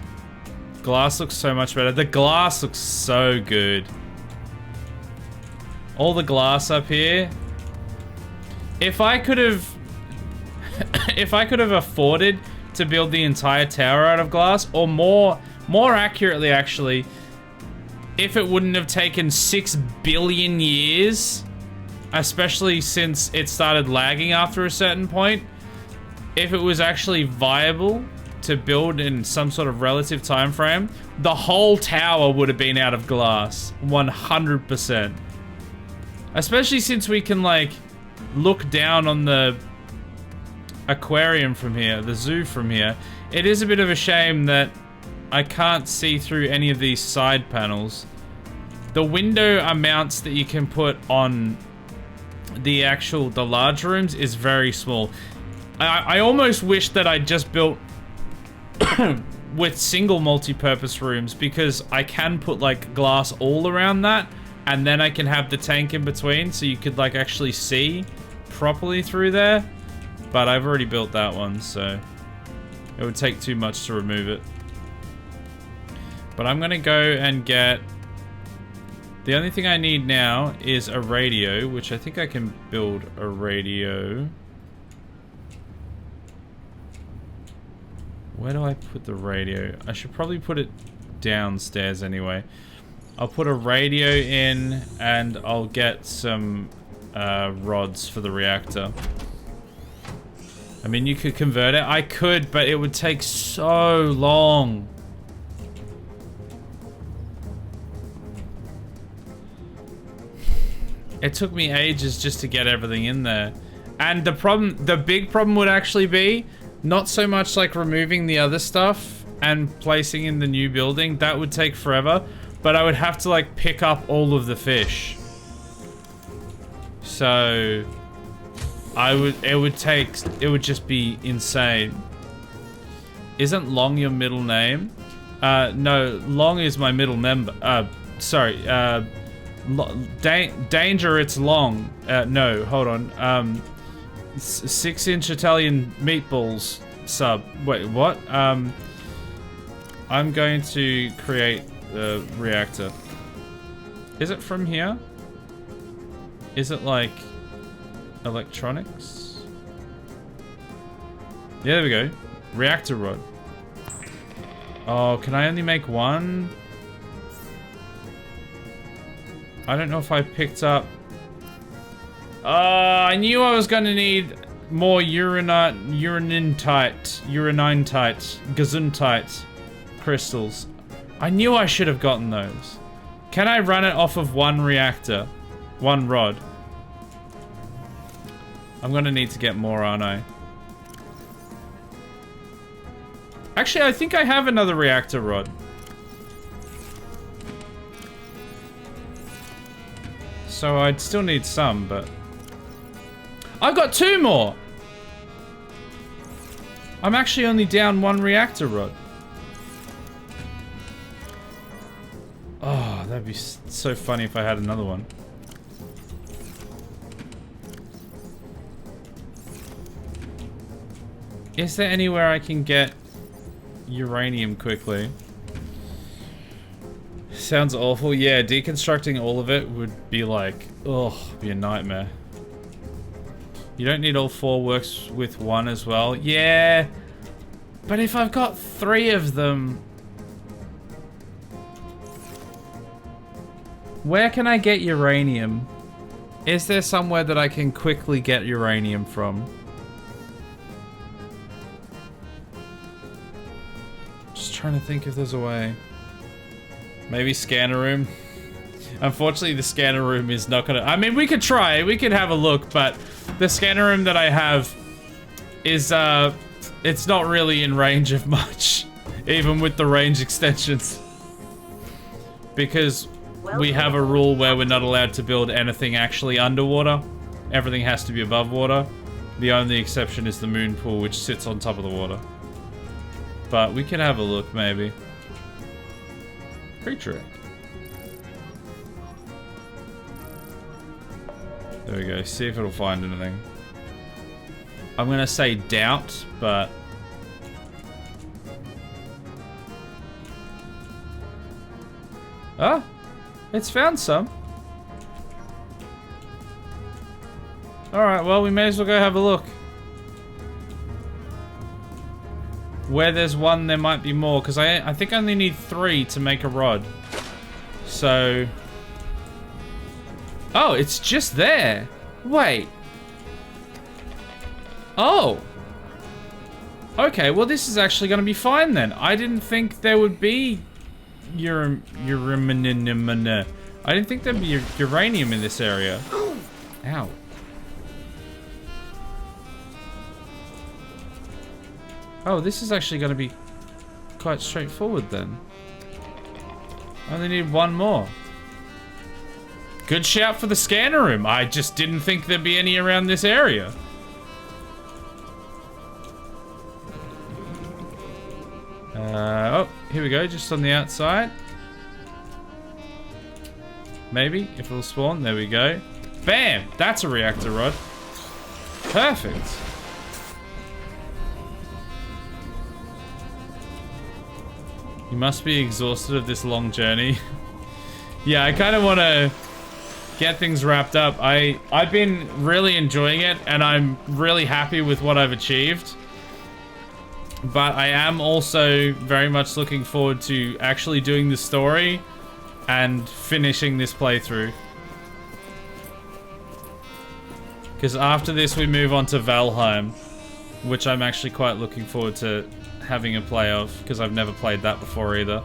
Glass looks so much better. The glass looks so good. All the glass up here. If I could have afforded to build the entire tower out of glass, or more accurately actually, if it wouldn't have taken 6 billion years, especially since it started lagging after a certain point, if it was actually viable to build in some sort of relative time frame, the whole tower would have been out of glass, 100%. Especially since we can like look down on the aquarium from here, the zoo from here. It is a bit of a shame that I can't see through any of these side panels. The window amounts that you can put on the large rooms is very small. I almost wish that I just built with single multi-purpose rooms, because I can put like glass all around that, and then I can have the tank in between so you could like actually see properly through there. But I've already built that one, so it would take too much to remove it. But I'm gonna go and get... The only thing I need now is a radio, which I think I can build a radio. Where do I put the radio? I should probably put it downstairs anyway. I'll put a radio in, and I'll get some rods for the reactor. I mean, you could convert it. I could, but it would take so long. It took me ages just to get everything in there. And the big problem would actually be not so much like removing the other stuff and placing in the new building. That would take forever, but I would have to like pick up all of the fish. So it would just be insane. Isn't Long your middle name? No, Long is my middle member. Sorry, Danger, it's Long. No, hold on. 6-inch Italian meatballs sub. Wait, what? I'm going to create a reactor. Is it from here? Is it like electronics? Yeah, there we go. Reactor rod. Oh, can I only make one? I don't know if I picked up... I knew I was gonna need more uranintite, gesundheit crystals. I knew I should have gotten those. Can I run it off of one reactor? One rod? I'm gonna need to get more, aren't I? Actually, I think I have another reactor rod. So I'd still need some, but... I've got 2 more! I'm actually only down 1 reactor rod. Oh, that'd be so funny if I had another one. Is there anywhere I can get uranium quickly? Sounds awful. Yeah, deconstructing all of it would be like, ugh, be a nightmare. You don't need all 4, works with 1 as well. Yeah, but if I've got 3 of them... Where can I get uranium? Is there somewhere that I can quickly get uranium from? Just trying to think if there's a way. Maybe scanner room. Unfortunately, the scanner room is not gonna... I mean, we could try. We could have a look, but the scanner room that I have is, it's not really in range of much, even with the range extensions. Because we have a rule where we're not allowed to build anything actually underwater. Everything has to be above water. The only exception is the moon pool, which sits on top of the water. But we can have a look, maybe. Creature. There we go. See if it'll find anything. I'm gonna say doubt, but... Ah! It's found some. Alright, well, we may as well go have a look. Where there's 1, there might be more, because I think I only need 3 to make a rod. So... Oh, it's just there. Wait. Oh. Okay, well this is actually going to be fine then. I didn't think there would be I didn't think there'd be uranium in this area. Ow. Oh, this is actually going to be quite straightforward then. I only need one more. Good shout for the scanner room. I just didn't think there'd be any around this area. Oh, here we go, just on the outside. Maybe, if it'll spawn, there we go. Bam! That's a reactor rod. Perfect. You must be exhausted of this long journey. Yeah, I kind of want to get things wrapped up. I've been really enjoying it, and I'm really happy with what I've achieved. But I am also very much looking forward to actually doing the story and finishing this playthrough. Because after this we move on to Valheim, which I'm actually quite looking forward to having a play of, because I've never played that before either.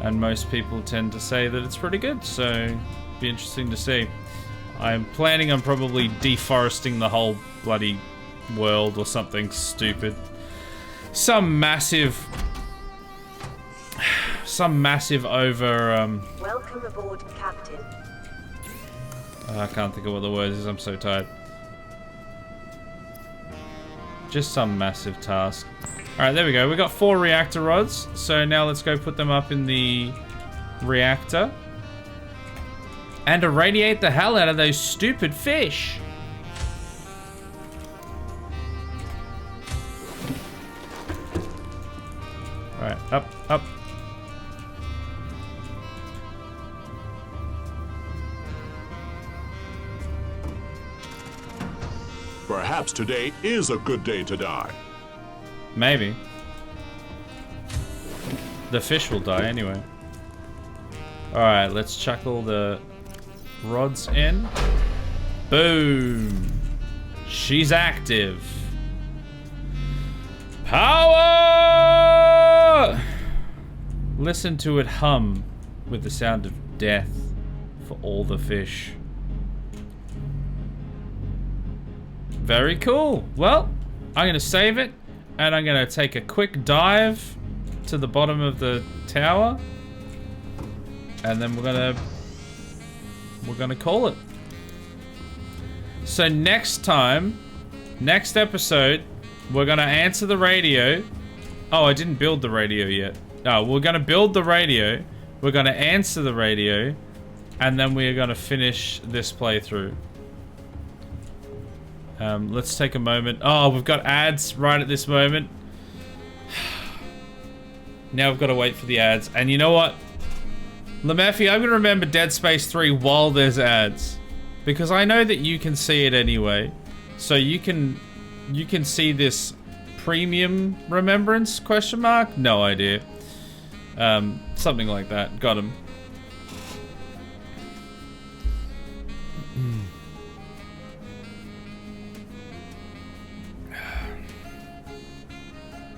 And most people tend to say that it's pretty good, so it'd be interesting to see. I'm planning on probably deforesting the whole bloody world or something stupid. Some massive over Welcome aboard, Captain. I can't think of what the word is, I'm so tired. Just some massive task. Alright, there we go. We got 4 reactor rods. So now let's go put them up in the reactor. And irradiate the hell out of those stupid fish. Alright, up, up. Perhaps today is a good day to die. Maybe. The fish will die anyway. Alright, let's chuck all the rods in. Boom! She's active. Power! Listen to it hum with the sound of death for all the fish. Very cool. Well, I'm going to save it, and I'm going to take a quick dive to the bottom of the tower, and then we're gonna call it. So next episode, we're gonna answer the radio. Oh, I didn't build the radio yet. No, we're gonna build the radio. We're gonna answer the radio, and then we are gonna finish this playthrough. Let's take a moment. Oh, we've got ads right at this moment. Now we've got to wait for the ads. And you know what? Lamephi, I'm going to remember Dead Space 3 while there's ads. Because I know that you can see it anyway. So you can see this premium remembrance, question mark? No idea. Something like that. Got him.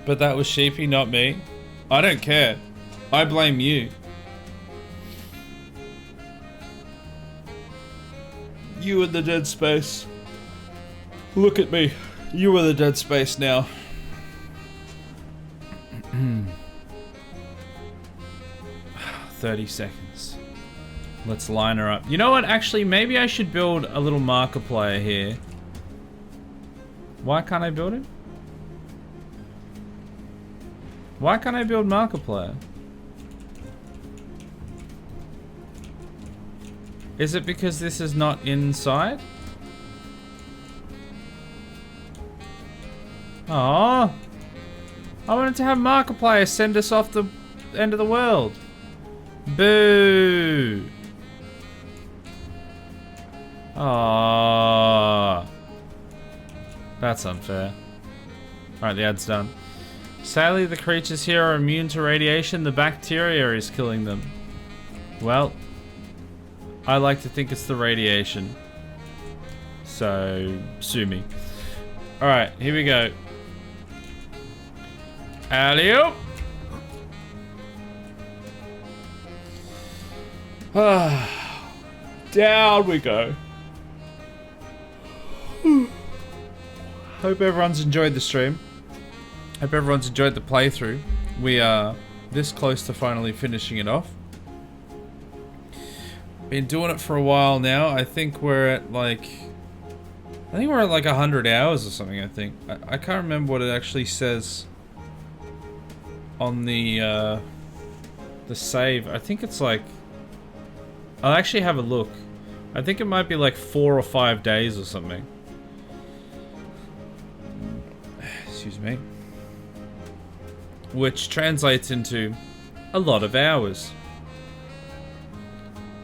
But that was Sheepy, not me. I don't care. I blame you. You in the dead space. Look at me. You are the dead space now. 30 seconds. Let's line her up. You know what? Actually, maybe I should build a little Markiplier here. Why can't I build it? Why can't I build Markiplier? Is it because this is not inside? Aww. I wanted to have Markiplier send us off the end of the world. Boo. Aww. That's unfair. Alright, the ad's done. Sadly, the creatures here are immune to radiation. The bacteria is killing them. Well, I like to think it's the radiation. So, sue me. Alright, here we go. Alley-oop! Down we go. Hope everyone's enjoyed the stream. Hope everyone's enjoyed the playthrough. We are this close to finally finishing it off. Been doing it for a while now. I think we're at like 100 hours or something, I think. I can't remember what it actually says on the save. I think it's like, I'll actually have a look. I think it might be like 4 or 5 days or something. Excuse me. Which translates into a lot of hours.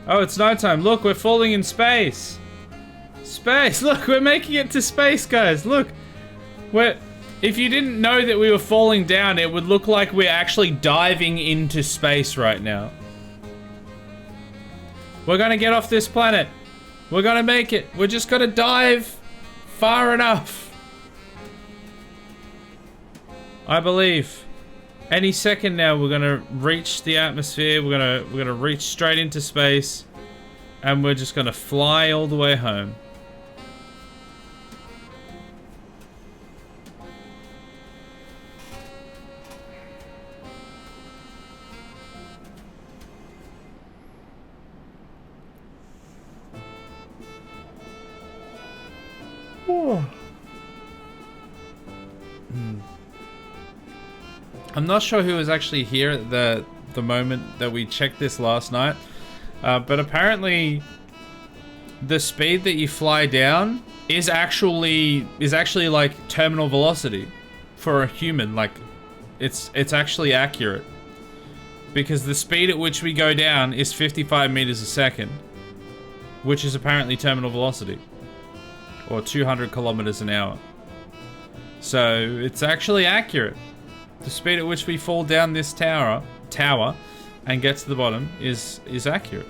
Oh, it's nighttime. Look, we're falling in space. Space. Look, we're making it to space, guys. Look. If you didn't know that we were falling down, it would look like we're actually diving into space right now. We're gonna get off this planet. We're gonna make it. We're just gonna dive far enough. I believe. Any second now, we're gonna reach the atmosphere. We're gonna reach straight into space, and we're just gonna fly all the way home. I'm not sure who was actually here at the moment that we checked this last night, but apparently the speed that you fly down is actually like terminal velocity for a human. Like it's actually accurate, because the speed at which we go down is 55 meters a second, which is apparently terminal velocity, or 200 kilometers an hour. So it's actually accurate. The speed at which we fall down this tower and get to the bottom is accurate.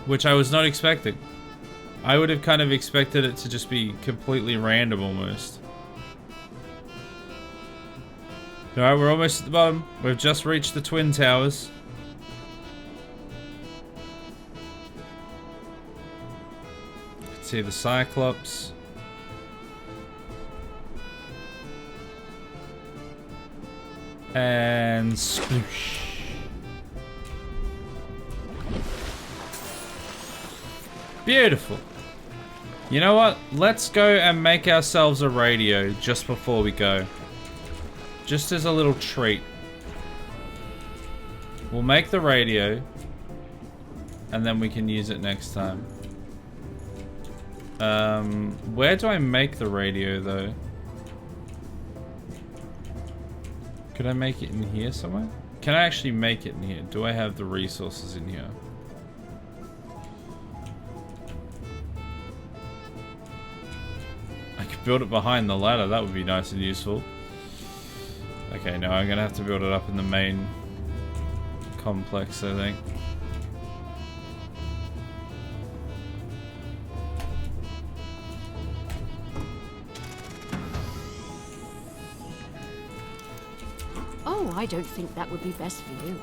Which I was not expecting. I would have kind of expected it to just be completely random almost. Alright, we're almost at the bottom. We've just reached the Twin Towers. You can see the Cyclops. And sploosh. Beautiful. You know what? Let's go and make ourselves a radio just before we go. Just as a little treat. We'll make the radio, and then we can use it next time. Where do I make the radio though? Could I make it in here somewhere? Can I actually make it in here? Do I have the resources in here? I could build it behind the ladder. That would be nice and useful. Okay, no, I'm gonna have to build it up in the main complex, I think. Oh, I don't think that would be best for you.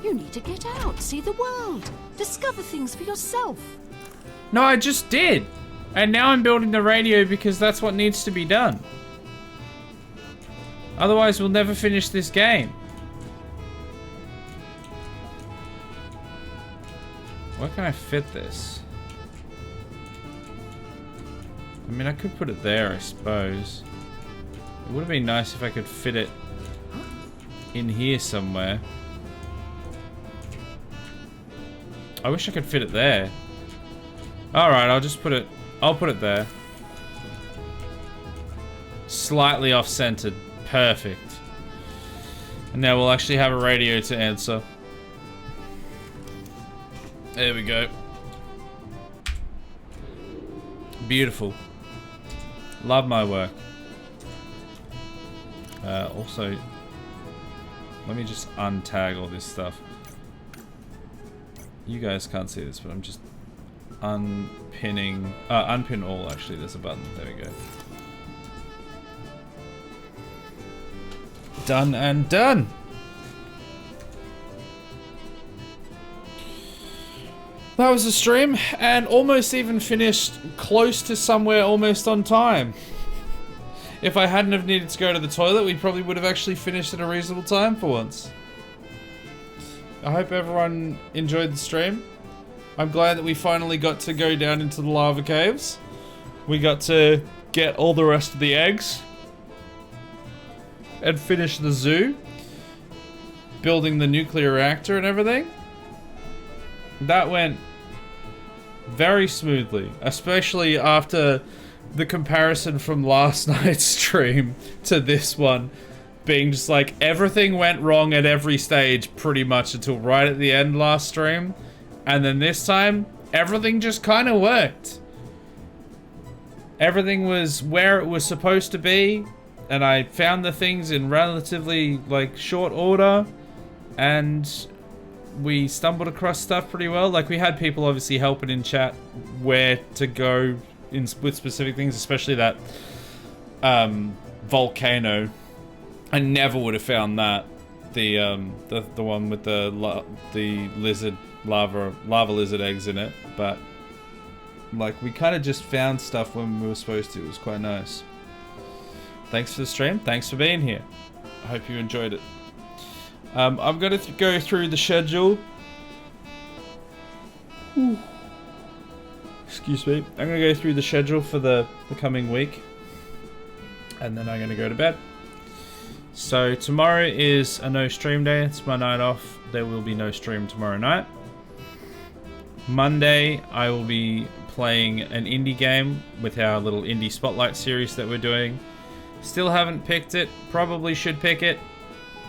You need to get out, see the world, discover things for yourself. No, I just did. And now I'm building the radio because that's what needs to be done. Otherwise, we'll never finish this game. Where can I fit this? I mean, I could put it there, I suppose. It would have been nice if I could fit it in here somewhere. I wish I could fit it there. Alright, I'll put it there. Slightly off-centered. Perfect. And now we'll actually have a radio to answer. There we go. Beautiful. Love my work. Also, let me just untag all this stuff. You guys can't see this, but I'm just unpinning, unpin all, actually, there's a button, there we go. Done and done. That was the stream, and almost even finished close to somewhere almost on time. If I hadn't have needed to go to the toilet, we probably would have actually finished at a reasonable time for once. I hope everyone enjoyed the stream. I'm glad that we finally got to go down into the lava caves. We got to get all the rest of the eggs and finish the zoo, building the nuclear reactor and everything. That went very smoothly, especially after the comparison from last night's stream to this one being just like everything went wrong at every stage pretty much until right at the end last stream, and then this time everything just kind of worked. Everything was where it was supposed to be, and I found the things in relatively like short order, and we stumbled across stuff pretty well. Like, we had people obviously helping in chat where to go with specific things, especially that volcano. I never would have found that. The one with the lava lizard eggs in it, but like we kind of just found stuff when we were supposed to. It was quite nice. Thanks for the stream. Thanks for being here. I hope you enjoyed it. I'm going to go through the schedule. Excuse me. I'm going to go through the schedule for the coming week. And then I'm going to go to bed. So tomorrow is a no stream day. It's my night off. There will be no stream tomorrow night. Monday, I will be playing an indie game with our little indie spotlight series that we're doing. Still haven't picked it. Probably should pick it.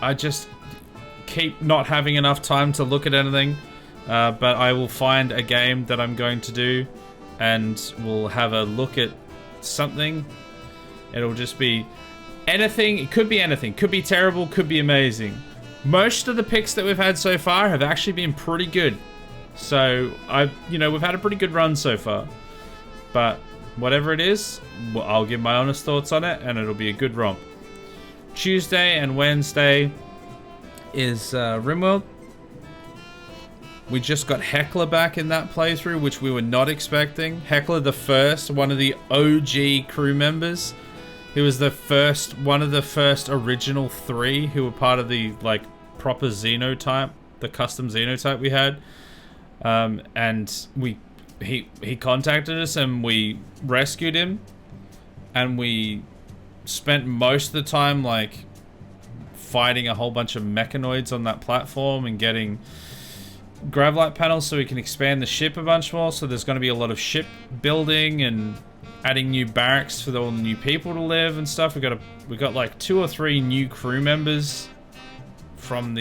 I just keep not having enough time to look at anything. But I will find a game that I'm going to do, and we'll have a look at something. It'll just be anything. It could be anything. Could be terrible. Could be amazing. Most of the picks that we've had so far have actually been pretty good. So we've had a pretty good run so far. But whatever it is, I'll give my honest thoughts on it, and it'll be a good romp. Tuesday and Wednesday is RimWorld. We just got Heckler back in that playthrough, which we were not expecting. Heckler the First, one of the OG crew members. He was one of the first original 3 who were part of the like proper Xenotype, the custom Xenotype we had. And he contacted us and we rescued him, and we spent most of the time like fighting a whole bunch of mechanoids on that platform and getting gravlight panels so we can expand the ship a bunch more. So there's going to be a lot of ship building and adding new barracks for all the new people to live and stuff. We got like 2 or 3 new crew members from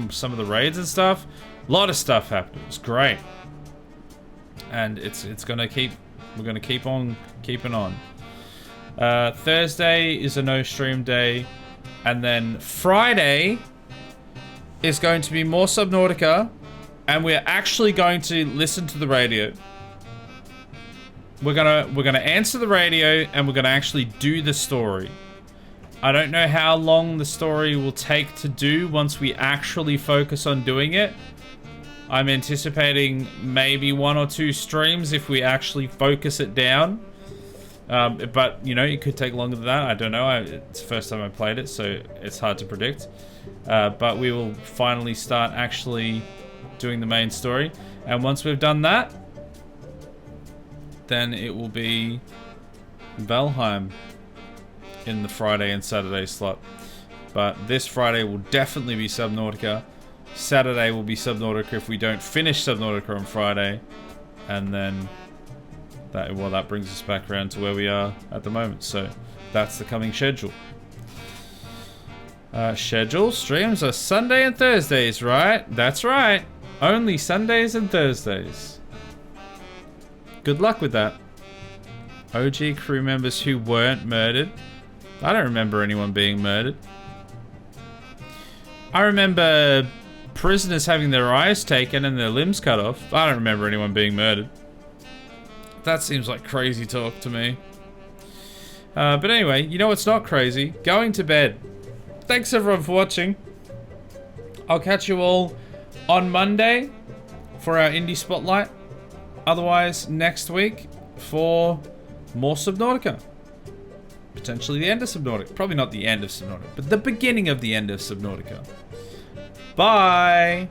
some of the raids and stuff. A lot of stuff happened. It was great, and we're gonna keep on keeping on. Thursday is a no stream day, and then Friday is going to be more Subnautica, and we're actually going to listen to the radio. We're gonna answer the radio, and we're gonna actually do the story. I don't know how long the story will take to do once we actually focus on doing it. I'm anticipating maybe 1 or 2 streams if we actually focus it down. But, it could take longer than that. I don't know. It's the first time I played it, so it's hard to predict. But we will finally start actually doing the main story. And once we've done that, then it will be Valheim in the Friday and Saturday slot. But this Friday will definitely be Subnautica. Saturday will be Subnautica if we don't finish Subnautica on Friday. And then that brings us back around to where we are at the moment. So that's the coming schedule. Schedule streams are Sunday and Thursdays, right? That's right. Only Sundays and Thursdays. Good luck with that. OG crew members who weren't murdered. I don't remember anyone being murdered. I remember prisoners having their eyes taken and their limbs cut off. I don't remember anyone being murdered. That seems like crazy talk to me. But anyway, you know what's not crazy? Going to bed. Thanks everyone for watching. I'll catch you all on Monday for our indie spotlight. Otherwise, next week for more Subnautica. Potentially the end of Subnautica. Probably not the end of Subnautica, but the beginning of the end of Subnautica. Bye!